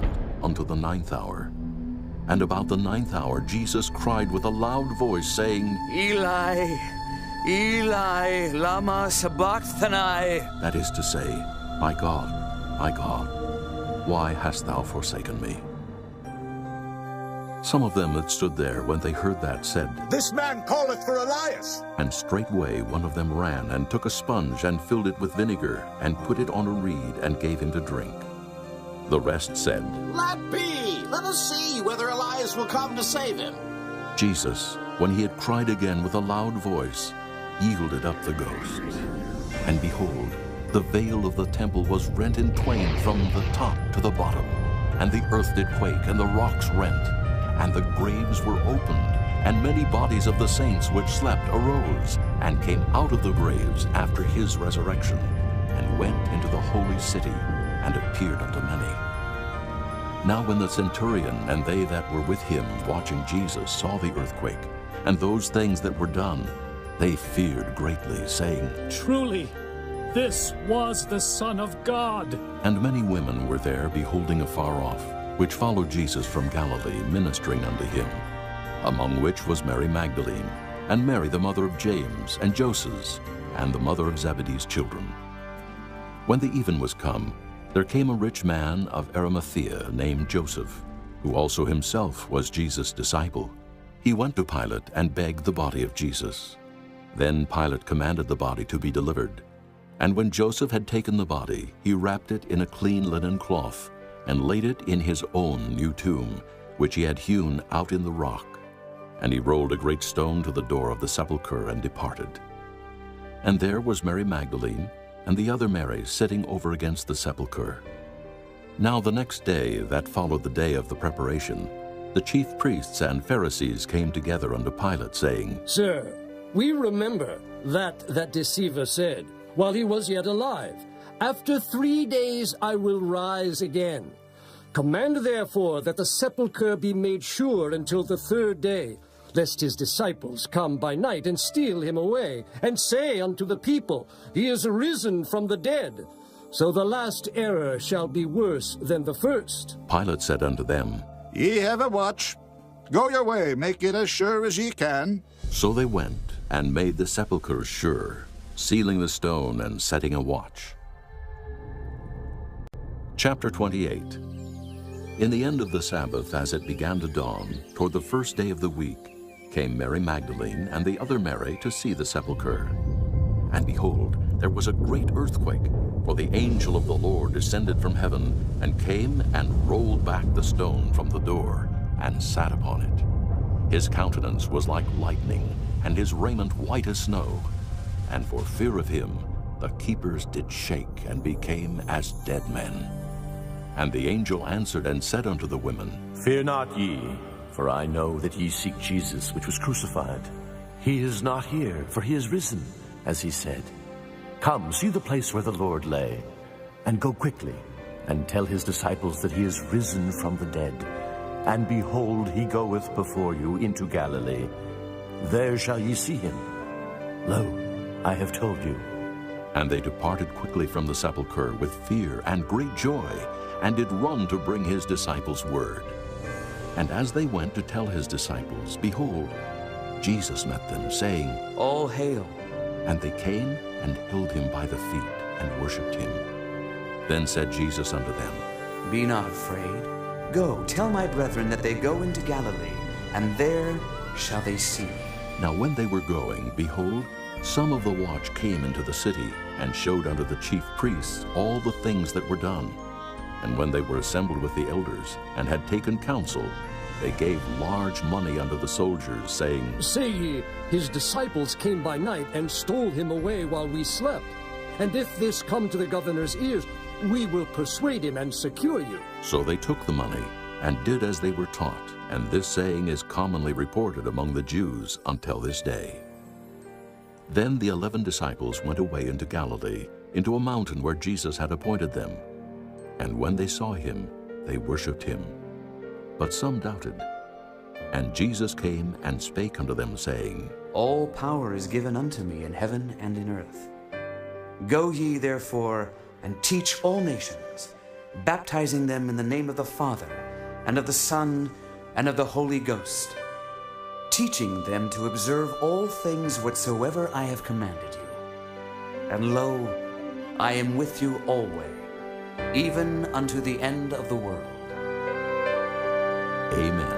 unto the 9th hour. And about the 9th hour Jesus cried with a loud voice, saying, Eli, Eli, lama sabachthani. That is to say, My God, why hast thou forsaken me? Some of them that stood there, when they heard that, said, This man calleth for Elias. And straightway one of them ran, and took a sponge, and filled it with vinegar, and put it on a reed, and gave him to drink. The rest said, Let be! Let us see whether Elias will come to save him. Jesus, when he had cried again with a loud voice, yielded up the ghost. And behold, the veil of the temple was rent in twain from the top to the bottom, and the earth did quake, and the rocks rent, and the graves were opened, and many bodies of the saints which slept arose, and came out of the graves after his resurrection, and went into the holy city, and appeared unto many. Now when the centurion and they that were with him watching Jesus saw the earthquake, and those things that were done, they feared greatly, saying, Truly, this was the Son of God. And many women were there beholding afar off, which followed Jesus from Galilee, ministering unto him, among which was Mary Magdalene, and Mary the mother of James, and Joses, and the mother of Zebedee's children. When the even was come, there came a rich man of Arimathea named Joseph, who also himself was Jesus' disciple. He went to Pilate and begged the body of Jesus. Then Pilate commanded the body to be delivered. And when Joseph had taken the body, he wrapped it in a clean linen cloth, and laid it in his own new tomb, which he had hewn out in the rock. And he rolled a great stone to the door of the sepulchre, and departed. And there was Mary Magdalene, and the other Mary sitting over against the sepulchre. Now the next day, that followed the day of the preparation, the chief priests and Pharisees came together unto Pilate, saying, Sir, we remember that deceiver said, while he was yet alive, After 3 days I will rise again. Command therefore that the sepulchre be made sure until the 3rd day, lest his disciples come by night and steal him away, and say unto the people, He is risen from the dead. So the last error shall be worse than the first. Pilate said unto them, Ye have a watch. Go your way, make it as sure as ye can. So they went, and made the sepulchre sure, sealing the stone, and setting a watch. Chapter 28. In the end of the Sabbath, as it began to dawn, toward the 1st day of the week, came Mary Magdalene and the other Mary to see the sepulchre. And behold, there was a great earthquake, for the angel of the Lord descended from heaven, and came and rolled back the stone from the door, and sat upon it. His countenance was like lightning, and his raiment white as snow. And for fear of him, the keepers did shake and became as dead men. And the angel answered and said unto the women, Fear not ye, for I know that ye seek Jesus, which was crucified. He is not here, for he is risen, as he said. Come, see the place where the Lord lay, and go quickly, and tell his disciples that he is risen from the dead. And behold, he goeth before you into Galilee. There shall ye see him. Lo, I have told you. And they departed quickly from the sepulchre with fear and great joy, and did run to bring his disciples word. And as they went to tell his disciples, behold, Jesus met them, saying, All hail. And they came and held him by the feet and worshipped him. Then said Jesus unto them, Be not afraid. Go, tell my brethren that they go into Galilee, and there shall they see me. Now when they were going, behold, some of the watch came into the city, and showed unto the chief priests all the things that were done. And when they were assembled with the elders, and had taken counsel, they gave large money unto the soldiers, saying, Say ye, his disciples came by night and stole him away while we slept. And if this come to the governor's ears, we will persuade him and secure you. So they took the money, and did as they were taught. And this saying is commonly reported among the Jews until this day. Then the 11 disciples went away into Galilee, into a mountain where Jesus had appointed them. And when they saw him, they worshipped him. But some doubted. And Jesus came and spake unto them, saying, All power is given unto me in heaven and in earth. Go ye therefore, and teach all nations, baptizing them in the name of the Father, and of the Son, and of the Holy Ghost, teaching them to observe all things whatsoever I have commanded you. And lo, I am with you always, even unto the end of the world. Amen.